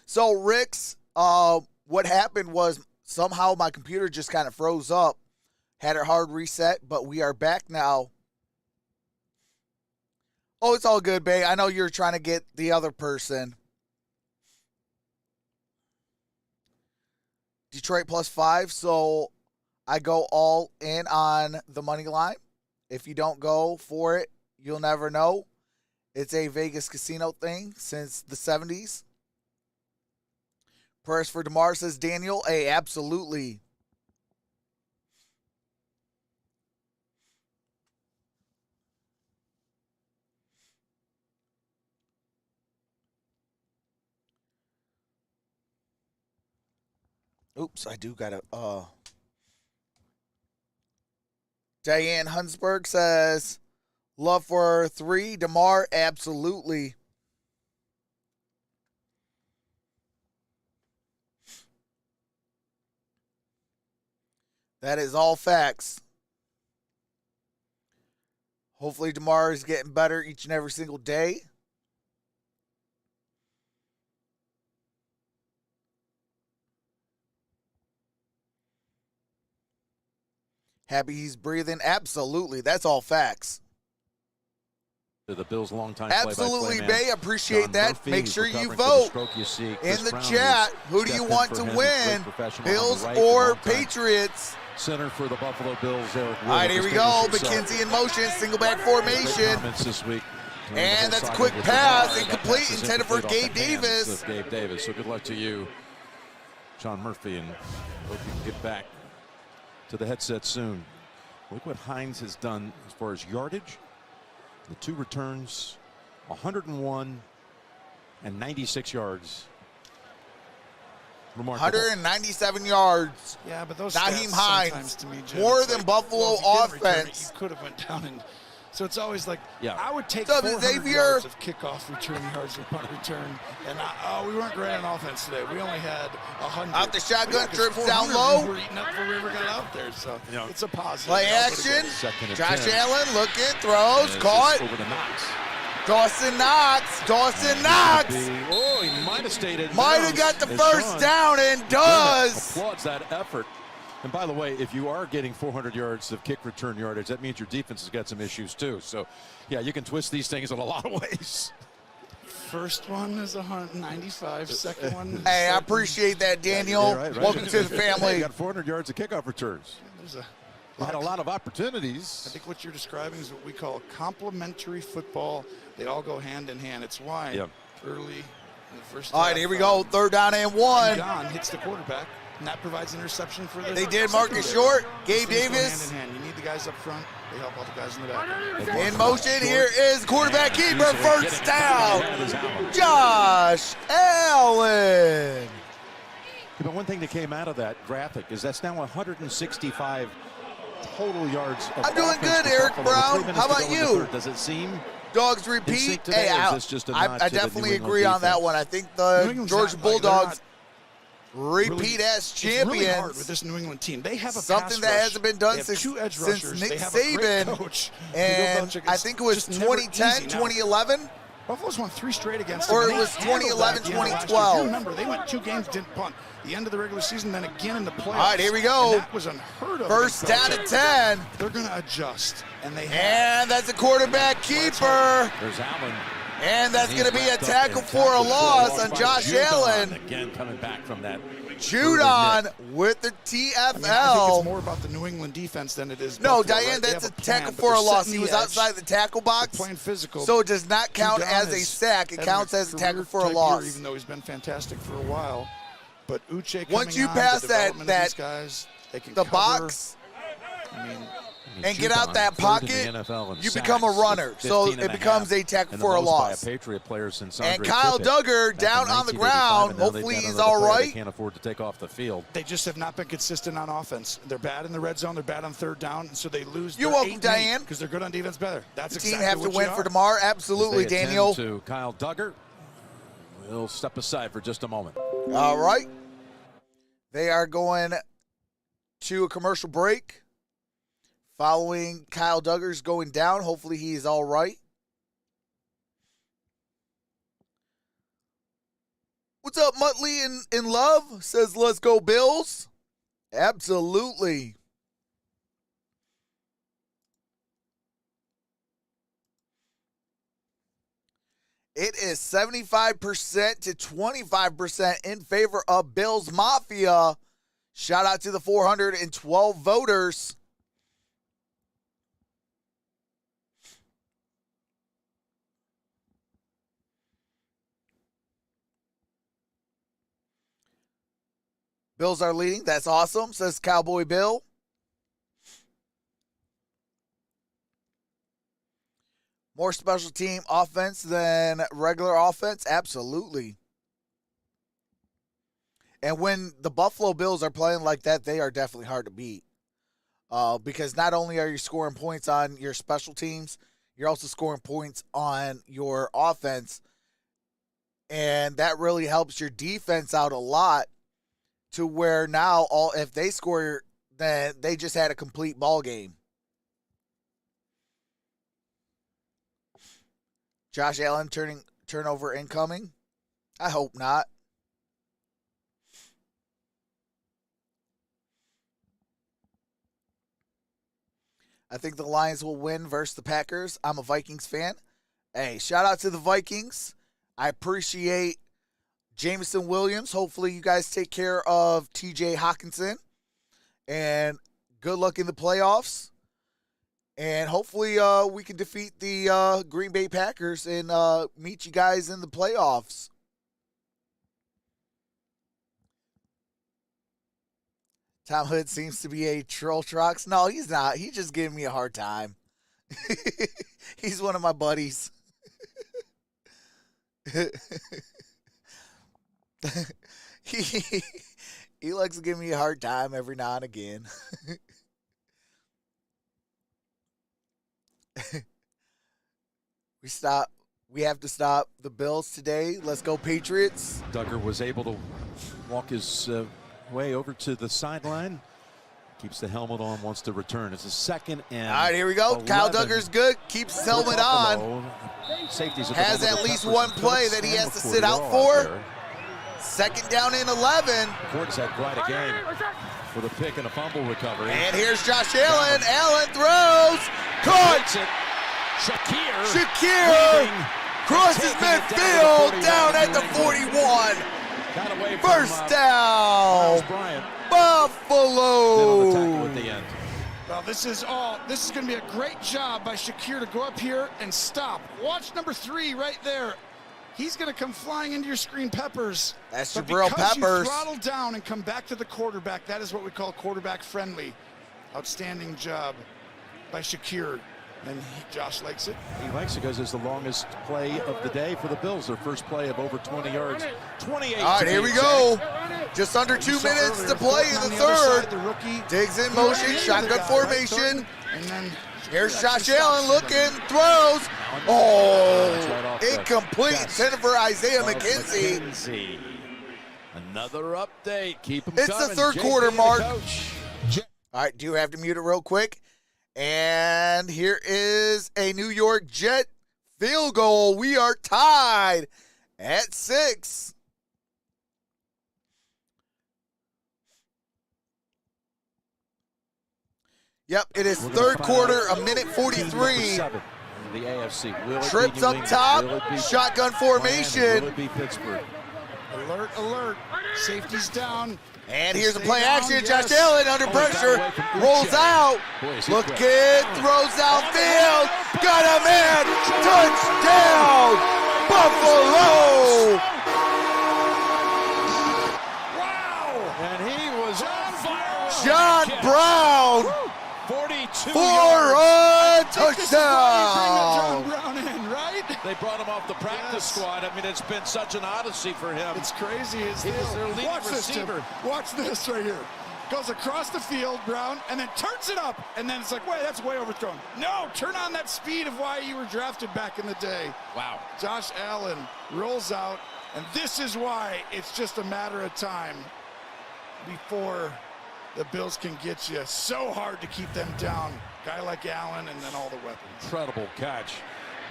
So, Ricks, what happened was somehow my computer just kind of froze up. Had it hard reset, but we are back now. Oh, it's all good, babe. I know you're trying to get the other person. Detroit +5, so I go all in on the money line. If you don't go for it, you'll never know. It's a Vegas casino thing since the 70s. Prayers for Damar, says Daniel. Hey, absolutely. Oops, I do got to, Diane Hunsberg says, love for 3. Damar, absolutely. That is all facts. Hopefully Damar is getting better each and every single day. Happy he's breathing? Absolutely. That's all facts. The Bills' longtime absolutely, play-by-play Bay. Appreciate John that. Murphy, make sure you recovering vote from the stroke you see. in the Brown chat. Who do you want to win? Bills or Patriots? Center for the Buffalo Bills, Eric. All right, here we go. McKenzie in motion, single back formation. This week. And that's a quick pass, incomplete, intended for Gabe Davis. Gabe Davis. So good luck to you, John Murphy, and hope you can get back to the headset soon. Look what Hines has done as far as yardage. The 2 returns, 101 and 96 yards. Remarkable. 197 yards. Yeah, but those Naheem stats Hines, sometimes to me, Jim, more it's than like, Buffalo well, if you didn't return it, offense. you could have went down and so it's always like, yeah. I would take What's up, 400 Xavier? yards of kickoff return yards or punt return, and we weren't great on offense today. We only had 100. Out the shotgun, Yeah, trips 400 down low. We were eating up before we ever got out there, so it's a positive. Play action. Josh Allen looking, throws, caught. Over the Knox. Dawson Knox. Dawson Knox. Oh, he might have stayed. Might have got the first down and does. Applauds that effort. And by the way, if you are getting 400 yards of kick return yardage, that means your defense has got some issues too. So, yeah, you can twist these things in a lot of ways. First one is 195. Second one. Hey, I appreciate that, Daniel. Right. Welcome to the family. You got 400 yards of kickoff returns. You had a lot of opportunities. I think what you're describing is what we call complementary football. They all go hand in hand. It's why early All right, here we go. 3rd down and 1. Don hits the quarterback, and that provides interception for the. They did Marcus Short. Gabe Davis. Hand in hand. You need the guys up front. They help all the guys in the back. In motion, here is quarterback keeper. First down. Josh Allen. But one thing that came out of that graphic is that's now 165 total yards of I'm doing offense good, for Eric Buffalo Brown. with 3 minutes How to about go in the you? third. Does it seem Dogs in repeat. sync today, Hey, or is this just a nod I to the definitely New England agree on that defense? one. I think New the England's Georgia not like- Bulldogs really- repeat as It's really hard champions. with this New England team. They have a Something pass that rush. hasn't been They done have since 2 edge Nick rushers. They have a great Saban. coach. And Bill Belichick I is think it was just never 2010, easy now. 2011. Buffalo's won 3 straight against Or them. it They was handled 2011, that at the end of last year. 2012. If you remember, they went 2 games, didn't punt. The end of the regular season, then again in the playoffs. All right, here we go. And that was unheard of. First against down Belichick. and 10. They're going to adjust, and they have. And that's a quarterback keeper. There's Allen. And that's He's going to be a wrapped up tackle in for a loss by on Josh Judon. Allen. Again, coming back from that. Judon with the I think TFL. it's more about the New England defense than it is. No, Buffalo, Diane, right? They that's a have plan, tackle but for they're a loss. setting He the was edge. outside the tackle box, They're playing physical. so it does not count Judon as a is sack. It having counts as a tackle for a career-type loss. year, even though he's been fantastic for a while. But Uche coming Once you on, pass the that- development of these guys, they can The cover. box I mean, and get out Judon, that third in pocket, the NFL in you sacks become a with runner. So 15 it and a becomes half, a tackle and for the a most by loss. a Patriot player since And Andre Kyle Pippen Duggar back down in on the 1985, ground. and now they've Hopefully got he's another all player they right. can't afford to take off the field. they just have not been consistent on offense. They're bad in the red zone. They're bad on 3rd down, and so they lose. You're welcome, Diane. Because they're good on defense. Better. That's The team exactly have to what win you for are. tomorrow. Absolutely, As they attend Daniel. to Kyle Duggar. We'll step aside for just a moment. All right. They are going to a commercial break. Following Kyle Duggar's going down. Hopefully he's all right. What's up, Muttley in Love? Says, let's go Bills. Absolutely. It is 75% to 25% in favor of Bills Mafia. Shout out to the 412 voters. Bills are leading. That's awesome, says Cowboy Bill. More special team offense than regular offense? Absolutely. And when the Buffalo Bills are playing like that, they are definitely hard to beat. Because not only are you scoring points on your special teams, you're also scoring points on your offense. And that really helps your defense out a lot, to where now if they score, then they just had a complete ball game. Josh Allen turnover incoming? I hope not. I think the Lions will win versus the Packers. I'm a Vikings fan. Hey, shout out to the Vikings. I appreciate Jameson Williams. Hopefully you guys take care of TJ Hawkinson. And good luck in the playoffs. And hopefully we can defeat the Green Bay Packers and meet you guys in the playoffs. Tom Hood seems to be a troll Trox. No, he's not. He's just giving me a hard time. He's one of my buddies. He likes to give me a hard time every now and again. We have to stop the Bills today. Let's go Patriots. Duggar was able to walk his way over to the sideline. Keeps the helmet on, wants to return. It's a 2nd and all right, here we go. 11. Kyle Duggar's good. Keeps his helmet on. Safeties has at least one play that he has to sit out for. 2nd down and 11. Courts had quite a game for the pick and a fumble recovery. And here's Josh Allen. Allen throws. Caught. Shakir crosses midfield down at the 41. First down. Buffalo. At the end. Well, this is going to be a great job by Shakir to go up here and stop. Watch number 3 right there. he's going to come flying into your screen, Peppers. That's But Jabril because you Peppers. throttle down and come back to the quarterback, that is what we call quarterback friendly. Outstanding job by Shakir. And Josh likes it. He likes it because it's the longest play of the day for the Bills. Their first play of over 20 yards. 28. All right, here we go. Just under 2 minutes to play in the third. The rookie Diggs in motion, shotgun formation. And then Here's Josh Allen looking, throws. Oh, incomplete. Center for Isaiah McKenzie. Another update. Keep him It's coming. the third JP, quarter the mark. coach. All right, do have to mute it real quick. And here is a New York Jet field goal. We are tied at 6. Yep, it is third quarter, a minute 43. The AFC. Will it Trips be New up England? top, Will it be shotgun Miami? formation. Will it be Pittsburgh? alert, alert. Safety's down. And here's a Stay play down, action. yes. Josh Allen under pressure. Rolls out. Looking, throws downfield. Got a man. Touchdown. Buffalo. Wow. And he was on fire. John Brown 42 for yards. a touchdown. John Brown in, right? They brought him off the practice squad. I mean, it's been such an odyssey for him. It's crazy. He was their leading Watch this, Jim. receiver. Watch this right here. Goes across the field, Brown, and then turns it up. And then it's like, wait, that's way overthrown. No, turn on that speed of why you were drafted back in the day. Wow. Josh Allen rolls out, and this is why it's just a matter of time before the Bills can get you. So hard to keep them down. Guy like Allen, and then all the weapons. Incredible catch.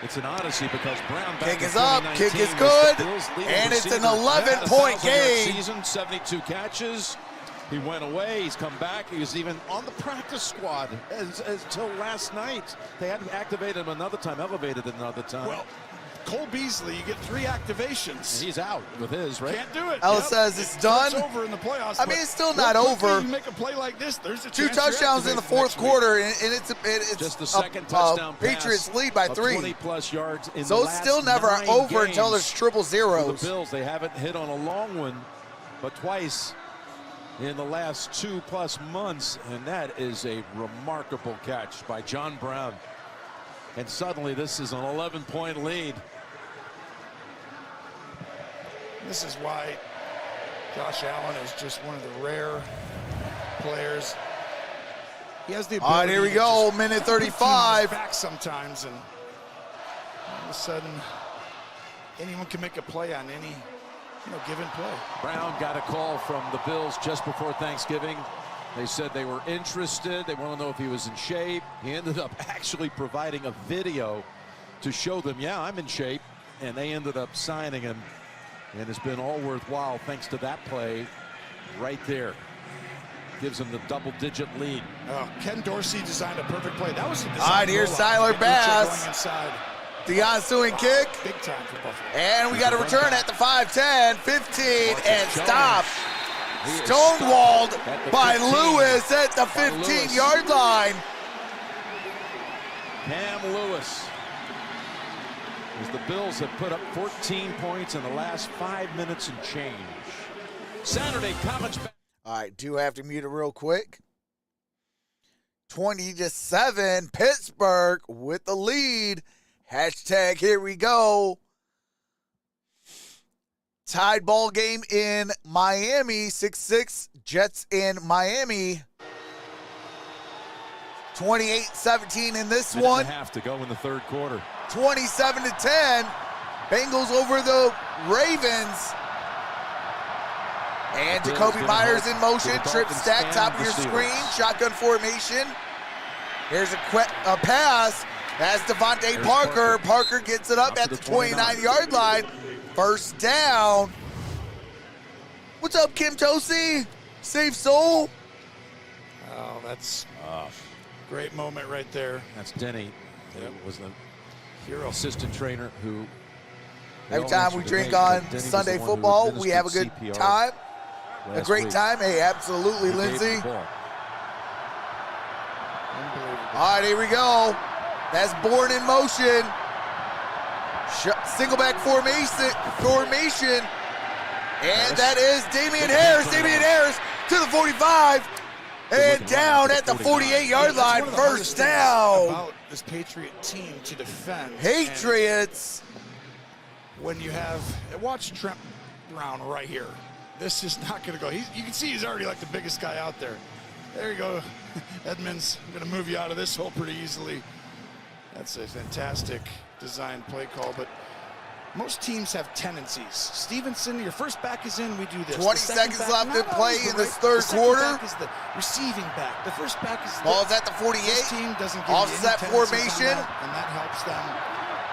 It's an odyssey because Brown back Kick in is up, 2019 kick is was good, the Bills' leading and it's an receiver. 11-point 1,000-yard game. Season, 72 catches. He went away. He's come back. He was even on the practice squad until last night. They had activated him another time, elevated another time. Well, Cole Beasley, you get 3 activations. And he's out with his, right? Can't do it. Ellis says it's done. It's over in the playoffs. I mean, it's still not over. You make a play like this, there's a 2 chance you're touchdowns in the activated fourth next week. quarter, and it's Just the second touchdown pass Patriots lead by of 3. 20-plus yards in So the it's last still never 9 over until games there's triple for zeros. the Bills. They haven't hit on a long one, but twice in the last 2+ months, and that is a remarkable catch by John Brown. And suddenly this is an 11-point lead. This is why Josh Allen is just one of the rare players. He has the ability. All right, here we to go, just minute put teams 35. back sometimes, and all of a sudden, anyone can make a play on any given play. Brown got a call from the Bills just before Thanksgiving. They said they were interested. They want to know if he was in shape. He ended up actually providing a video to show them, yeah, I'm in shape. And they ended up signing him. And it's been all worthwhile thanks to that play right there. Gives him the double-digit lead. Ken Dorsey designed a perfect play. That was a design. All right, here's Tyler Bass. Going inside. The ensuing kick. Big time for Buffalo. And we got a return at the 5-10, 15, and stop. Stonewalled by Lewis at the 15-yard line. Cam Lewis. As the Bills have put up 14 points in the last 5 minutes and change. Saturday college. All right, do have to mute it real quick. 20-7, Pittsburgh with the lead. Hashtag here we go. Tied ball game in Miami, 6-6, Jets in Miami. 28-17 in this one. Have to go in the third quarter. 27-10, Bengals over the Ravens. And Jacoby Myers in motion, trip stack, top of your screen, shotgun formation. Here's a pass. That's Devontae Parker. Parker gets it up at the 29-yard line. First down. What's up, Kim Tosi? Save soul. Oh, that's a great moment right there. That's Denny. That was the Hero. assistant trainer who. Every time we drink on Sunday football, we have a good time. A great time. Hey, absolutely, Lindsay. All right, here we go. That's Bourne in motion. Single back formation. And that is Damian Harris. Damian Harris to the 45. And down at the 48-yard line. First down. About this Patriot team to defend. Patriots. When you have, watch Trent Brown right here. This is not going to go. You can see he's already like the biggest guy out there. There you go. Edmonds, I'm going to move you out of this hole pretty easily. That's a fantastic design play call, but most teams have tendencies. Stevenson, your first back is in, we do this. 20 seconds left to play in this third quarter. The second back is the receiving back. The first back is ball's at the 48. This team doesn't give offset you any formation, and that helps them.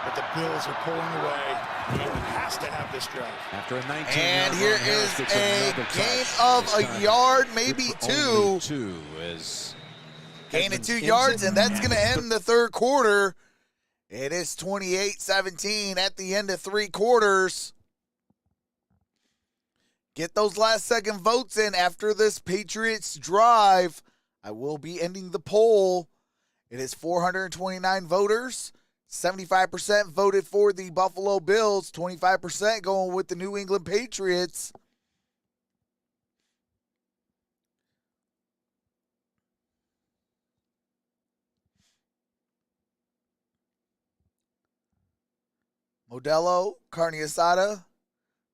But the Bills are pulling away. England has to have this drive. After a 19-yard and here run, is gets a another gain touch. of This a time, yard, maybe only 2. 2 is Gain of Edmonds 2 ends yards, it. and that's going to end the third quarter. It is 28-17 at the end of 3 quarters. Get those last second votes in after this Patriots drive. I will be ending the poll. It is 429 voters. 75% voted for the Buffalo Bills. 25% going with the New England Patriots. Modelo, carne asada.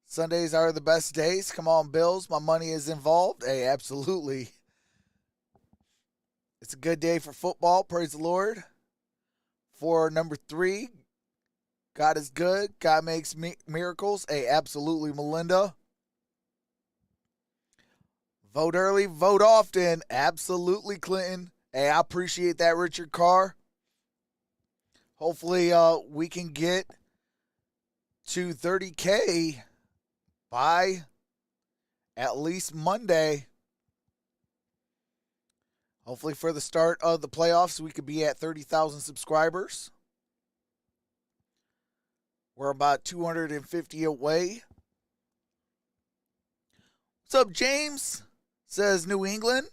Sundays are the best days. Come on, Bills. My money is involved. Hey, absolutely. It's a good day for football. Praise the Lord. For number 3, God is good. God makes miracles. Hey, absolutely, Melinda. Vote early, vote often. Absolutely, Clinton. Hey, I appreciate that, Richard Carr. Hopefully, we can get to 30K by at least Monday. Hopefully for the start of the playoffs, we could be at 30,000 subscribers. We're about 250 away. What's up, James? Says New England.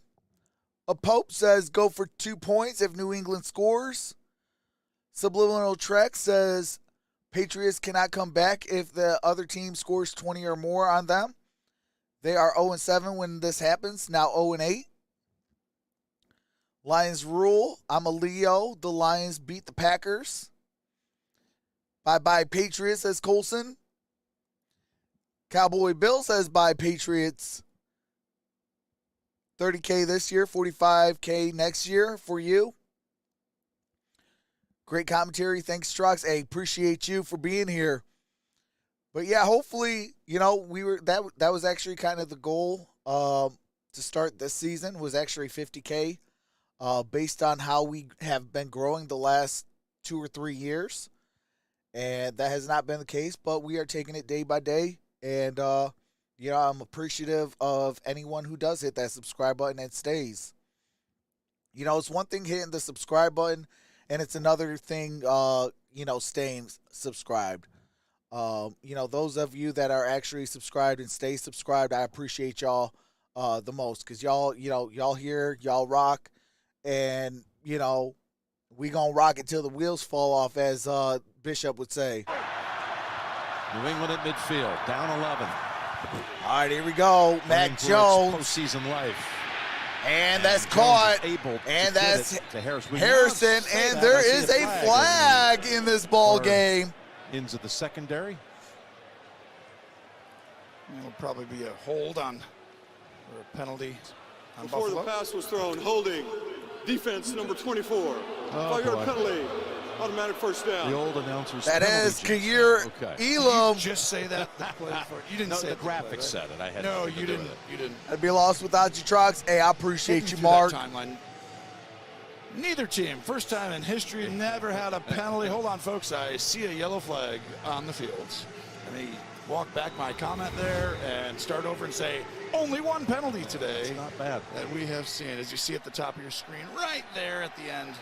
A Pope says go for 2 points if New England scores. Subliminal Trek says Patriots cannot come back if the other team scores 20 or more on them. They are 0-7 when this happens, now 0-8. Lions rule. I'm a Leo. The Lions beat the Packers. Bye-bye Patriots, says Colson. Cowboy Bill says bye Patriots. 30K this year, 45K next year for you. Great commentary. Thanks, Trox. Hey, appreciate you for being here. But yeah, hopefully, that was actually kind of the goal to start this season, was actually 50K based on how we have been growing the last 2 or 3 years. And that has not been the case, but we are taking it day by day. And, I'm appreciative of anyone who does hit that subscribe button and stays. It's one thing hitting the subscribe button, and it's another thing, staying subscribed. Those of you that are actually subscribed and stay subscribed, I appreciate y'all the most, because y'all here, y'all rock, and, we gonna rock it till the wheels fall off, as Bishop would say. New England at midfield, down 11. All right, here we go. Mac Jones. Postseason life. And that's caught. And that's Harrison. And there is a flag in this ball game. Into the secondary. It'll probably be a hold on, or a penalty on Before Buffalo. the pass was thrown, holding defense number 24. 5-yard penalty. Automatic first down. The old announcers. That is Kair Elam. Did you just say that? You didn't say the it. graphics said it. I had No, nothing to you do didn't. with it. You didn't. I'd be lost without you, Trox. Hey, I appreciate you, Mark. Timeline. Neither team, first time in history, never had a penalty. Hold on, folks. I see a yellow flag on the field. Let me walk back my comment there and start over and say, only one penalty today. It's not bad. That we have seen, as you see at the top of your screen, right there at the end.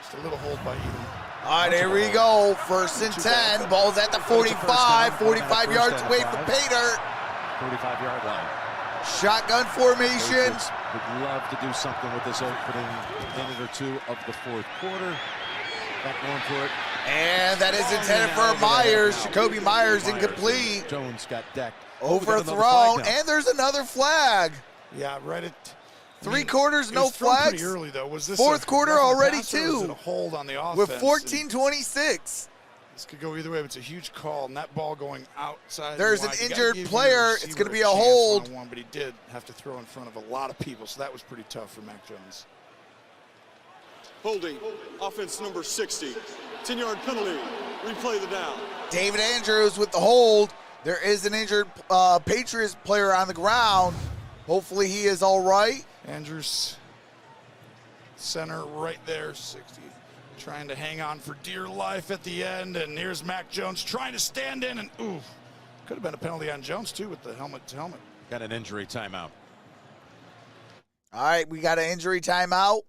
Just a little hold by Elam. All right, here we go. 1st and 10. Ball's at the 45. 45 yards away from Pater. 45-yard line. Shotgun formation. Patriots would love to do something with this opening minute or two of the fourth quarter. Back going for it. And that is intended for Myers. Jacoby Myers incomplete. Jones got decked. Overthrown, and there's another flag. Yeah, right at Three quarters, no thrown flags. pretty early, though. Was this fourth quarter already, pass, or was it too. a hold on the offense? With 14:26. This could go either way, but it's a huge call, and that ball going outside. There's an wide. You gotta injured give player. your It's receiver going to be a chance hold. one-on-one, but he did have to throw in front of a lot of people, so that was pretty tough for Mac Jones. Holding, offense number 60. 10-yard penalty. Replay the down. David Andrews with the hold. There is an injured Patriots player on the ground. Hopefully he is all right. Andrews, center right there, 60. Trying to hang on for dear life at the end, and here's Mac Jones trying to stand in, and ooh, could have been a penalty on Jones too with the helmet to helmet. Got an injury timeout. All right, we got an injury timeout.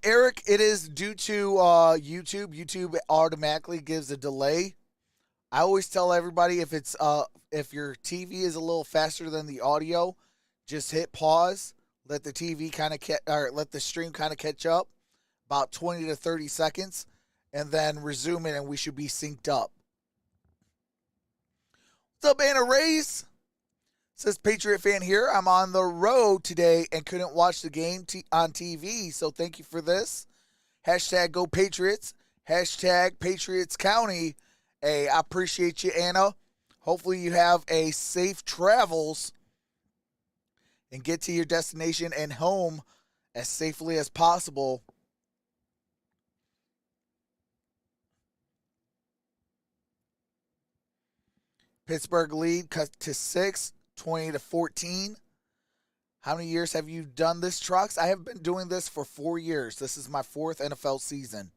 Eric, it is due to YouTube. YouTube automatically gives a delay. I always tell everybody if it's if your TV is a little faster than the audio, just hit pause, let the TV kind of let the stream kind of catch up, about 20 to 30 seconds, and then resume it, and we should be synced up. What's up, Anna Rays? Says Patriot fan here. I'm on the road today and couldn't watch the game on TV, so thank you for this. Hashtag Go Patriots. Hashtag Patriots County. Hey, I appreciate you, Anna. Hopefully you have a safe travels and get to your destination and home as safely as possible. Pittsburgh lead cut to 6, 20-14. How many years have you done this, Trox? I have been doing this for 4 years. This is my 4th NFL season.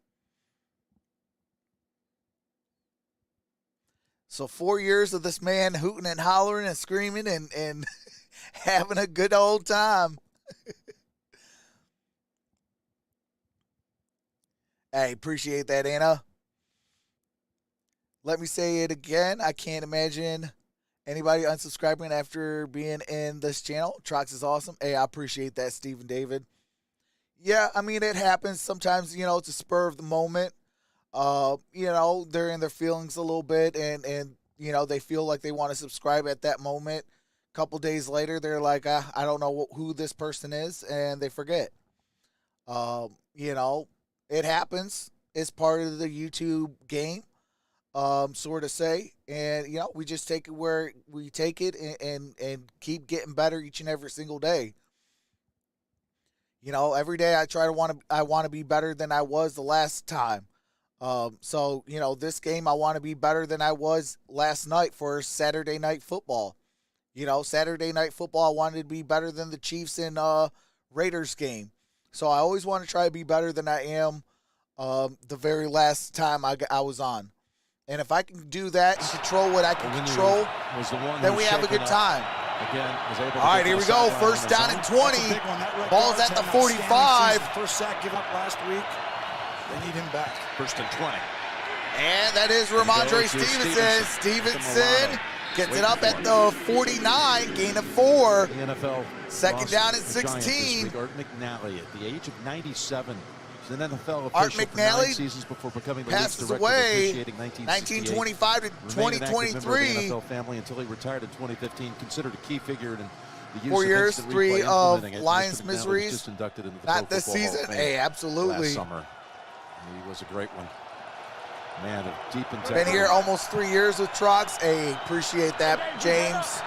So 4 years of this man hooting and hollering and screaming and having a good old time. Hey, appreciate that, Anna. Let me say it again. I can't imagine anybody unsubscribing after being in this channel. Trox is awesome. Hey, I appreciate that, Stephen David. Yeah, I mean, it happens sometimes, you know, it's a spur of the moment. You know, they're in their feelings a little bit and you know, they feel like they want to subscribe at that moment. A couple days later, they're like, I don't know who this person is, and they forget. You know, it happens. It's part of the YouTube game, sort of say. And, you know, we just take it where we take it and keep getting better each and every single day. You know, every day I want to be better than I was the last time. So, you know, this game I want to be better than I was last night for Saturday Night Football. You know, Saturday Night Football, I wanted to be better than the Chiefs and Raiders game. So I always want to try to be better than I am the very last time I was on. And if I can do that and control what I can control, then we have a good time. Again, all right, here we go. First down and 20. Ball's at the 45. First sack given up last week. They need him back. First and 20. And that is Ramondre Stevenson. Stevenson gets it up at the 49, gain of 4. The NFL second down and Giants 16. Art McNally at the age of 97. He's an NFL official Art for 9 McNally seasons before becoming the league's passes director away officiating 1925 to 2023. NFL family until he retired in 2015. Considered a key figure in the use 4 years, of 3 of Lions Lions miseries. Just inducted into the Not Pro this Football Hall season. of Fame Hey, absolutely. last summer. He was a great one. Man of deep integrity. Been here almost 3 years with Trox. Hey, appreciate that, James.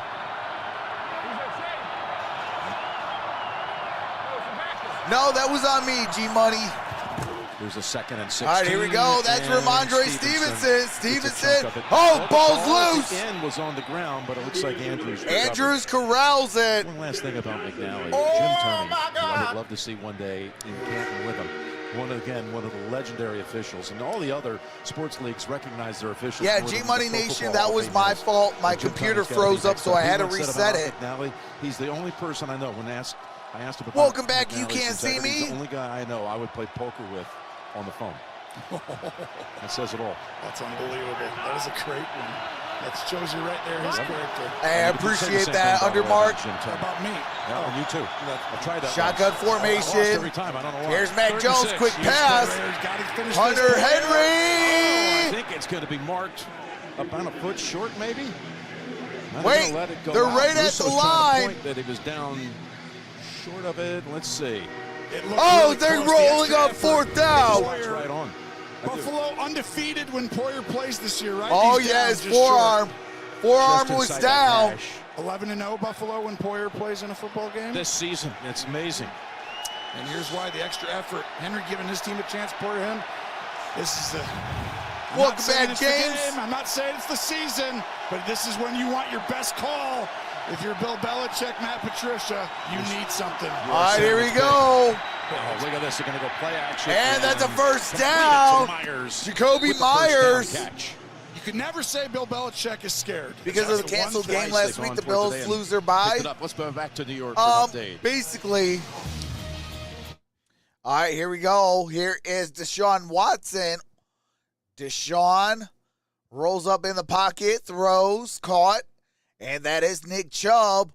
No, that was on me, G-Money. There's a second and 16. All right, here we go. That's Ramondre Stevenson. Stevenson. Oh, ball's loose. The end was on the ground, but it looks like Andrews. Andrews corrals it. One last thing about McNally. Oh, Jim Tunney, my who I God. would love to see one day in Canton with him. One of the legendary officials, and all the other sports leagues recognize their officials. Yeah, more than G-Money the Pro Nation, Football that Hall of was Fame my is. fault. My And Jim computer Tunney's gotta froze be up, next so I had to People said reset about it. McNally, he's the only person I know. When I asked him about Welcome back, You McNally's Can't See integrity, he's Me. the only guy I know I would play poker with on the phone. That says it all. That's unbelievable. That is a great one. That shows you right there his character. Hey, I appreciate that, Undermark. How about me? Yeah, you too. I tried that. Shotgun once. formation. I lost every time. I don't know why. Here's Mac Jones, 36. quick pass. Hunter Oh, I Henry. think it's going to be marked about a foot short, maybe. Not Wait, gonna let it go they're out. right at Russo's the trying to line. point that he was down short of it. Let's see. Oh, they're rolling up fourth down. That's right on. Buffalo undefeated when Poyer plays this year, right? Oh, He's yeah, down his just forearm. Forearm Just was inside that down. hash. 11-0 Buffalo when Poyer plays in a football game. This season, it's amazing. And here's why: the extra effort. Henry giving his team a chance. Poyer him. This is the. I'm Welcome not saying back, it's the James. game. I'm not saying it's the season, but this is when you want your best call. If you're Bill Belichick, Matt Patricia, you need something. All right, here we go. Oh, look at this. They're going to go play action. And that's a first complete it to down. Myers Jacoby with the first down Myers. catch. You could never say Bill Belichick is scared. Because of the canceled game last week, the Bills lose their bye. Picked it up. Let's go back to New York for an update. Basically, all right, here we go. Here is Deshaun Watson. Deshaun rolls up in the pocket, throws, caught, and that is Nick Chubb.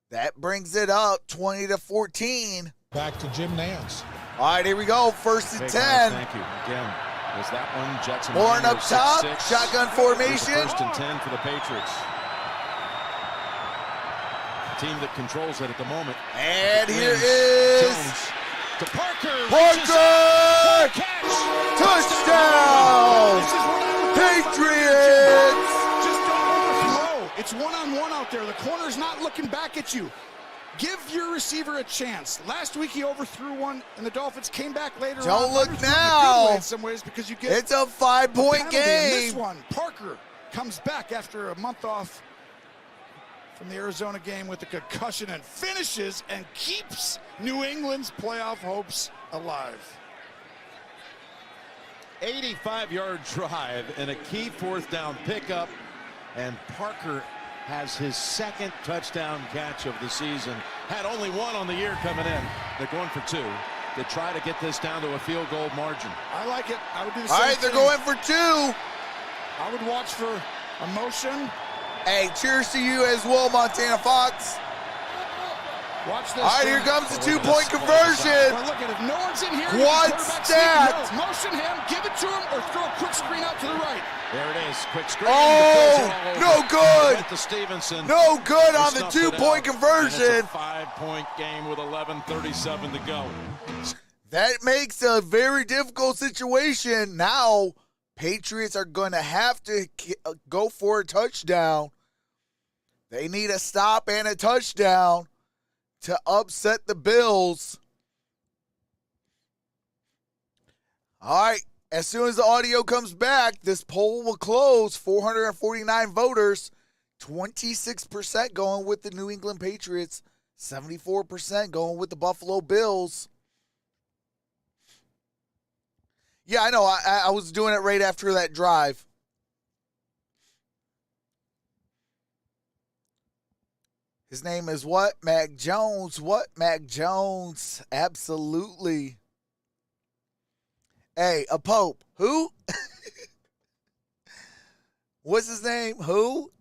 That brings it up 20-14. Back to Jim Nance. All right, here we go. First and Big 10. Myers, thank you. Again, was that one Jets and Warren up Niners, top, 6-6. shotgun Here's formation. the first and 10 for the Patriots. Team that controls it at the moment. And here Wins. is Jones to Parker. Parker! Touchdown! This is what I would Patriots! Just don't overthrow. It's one-on-one out there. The corner's not looking back at you. Give your receiver a chance. Last week he overthrew one, and the Dolphins came back later. Don't on, look underthrew it in a good now. way in some ways because you get It's a a 5-point penalty. And this game. one, Parker comes back after a month off from the Arizona game with a concussion and finishes and keeps New England's playoff hopes alive. 85-yard drive and a key fourth down pickup, and Parker has his second touchdown catch of the season. Had only one on the year coming in. They're going for two to try to get this down to a field goal margin. I like it. I would do the All same right, they're thing. going for two. I would watch for a motion. Hey, cheers to you as well, Montana Fox. Watch this. All right, here comes the two-point conversion. Well, look at it. If no one's in here, Quad the quarterback stat. sneak, no. Motion him, give it to him, or throw a quick screen out to the right. There it is. Quick screen. Oh, no good. Went to Stevenson. No good on the Snuffed it two-point out. conversion. And it's a 5-point game with 11:37 to go. That makes a very difficult situation. Now, Patriots are going to have to go for a touchdown. They need a stop and a touchdown to upset the Bills. All right, as soon as the audio comes back, this poll will close. 449 voters, 26% going with the New England Patriots, 74% going with the Buffalo Bills. Yeah, I know. I was doing it right after that drive. His name is what? Mac Jones. What? Mac Jones. Absolutely. Hey, a Pope. Who? What's his name? Who?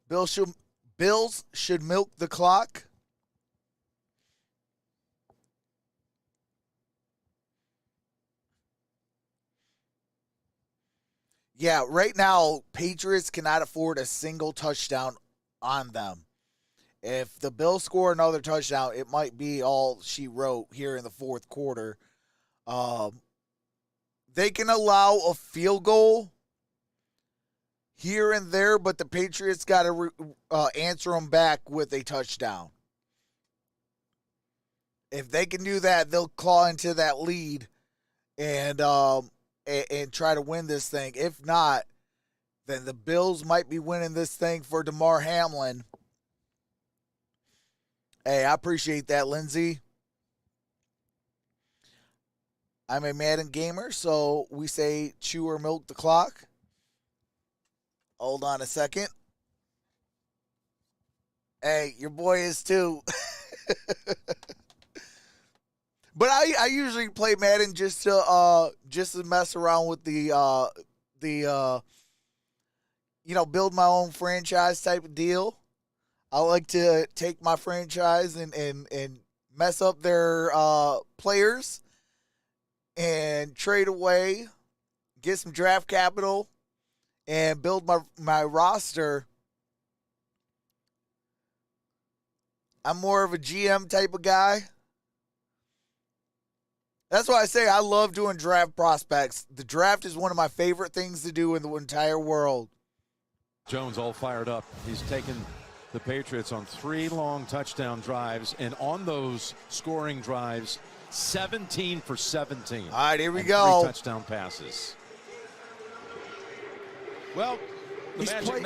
Bills should milk the clock. Yeah, right now, Patriots cannot afford a single touchdown on them. If the Bills score another touchdown, it might be all she wrote here in the fourth quarter. They can allow a field goal here and there, but the Patriots got to answer them back with a touchdown. If they can do that, they'll claw into that lead and try to win this thing. If not, then the Bills might be winning this thing for Damar Hamlin. Hey, I appreciate that, Lindsay. I'm a Madden gamer, so we say chew or milk the clock. Hold on a second. Hey, your boy is too. But I usually play Madden just to mess around with the build my own franchise type of deal. I like to take my franchise and mess up their players and trade away, get some draft capital, and build my roster. I'm more of a GM type of guy. That's why I say I love doing draft prospects. The draft is one of my favorite things to do in the entire world. Jones all fired up. He's taken the Patriots on 3 long touchdown drives, and on those scoring drives, 17 for 17. All right, here we and go. 3 touchdown passes. Well, He's played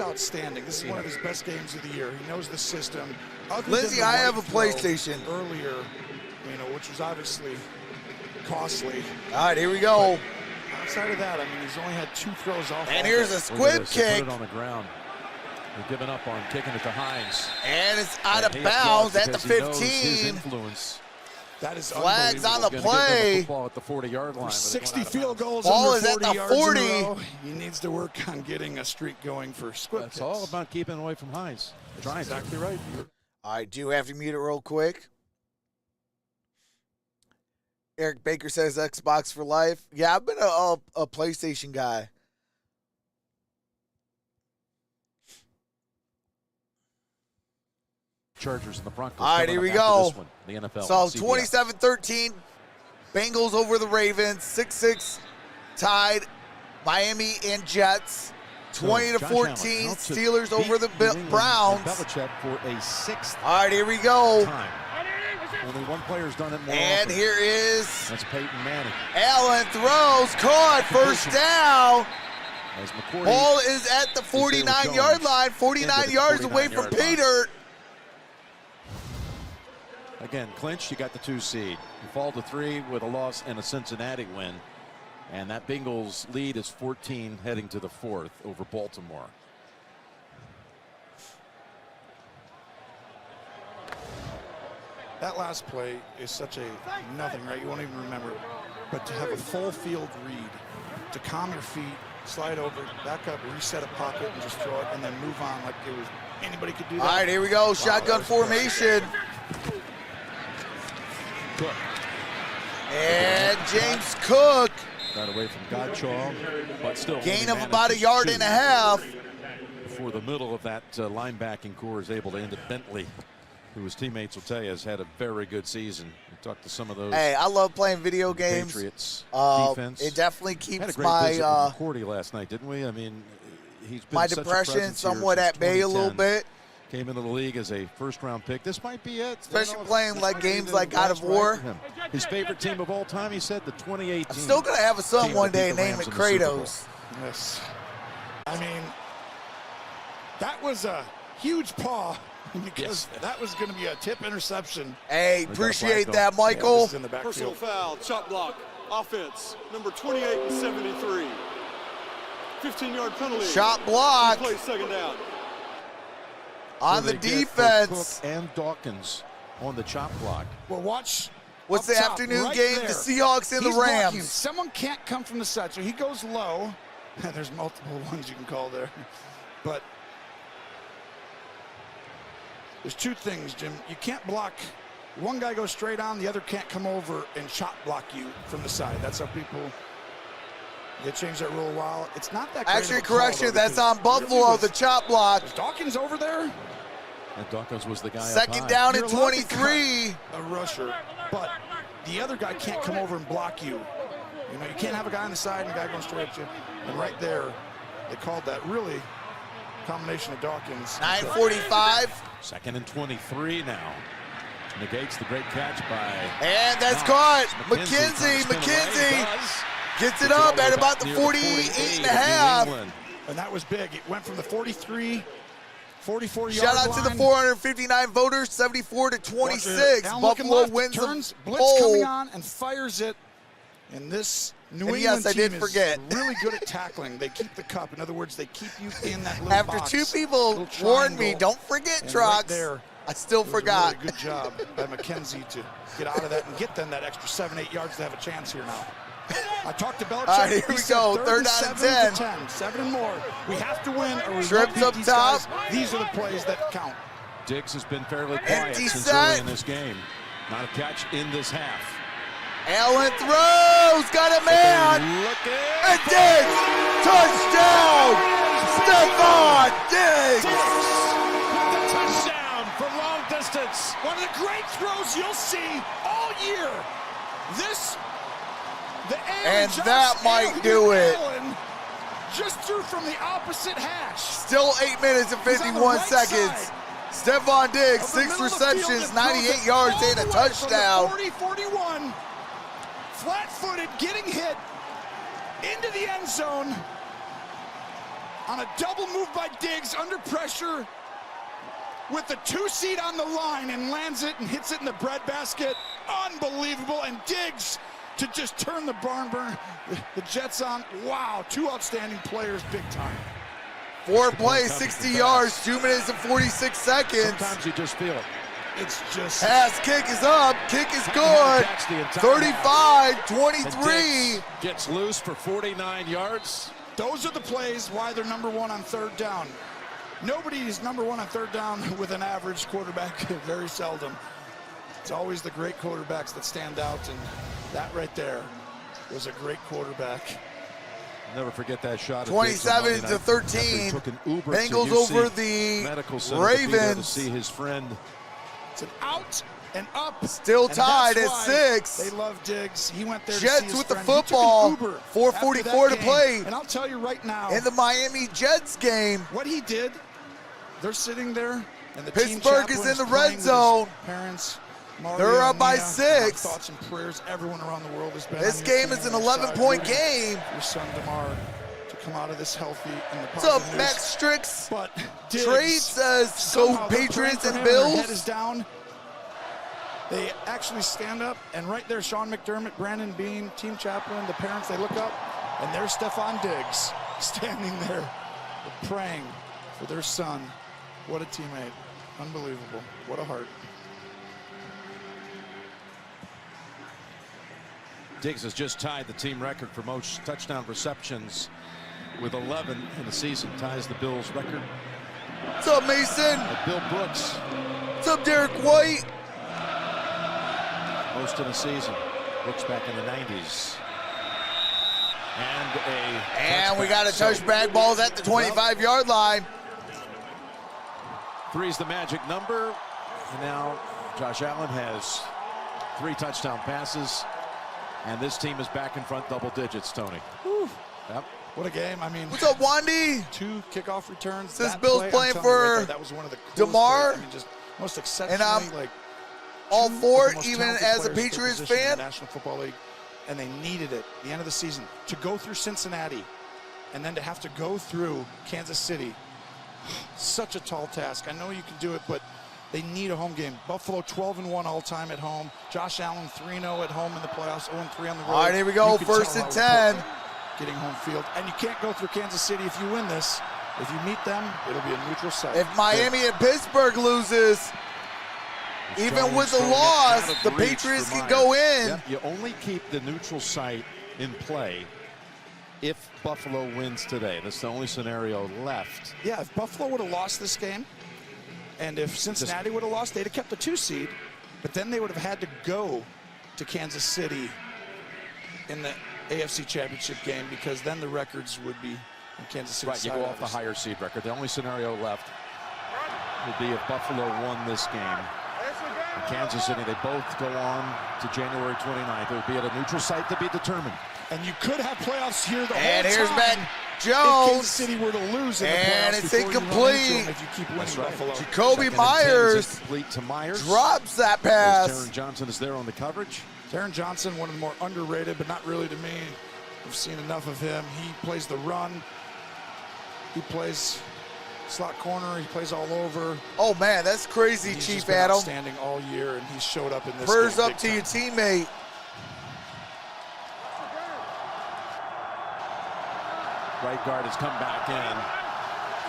outstanding. This is one of his best games of the year. He knows the system. Lindsay, I have a PlayStation. Earlier, which was obviously costly. All right, here we go. But outside of that, I mean, he's only had 2 throws off. And here's a squib kick. Put it on the ground. They're giving up on kicking it to Hines. And it's out of bounds at the 15. His influence. That is flags on the play. The ball at the 40-yard line. 60 field goals. Ball under is at the 40. 40. He needs to work on getting a streak going for squib It's kicks. all about keeping away from Hines. That's exactly right. All right, do have to mute it real quick. Eric Baker says Xbox for life. Yeah, I've been a PlayStation guy. Chargers in the Broncos. All right, here we go. The NFL. So 27-13, Bengals over the Ravens. 6-6 tied Miami and Jets. 20-14, Steelers over the Browns. Belichick for a 6th. All right, here we go. Time. Only one player's done it more And often. here is That's Peyton Manning. Allen throws, caught, first down. As McCourty Ball is at the 49-yard line, 49 yards away from pay dirt. Again, clinch, you got the 2 seed. You fall to 3 with a loss and a Cincinnati win. And that Bengals lead is 14 heading to the 4th over Baltimore. That last play is such a nothing, right? You won't even remember it. But to have a full field read, to calm your feet, slide over, back up, reset a pocket, and just throw it, and then move on like it was anybody could do that. All right, here we go. Shotgun formation. Cook. And James Cook. Got away from Godshaw, but still Gain of about a yard and a half. Before the middle of that linebacking core is able to end it. Bentley, who his teammates will tell you has had a very good season. We talked to some of those. Hey, I love playing video games. Patriots defense. It definitely keeps my McCourty last night, didn't we? I mean, he's been my such a depression presence somewhat here at bay a little 2010. bit. Came into the league as a first-round pick. This might be it. Especially playing like games like God of War. His favorite team of all time, he said, the 2018. I'm still going to have a son team one that beat day the and name Rams it in the Super Bowl. Kratos. Yes. I mean, that was a huge paw because that was going to be a tip interception. Hey, appreciate that, Michael. In the Personal backfield. foul, chop block, offense, number 28 and 73. 15-yard penalty. Shot block. Play 2nd down. On the defense. Cook and Dawkins on the chop block. Well, watch. What's up the top, afternoon right game? there. The Seahawks and He's the Rams. blocking. Someone can't come from the side, so he goes low. There's multiple ones you can call there. But there's 2 things, Jim. You can't block. One guy goes straight on, the other can't come over and shot block you from the side. That's how people, they changed that rule a while. It's not that great Actually, of a call, correction, though, that's because on Buffalo, really the chop block. was Dawkins over there? And Dawkins was the guy up 2nd high. down You're and allowed to 23. cut a rusher, but the other guy can't come over and block you. You know, you can't have a guy on the side and a guy going straight at you. And right there, they called that really combination of Dawkins. 9:45. 2nd and 23 now. Negates the great catch by. And that's caught. McKenzie gets it up at about the 48 and a half. And that was big. It went from the 43, 44-yard Shout out to the 459 voters, 74-26. Buffalo wins turns, the blitz coming poll. on and fires it. And this New And England yes, I did team forget. is really good at tackling. They keep the cup. In other words, they keep you in that little After box, 2 people little warned me, triangle. don't forget, And right Trox. there, I still it was forgot. A really good job by McKenzie to get out of that and get them that extra 7-8 yards to have a chance here now. I talked to Belichick. All right, here He we said go. Third and down and 7 to 10. 10. 7 and more. We have to win or we Trips won't beat up these top. guys. These are the plays that count. Diggs has been fairly quiet Empty since set. early in this game. Not a catch in this half. Allen throws, got a man. And Diggs, touchdown. Stephon Diggs. With the touchdown from long distance. One of the great throws you'll see all year. And that might do it. Allen just threw from the opposite hash. Still 8 minutes and He's on the 51 right seconds. side Stephon Diggs, of the 6 middle of the field receptions, and 98 throws it yards all and a the way touchdown. from the 40-41, flat-footed, getting hit into the end zone on a double move by Diggs under pressure with the 2 seed on the line and lands it and hits it in the breadbasket. Unbelievable. And Diggs to just turn the barn burner, the Jets on. Wow, 2 outstanding players, big time. 4 plays, 60 yards, 2 minutes and 46 seconds. Sometimes you just feel it. It's just... Pass kick is up, kick is good. 35-23. Gets loose for 49 yards. Those are the plays why they're number 1 on third down. Nobody is number 1 on third down with an average quarterback, very seldom. It's always the great quarterbacks that stand out, and that right there was a great quarterback. I'll never forget that shot. 27-13. Bengals over the Ravens. To see his friend. It's an out and up. Still tied at 6. They love Diggs. He went there Jets to see his with the friend. football. He took an Uber 4:44 to after that play. game. And I'll tell you right now, In the Miami Jets game. what he did, they're sitting there, and the Pittsburgh team is chaplain in the playing red with zone. his parents. They're up by Maria, 6. Thoughts and prayers. Everyone around the world has been. This on your game team is an on your side. 11-point game. Your son Damar to come out of this healthy and the What's up, positive Max news. Strix? But Trade Diggs, says go somehow they're Patriots praying and for him, their head Bills. is down. They actually stand up, and right there, Sean McDermott, Brandon Bean, team chaplain, the parents, they look up, and there's Stephon Diggs standing there praying for their son. What a teammate. Unbelievable. What a heart. Diggs has just tied the team record for most touchdown receptions with 11 in the season. Ties the Bills record. What's up, Mason? With Bill Brooks. What's up, Derek White? Most in the season. Brooks back in the 90s. And we got a touchback. Ball's at the 25-yard line. 3's the magic number. And now Josh Allen has 3 touchdown passes. And this team is back in front double digits, Tony. Whew. Yep. What a game. I mean, what's up, Wandy? 2 kickoff returns. This That Bill's play, playing I'm telling you right for there, that was one of the coolest Damar. plays. I mean, just most exceptionally, And I'm like, all two of for the it, most even talented as a players at their Patriots position in fan. the National Football League, and they needed it at the end of the season to go through Cincinnati and then to have to go through Kansas City. Such a tall task. I know you can do it, but they need a home game. Buffalo 12-1 all-time at home. Josh Allen 3-0 at home in the playoffs, 0-3 on the road. All right, here we go. You can 1st tell and how 10. important getting home field. And you can't go through Kansas City if you win this. If you meet them, it'll be a neutral site. If Miami and Pittsburgh loses, even with the loss, the Patriots can go in. Yep. You only keep the neutral site in play if Buffalo wins today. That's the only scenario left. Yeah, if Buffalo would have lost this game, and if Cincinnati would have lost, they'd have kept the 2 seed, but then they would have had to go to Kansas City in the AFC Championship game, because then the records would be in Kansas City. Right, you go off the higher seed record. The only scenario left would be if Buffalo won this game. In Kansas City, they both go on to January 29th. It would be at a neutral site to be determined. And you could have playoffs here the And whole here's time. Mac If Jones. Kansas City were to lose in the And playoffs it's before you run into incomplete. them if you keep winning That's right. Buffalo. Jacoby 2nd and 10 is Myers incomplete to Myers. drops that As pass. Taron Johnson is there on the coverage. Taron Johnson, one of the more underrated, but not really to me. I've seen enough of him. He plays the run. He plays slot corner. He plays all over. Oh, man, that's crazy, He's Chief just been Adam. outstanding all year, and he showed up in this Prayers game up big to your time. teammate. Right guard has come back in.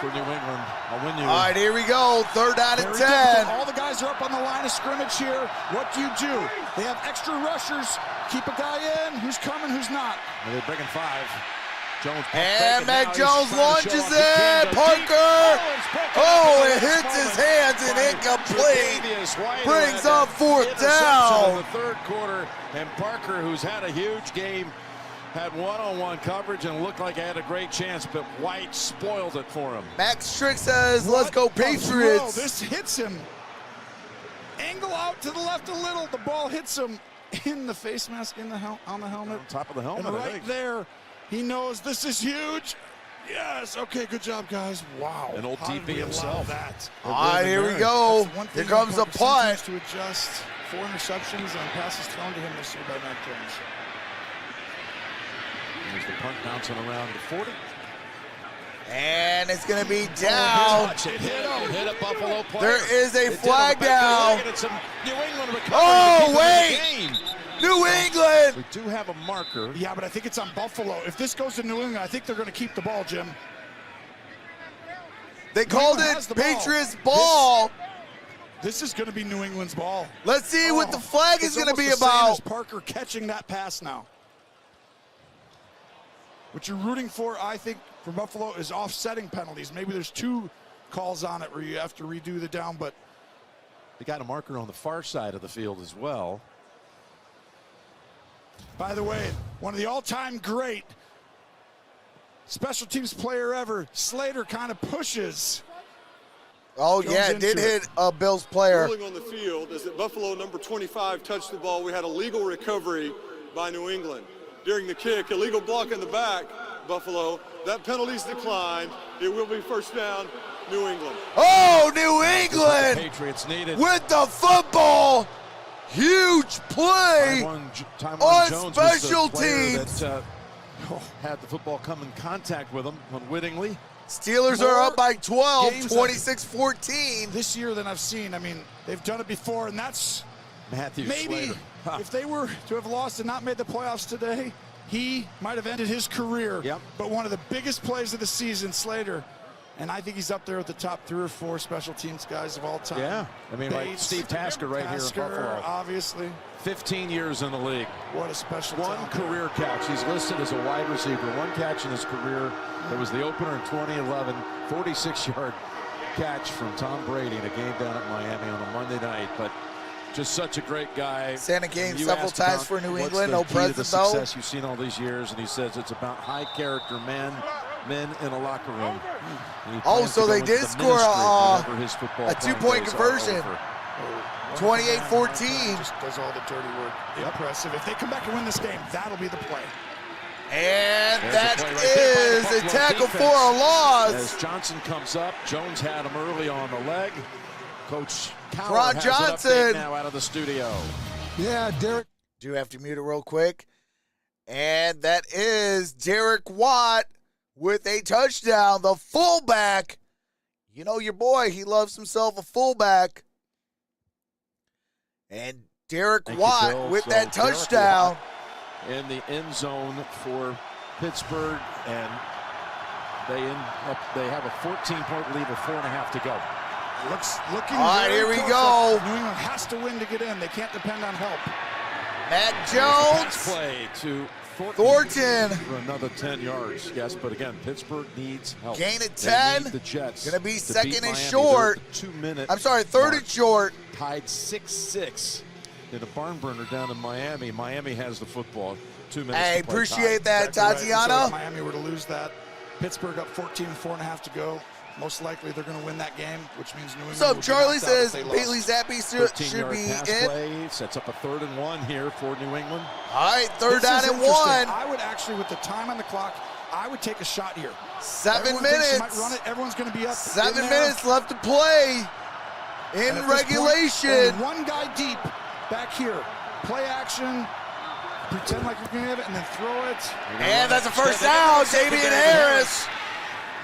for New England. I'll win you. All right, here we go. 3rd down and Very 10. All the guys are up on the line of scrimmage here. What do? They have extra rushers. Keep a guy in. Who's coming? Who's not? They're bringing 5. Jones And Mac Jones launches it. Parker. Oh, it hits his hands and incomplete. Brings up 4th down. In the 3rd quarter, and Parker, who's had a huge game, had one-on-one coverage and looked like he had a great chance, but White spoiled it for him. Max Trick says, let's go What a throw. Patriots. This hits him. Angle out to the left a little. The ball hits him in the face mask, on the helmet. On top of the helmet, And I right think. there, he knows this is huge. Yes. Okay, good job, guys. Wow. An old How did DB we allow himself. that? All right, here we go. That's one Here thing comes the Parker punt. seems to adjust. 4 interceptions on passes thrown to him this year by Mac Jones. There's the punt bouncing around the 40. And it's going to be down. It hit a Buffalo player. There is a It did flag back down. leg, and it's a New England recovery Oh, to keep wait. it in the game. New England. We do have a marker. Yeah, but I think it's on Buffalo. If this goes to New England, I think they're going to keep the ball, Jim. They called England it has the ball. Patriots ball. This is going to be New England's ball. Let's see what the flag is It's going to almost be the same about. as Parker catching that pass now. What you're rooting for, I think, for Buffalo is offsetting penalties. Maybe there's 2 calls on it where you have to redo the down, but They got a marker on the far side of the field as well. by the way, one of the all-time great special teams player ever, Slater, kind of pushes. Oh, Goes yeah, it did into hit a Bills player. Ruling on the field is that Buffalo number 25 touched the ball. We had a legal recovery by New England. During the kick, illegal block in the back, Buffalo. That penalty's declined. It will be 1st down, New England. Oh, New The England Patriots needed. with the football. Huge play Tymon on Jones was the special player teams. that had the football come in contact with him unwittingly. Steelers are up by 12, games 26-14. This year than I've seen. I mean, they've done it before, and that's Matthew maybe Slater. if they were to have lost and not made the playoffs today, he might have ended his career. Yep. But one of the biggest plays of the season, Slater, and I think he's up there with the top 3 or 4 special teams guys of all time. Yeah, I mean, like Bates, Steve Tasker right here in Buffalo. Obviously. 15 years in the league. What a special One talent. career catch. He's listed as a wide receiver. 1 catch in his career. It was the opener in 2011. 46-yard catch from Tom Brady in a game down at Miami on a Monday night. But just such a great guy. Santa game You several asked times about for New what's England. the No key to the present, though. success you've seen all these years, and he says it's about high character men in a locker room. And he Oh, plans so to go they into did the score ministry whenever his football a playing two-point days are conversion. over. 28-14. Just does all the dirty work. Impressive. If they come back and win this game, that'll be the play. And There's that a play right there by the is a Buffalo tackle defense. for a loss. As Johnson comes up, Jones had him early on the leg. Coach Cowher Ron has an Johnson. update now out of the studio. Yeah, Derek. Do have to mute it real quick. And that is Derek Watt with a touchdown. The fullback. You know your boy, he loves himself a fullback. And Derek Thank you, Watt Bill. with So that Derek touchdown. Watt in the end zone for Pittsburgh, and they have a 14-point lead with 4.5 to go. Looking All right, very here we close. go. New England has to win to get in. They can't depend on help. Matt Pass Jones. play to Thornton. for another 10 yards. Yes, but again, Pittsburgh needs help. Gain of They 10. need the Jets. Gonna be to second beat and Miami. short. They're at the 2-minute I'm sorry, third and short. Tied 6-6 in a barn burner down in Miami. Miami has the football. 2 minutes. Hey, to play appreciate tied. that, Exactly right. So Tatiana. if Miami were to lose that, Pittsburgh up 14, 4.5 to go. Most likely they're going to win that game, which means New England. What's up, will be Charlie? knocked out Says if they lost. Bailey Zappi should 13-yard be pass in. play sets up a 3rd and 1 here for New England. All right, third This down is and interesting. 1. I would actually, with the time on the clock, I would take a shot here. 7 Everyone thinks you minutes. might run it. Everyone's going to be up. 7 in there. minutes left to play And in at this point, regulation. only one guy deep back here. Play action. Pretend like you're going to have it and then throw it. And that's a first down. Damian Harris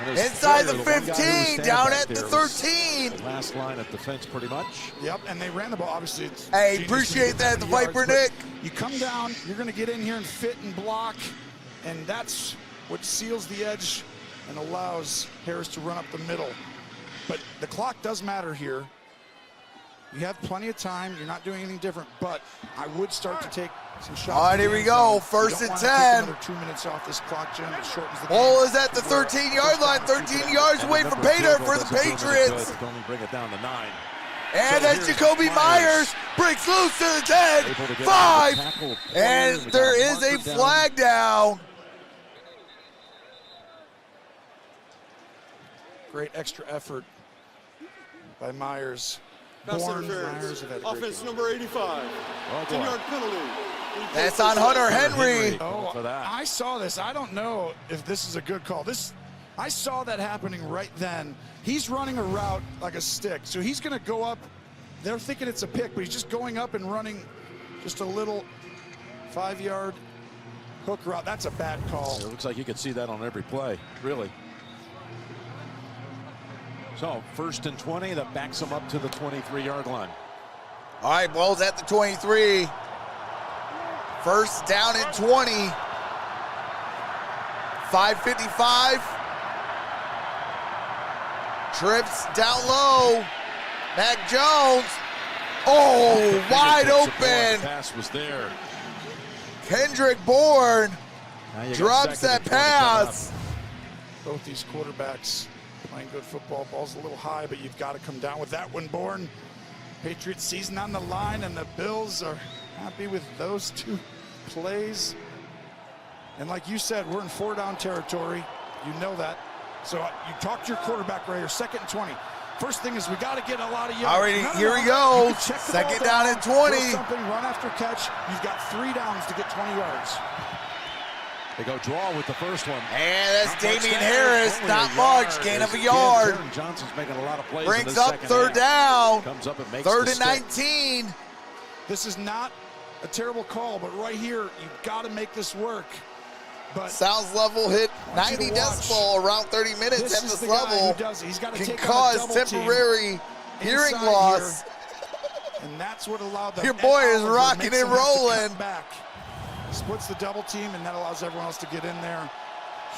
And his inside the player, one guy who was 15, standing down back at the there was 13. the last line of defense, pretty much. Yep, and they ran the ball. Obviously, it's Hey, genius appreciate when you get that, that the many Viper yards, Nick. but you come down, you're going to get in here and fit and block, and that's what seals the edge and allows Harris to run up the middle. But the clock does matter here. You have plenty of time. You're not doing anything different, but I would start to take some shots. All right, here we go. First and 10. Another 2 minutes off this clock, Jim. It shortens the Ball game. is at the 13-yard line. 13 yards away from Pater for the Patriots. Only bring it down to 9. And that's Jacoby Myers. Breaks loose to the 10. 5. And there is a flag down. Great extra effort by Myers. Pass Myers interference. have had a great Offense game. number 85. 10-yard penalty. That's on Hunter Henry. Oh, I saw this. I don't know if this is a good call. I saw that happening right then. He's running a route like a stick, so he's going to go up. They're thinking it's a pick, but he's just going up and running just a little 5-yard hook route. That's a bad call. It looks like you could see that on every play, really. So, 1st and 20, that backs him up to the 23-yard line. All right, ball's at the 23. First down and 20. 5:55. Trips down low. Mac Jones. Oh, wide open. Pass was there. Kendrick Bourne drops that pass. Both these quarterbacks playing good football. Ball's a little high, but you've got to come down with that one, Bourne. Patriots season on the line, and the Bills are happy with those 2 plays. And like you said, we're in 4-down territory. You know that. So you talk to your quarterback right here. 2nd and 20. First thing is we got to get a lot of yards. All right, here we go. 2nd down and 20. Run after catch. You've got 3 downs to get 20 yards. They go draw with the first one. And that's Damian Harris. Not much. Gain of a yard. Johnson's making a lot of plays. Brings up 3rd down. Comes up and makes 3rd and 19. This is not a terrible call, but right here, you've got to make this work. But sounds level hit 90 decibel around 30 minutes at this level. He's got to can take cause temporary hearing loss. And that's what allowed them. Your boy is rocking and rolling. Back. Splits the double team, and that allows everyone else to get in there.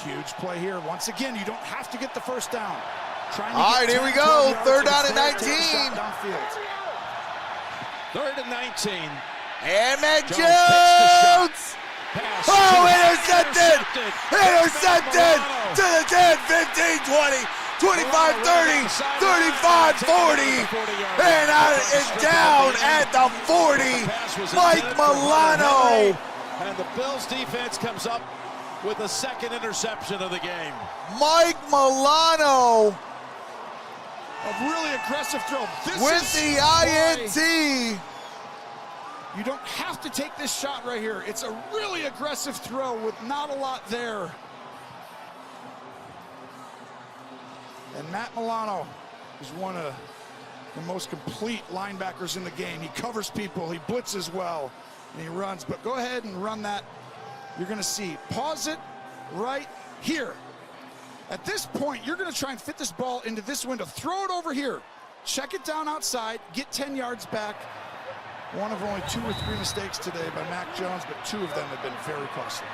Huge play here. Once again, you don't have to get the first down. All right, here we go. 3rd down and 19. 3rd and 19. And Mac Jones. Oh, intercepted! Intercepted to the 10, 15, 20, 25, 30, 35, 40. And is down at the 40. Mike Milano. And the Bills defense comes up with the 2nd interception of the game. Mike Milano. A really aggressive throw. With the INT. You don't have to take this shot right here. It's a really aggressive throw with not a lot there. And Matt Milano is one of the most complete linebackers in the game. He covers people, he blitzes well, and he runs. But go ahead and run that. You're going to see. Pause it right here. At this point, you're going to try and fit this ball into this window. Throw it over here. Check it down outside. Get 10 yards back. One of only 2 or 3 mistakes today by Mac Jones, but 2 of them have been very costly.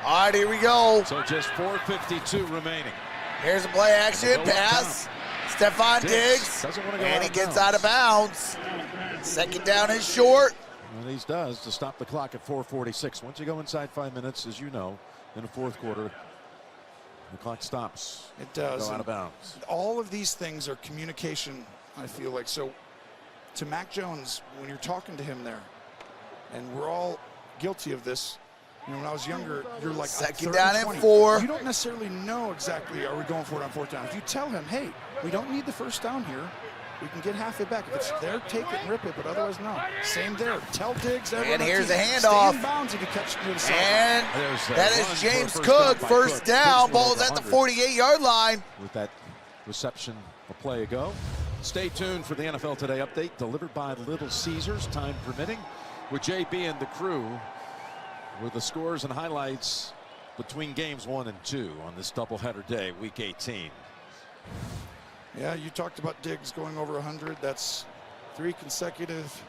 All right, here we go. So just 4:52 remaining. Here's a play action pass. Stephon Diggs. And he gets out of bounds. 2nd down is short. And he does to stop the clock at 4:46. Once you go inside 5 minutes, as you know, in the 4th quarter, the clock stops. It does. Go out of bounds. All of these things are communication, I feel like. So to Mac Jones, when you're talking to him there, and we're all guilty of this. You know, when I was younger, you're like 2nd down and 4. You don't necessarily know exactly, are we going for it on 4th down? If you tell him, hey, we don't need the first down here, we can get half it back. If it's there, take it and rip it, but otherwise, no. Same there. Tell Diggs. And here's a handoff. Stay in bounds if you catch it to the side. And that is James Cook. First down. Ball's at the 48-yard line. With that reception a play ago. Stay tuned for the NFL Today update delivered by Little Caesars, time permitting, with JB and the crew with the scores and highlights between games 1 and 2 on this doubleheader day, week 18. Yeah, you talked about Diggs going over 100. That's 3 consecutive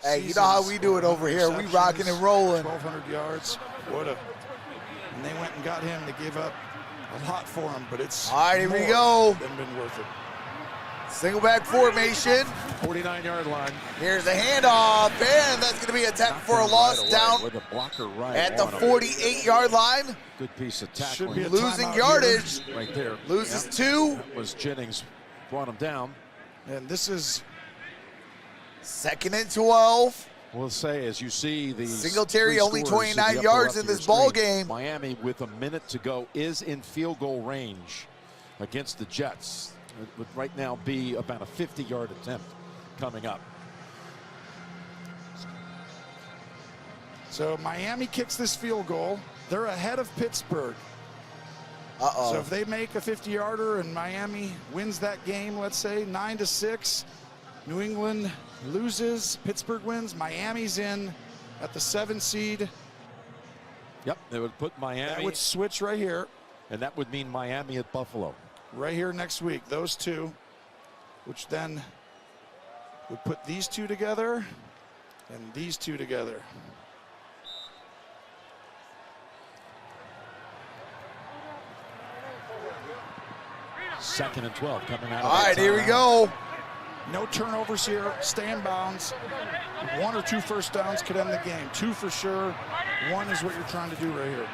Hey, you know how we do it over here. We rocking and rolling. 1,200 yards. And they went and got him. They gave up a lot for him, but it's all right, here we more go. than been worth it. Single back formation. 49-yard line. Here's the handoff, and that's going to be a tackle for a loss Right down with a blocker right at the on him. 48-yard line. Good piece of Should be tackling. a Losing timeout yardage. Right there. Loses Yep. 2. That was Jennings. Brought him down. here. And this is 2nd and 12. We'll say, as you see, the Singletary only 29 yards in this ball game. Miami, with a minute to go, is in field goal range against the Jets. It would right now be about a 50-yard attempt coming up. so Miami kicks this field goal. They're ahead of Pittsburgh. Uh-oh. So if they make a 50-yarder and Miami wins that game, let's say 9-6, New England loses, Pittsburgh wins, Miami's in at the 7 seed. Yep, they would put Miami, That would switch right here, and that would mean Miami at Buffalo. right here next week. Those two, which then would put these two together and these two together. Second and 12 coming out of All right, that here we timeout. go. No turnovers here, stay in bounds. 1 or 2 first downs could end the game. 2 for sure. 1 is what you're trying to do right here.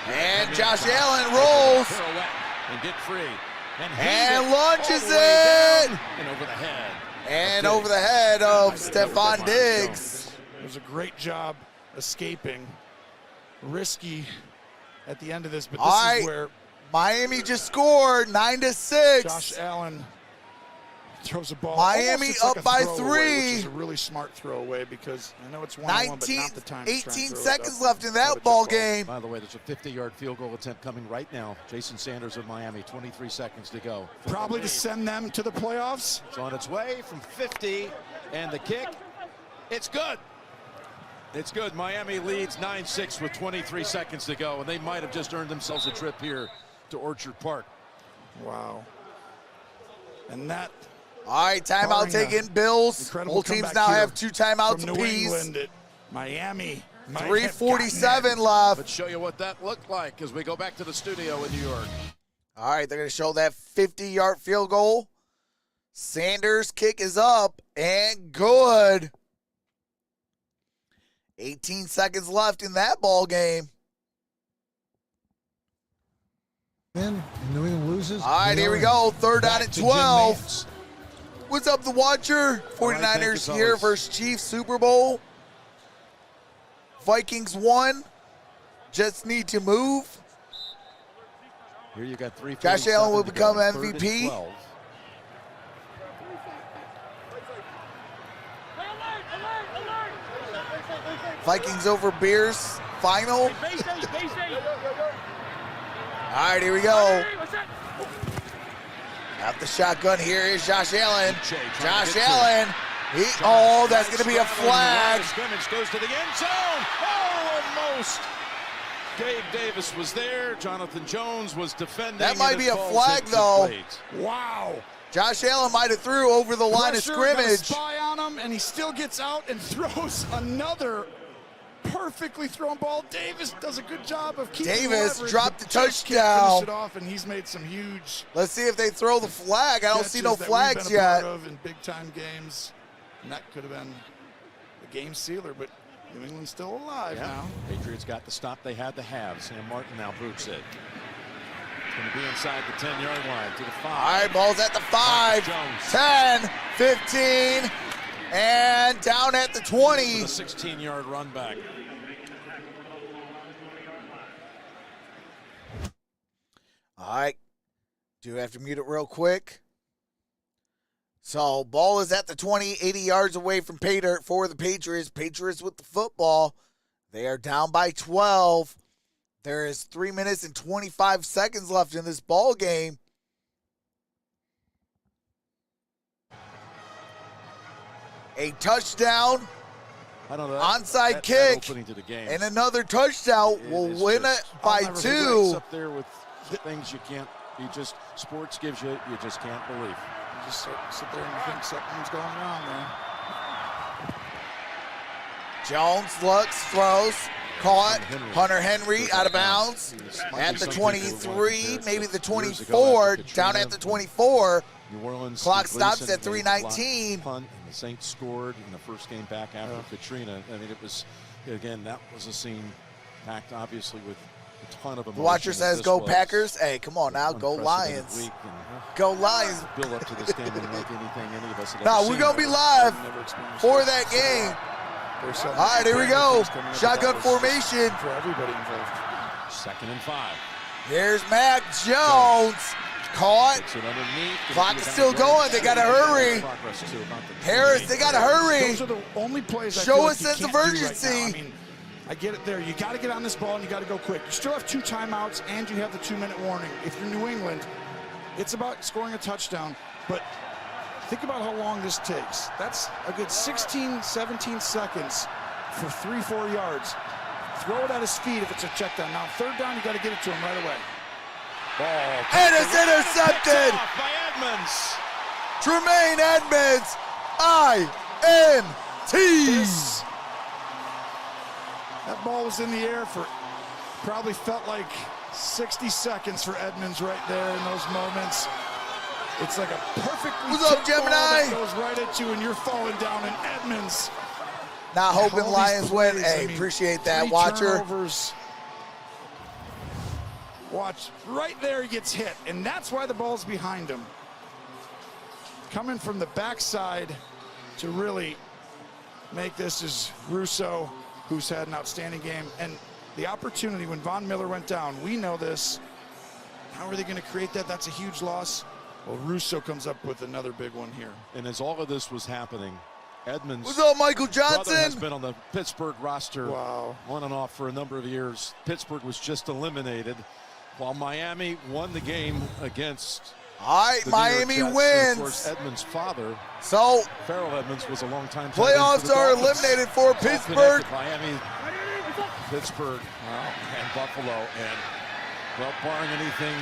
And Josh Allen rolls Pirouette and get free. and launches all the way down it. and over the head. And over the head of Stephon Diggs. It was a great job escaping. Risky at the end of this, but this All right. is where Miami just scored 9-6. Josh Allen throws a ball. Miami almost looks up like a by throwaway, 3. Which is a really smart throwaway because I know it's 1-1, but 19, not the time to try and 18 throw it seconds up. left in Throw that it ball just game. By the way, there's a 50-yard field goal attempt coming right now. Jason Sanders of Miami, 23 seconds to go. Probably to send them to the playoffs. It's on its way from 50, and the kick, it's good. It's good. Miami leads 9-6 with 23 seconds to go, and they might have just earned themselves a trip here to Orchard Park. Wow. And that All right, timeout barring a taken. Bills. incredible Both teams comeback now here have 2 timeouts from New apiece. England at Miami. might have 3:47 gotten left. Let's show you what that looked like as we go back to the studio in New York. All right, they're going to show that 50-yard field goal. Sanders' kick is up and good. 18 seconds left in that ball game. And New England loses. All right, They here we are go. 3rd down back and to Jim 12. Nantz. What's up, the Watcher? All right, thank 49ers you, here fellas. versus Chiefs Super Bowl. Vikings won. Just need to move. Here you got 3. Josh Allen will become 3rd and MVP. 12. Vikings over Bears final. All right, here we go. Got the shotgun. Here is Josh Allen. Josh Allen. Oh, that's going to be a flag. Scrimmage goes to the end zone. Oh, almost. Gabe Davis was there. Jonathan Jones was defending. That might and be it a falls flag, though. incomplete. Wow. Josh Allen might have threw over the line of Pressure, got a scrimmage. spy on him, and he still gets out and throws another perfectly thrown ball. Davis does a good job of keeping Davis leverage, dropped but the just can't touchdown. finish it off, and he's made some huge Let's see if they throw the flag. I don't see no catches that flags we've been a part yet. of in big-time games. And that could have been the game sealer, but New England's still alive now. Patriots got the stop they had to have. Sam Martin now boots it. It's going to be inside the 10-yard line to the 5. All right, ball's at the 5, Jones. 10, 15, and down at the 20. The 16-yard run back. All right, do have to mute it real quick. So ball is at the 20, 80 yards away from pay dirt for the Patriots. Patriots with the football. They are down by 12. There is 3 minutes and 25 seconds left in this ball game. A touchdown, I don't know. onside that kick, opening to the game. and another touchdown will It's win just- it by It's 2. up there with things you can't. Sports gives you just can't believe. You just sit there and you think something's going wrong there. Jones looks, throws, Caught. Hunter Henry out of bounds at the 23, maybe the 24, down at the 24. New Orleans. Clock stops Gleason at 3:19. Punt, and the Saints scored in the first game back after Katrina. I mean, it was, again, that was a scene packed, obviously, with a ton of emotion. The watcher says, "Go Packers." Hey, come on now, go Unprecedented Lions. week, and, Go Lions. build up to this game and make anything any of us had No, ever we're seen. going to be live for that game. All right, here we go. Shotgun formation. For everybody involved. 2nd and 5. There's Mac Jones. Caught. Takes it underneath. Clock is still going. They got to hurry. Progress to about the Harris, they got to hurry. Those are the only plays I Show feel a like you sense of can't do right urgency. now. I mean, I get it there. You got to get on this ball and you got to go quick. You still have 2 timeouts and you have the 2-minute warning. If you're New England, it's about scoring a touchdown. But think about how long this takes. That's a good 16, 17 seconds for 3-4 yards. Throw it at his feet if it's a check down. Now, 3rd down, you got to get it to him right away. ball. And it's intercepted. Off by Edmonds. Tremaine Edmonds. INT. That ball was in the air for probably felt like 60 seconds for Edmonds right there in those moments. It's like a perfectly What's up, tipped ball Gemini? that goes right at you and you're falling down, and Edmonds. Not hoping All these Lions win. plays, Hey, I mean, appreciate that, 3 watcher. turnovers. Watch, right there he gets hit, and that's why the ball's behind him. Coming from the backside to really make this is Russo, who's had an outstanding game. And the opportunity when Von Miller went down, we know this. How are they going to create that? That's a huge loss. Well, Russo comes up with another big one here. And as all of this was happening, Edmonds' What's up, Michael brother has Johnson? been on the Pittsburgh roster Wow. on and off for a number of years. Pittsburgh was just eliminated while Miami won the game against All right, the New York Miami Jets. And wins. of course, Edmonds' father, So Farrell Edmonds, was a long-time playoffs are eliminated for Pittsburgh. Miami, Pittsburgh, and Buffalo, and well, barring anything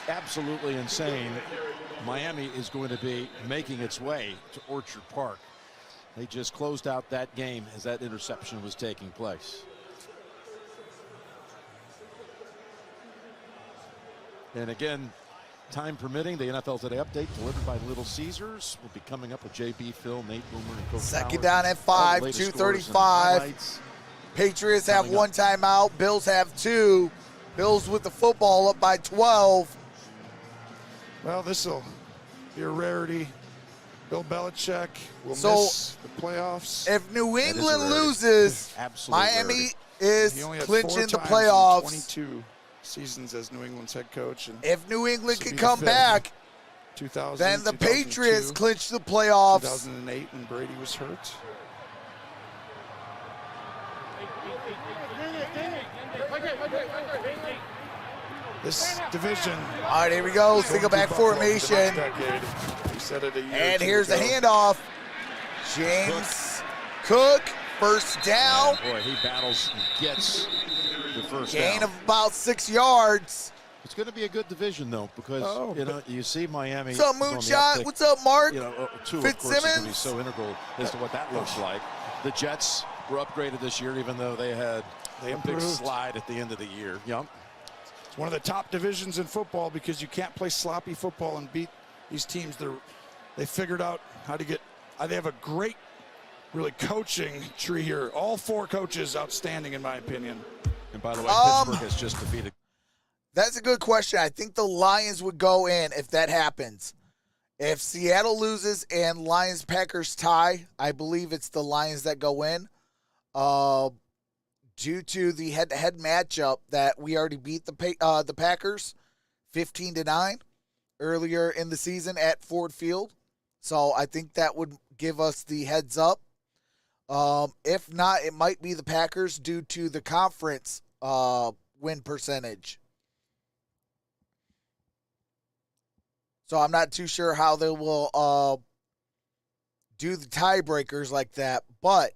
absolutely insane, Miami is going to be making its way to Orchard Park. They just closed out that game as that interception was taking place. And again, time permitting, the NFL Today update delivered by Little Caesars will be coming up with JB, Phil, Nate Boomer, and Coach Second Howard. down at All 5, the latest scores and 2:35. highlights. Patriots have Coming 1 timeout. Bills have 2. Bills with the football up by 12. Well, this will be a rarity. Bill Belichick will So, miss the playoffs. If New That is a England rarity. loses, Absolute Miami rarity. is He only had clinching 4 the times playoffs. in 22 seasons as New England's head coach. And If New England This can will be come the fifth. back, 2000, then the 2002, Patriots clinch the playoffs. 2008 when Brady was hurt. This division. All right, here we go. going Single to back Buffalo for the next formation. decade. We said it a year or And 2 here's the ago. handoff. James Cook, first down. Boy, he battles and gets the first Gain down. of about 6 yards. It's going to be a good division, though, because Oh, you know you see Miami. What's up, is on the Moonshot? uptick. What's up, Mark? You know, two of course is going to be Fitzsimmons? so integral as to what that looks like. The Jets were upgraded this year, even though they had They a big improved. slide at the end of the year. Yep. It's one of the top divisions in football because you can't play sloppy football and beat these teams. They figured out how to get. They have a great, really coaching tree here. All 4 coaches outstanding in my opinion. And by the way, Pittsburgh has just defeated. That's a good question. I think the Lions would go in if that happens. If Seattle loses and Lions-Packers tie, I believe it's the Lions that go in. Due to the head-to-head matchup that we already beat the Packers 15-9 earlier in the season at Ford Field. So I think that would give us the heads up. If not, it might be the Packers due to the conference win percentage. So I'm not too sure how they will do the tiebreakers like that. But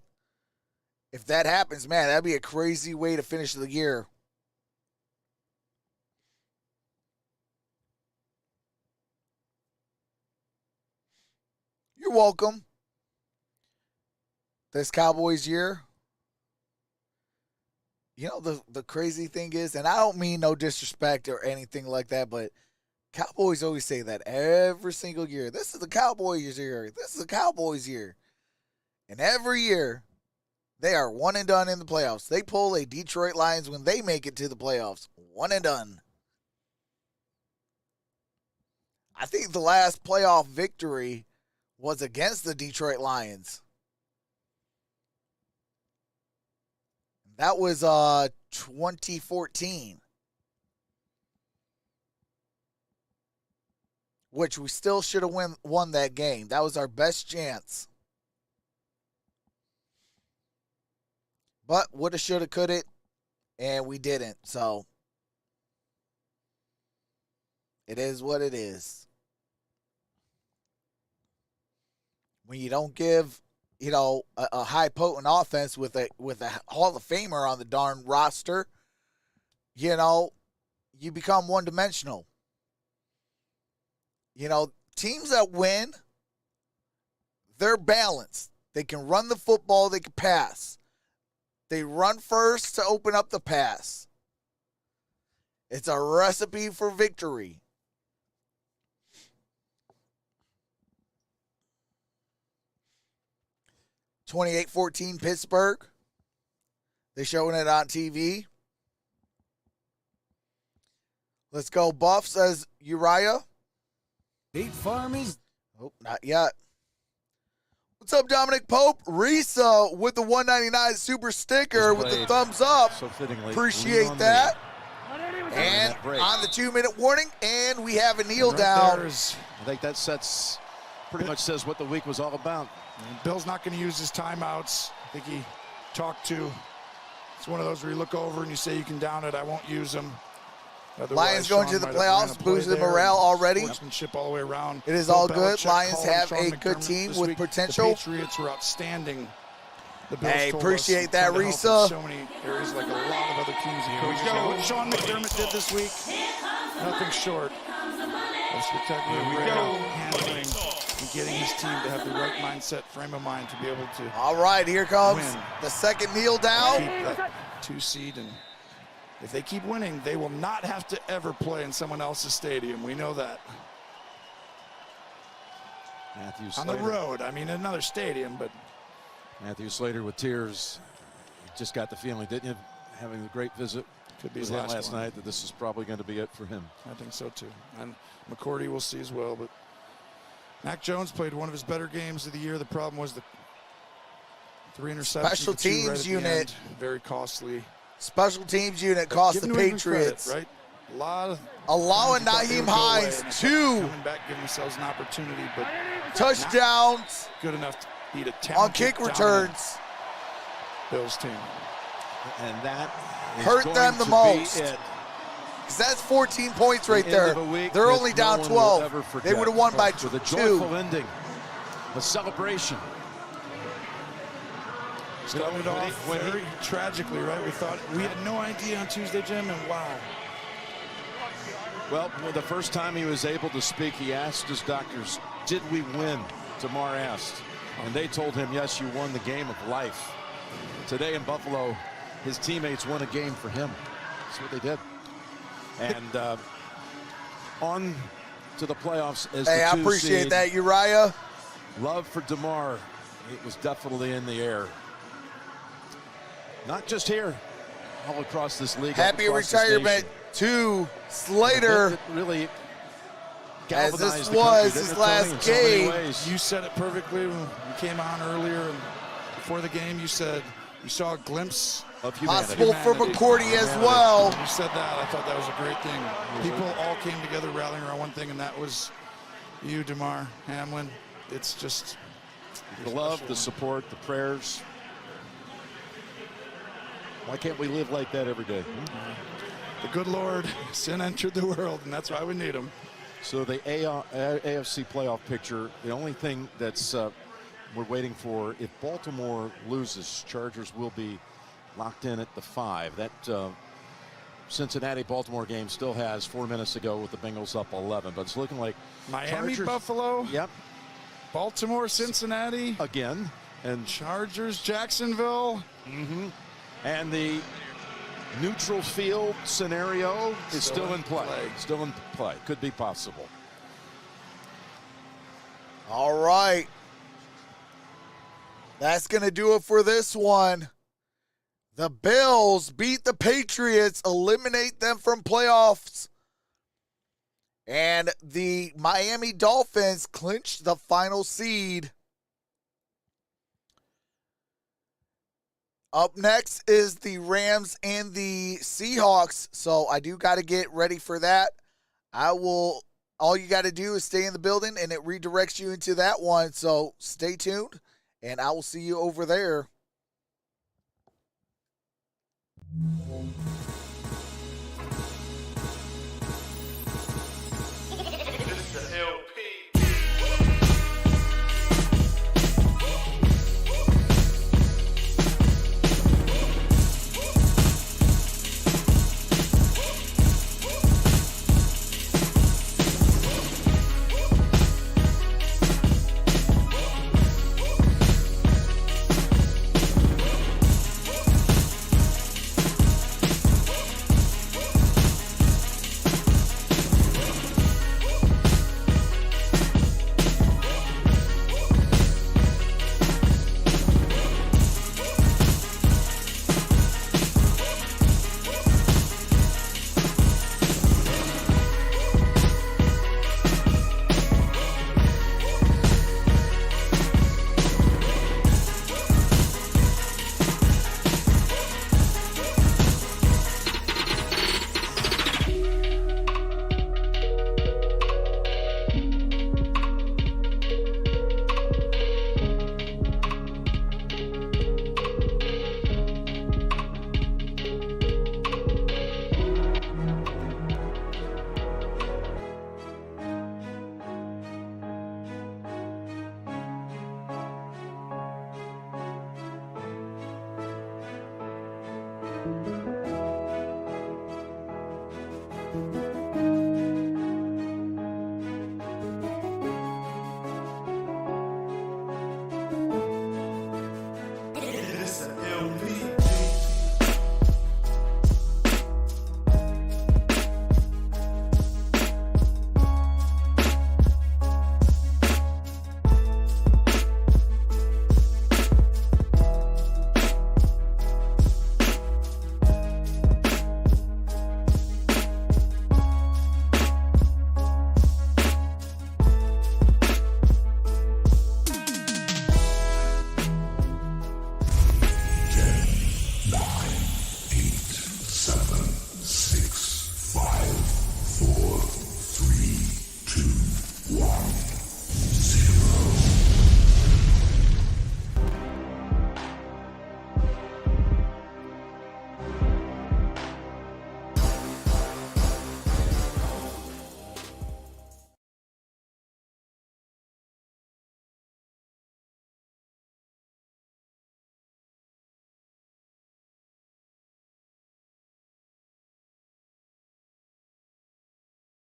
if that happens, man, that'd be a crazy way to finish the year. You're welcome. This Cowboys year, You know, the crazy thing is, and I don't mean no disrespect or anything like that, but Cowboys always say that every single year. This is the Cowboys year. This is the Cowboys year. And every year, they are one and done in the playoffs. They pull a Detroit Lions when they make it to the playoffs. One and done. I think the last playoff victory was against the Detroit Lions. That was 2014. Which we still should have won that game. That was our best chance. But woulda, shoulda, coulda, and we didn't. So it is what it is. When you don't give, a high potent offense with a Hall of Famer on the darn roster, you become one dimensional. Teams that win, they're balanced. They can run the football, they can pass. They run first to open up the pass. It's a recipe for victory. (28-14) Pittsburgh. They're showing it on TV. Let's go Buff, says Uriah. State Farm is... Oh, not yet. What's up, Dominic Pope? Risa with the $1.99 super sticker with the thumbs up. So fittingly. Appreciate that. And on the 2-minute warning, and we have a kneel down. I think that pretty much says what the week was all about. And Bill's not going to use his timeouts. I think he talked to. It's one of those where you look over and you say you can down it. I won't use them. Lions going to the playoffs, boosted morale already. Sportsmanship all the way around. It is all good. Lions have a good team with potential. The Patriots were outstanding. Hey, appreciate that, Risa. So many areas, like a lot of other teams. What Sean McDermott did this week, nothing short of spectacular handling and getting his team to have the right mindset, frame of mind to be able to. All right, here comes the second kneel down. Keep that 2 seed, and if they keep winning, they will not have to ever play in someone else's stadium. We know that. Matthew on the road, I mean, another stadium, but. Matthew Slater with tears. You just got the feeling, didn't you, having a great visit could be his last night, that this is probably going to be it for him. I think so, too. And McCourty will see as well, but Mac Jones played one of his better games of the year. The problem was the 3 interceptions. Special teams unit. Very costly. Special teams unit cost the Patriots. Credit, right? Allowing Nyheim Hines 2 coming back, giving themselves an opportunity, but touchdowns. Good enough to beat a on kick returns. Bills team. And that hurt them the most. Because that's 14 points right there. They're only down 12. They would have won by 2. With a joyful ending, a celebration. Started off very tragically, right? We had no idea on Tuesday, Jim, and wow. Well, the first time he was able to speak, he asked his doctors, did we win? Damar asked. And they told him, yes, you won the game of life. Today in Buffalo, his teammates won a game for him. That's what they did. And on to the playoffs as the 2 I appreciate seed. that, Uriah. Love for Damar. It was definitely in the air. Not just here, all across this league. Happy retirement to Slater. Really, as this was his last game. You said it perfectly when you came on earlier, and before the game you said you saw a glimpse of humanity. Possible for McCourty as well. You said that. I thought that was a great thing. People all came together rallying around one thing, and that was you, Damar Hamlin. It's just the love, the support, the prayers. Why can't we live like that every day? The good Lord, sin entered the world, and that's why we need him. So the AFC playoff picture, the only thing that's we're waiting for, if Baltimore loses, Chargers will be locked in at the 5. That Cincinnati-Baltimore game still has 4 minutes to go with the Bengals up 11, but it's looking like Miami, Chargers, Buffalo. Yep. Baltimore, Cincinnati. Again. And Chargers, Jacksonville. Mm-hmm. And the neutral field scenario is still in play. Still in play. Could be possible. All right. That's going to do it for this one. The Bills beat the Patriots, eliminate them from playoffs. And the Miami Dolphins clinched the final seed. Up next is the Rams and the Seahawks. So I do got to get ready for that. All you got to do is stay in the building and it redirects you into that one. So stay tuned and I will see you over there.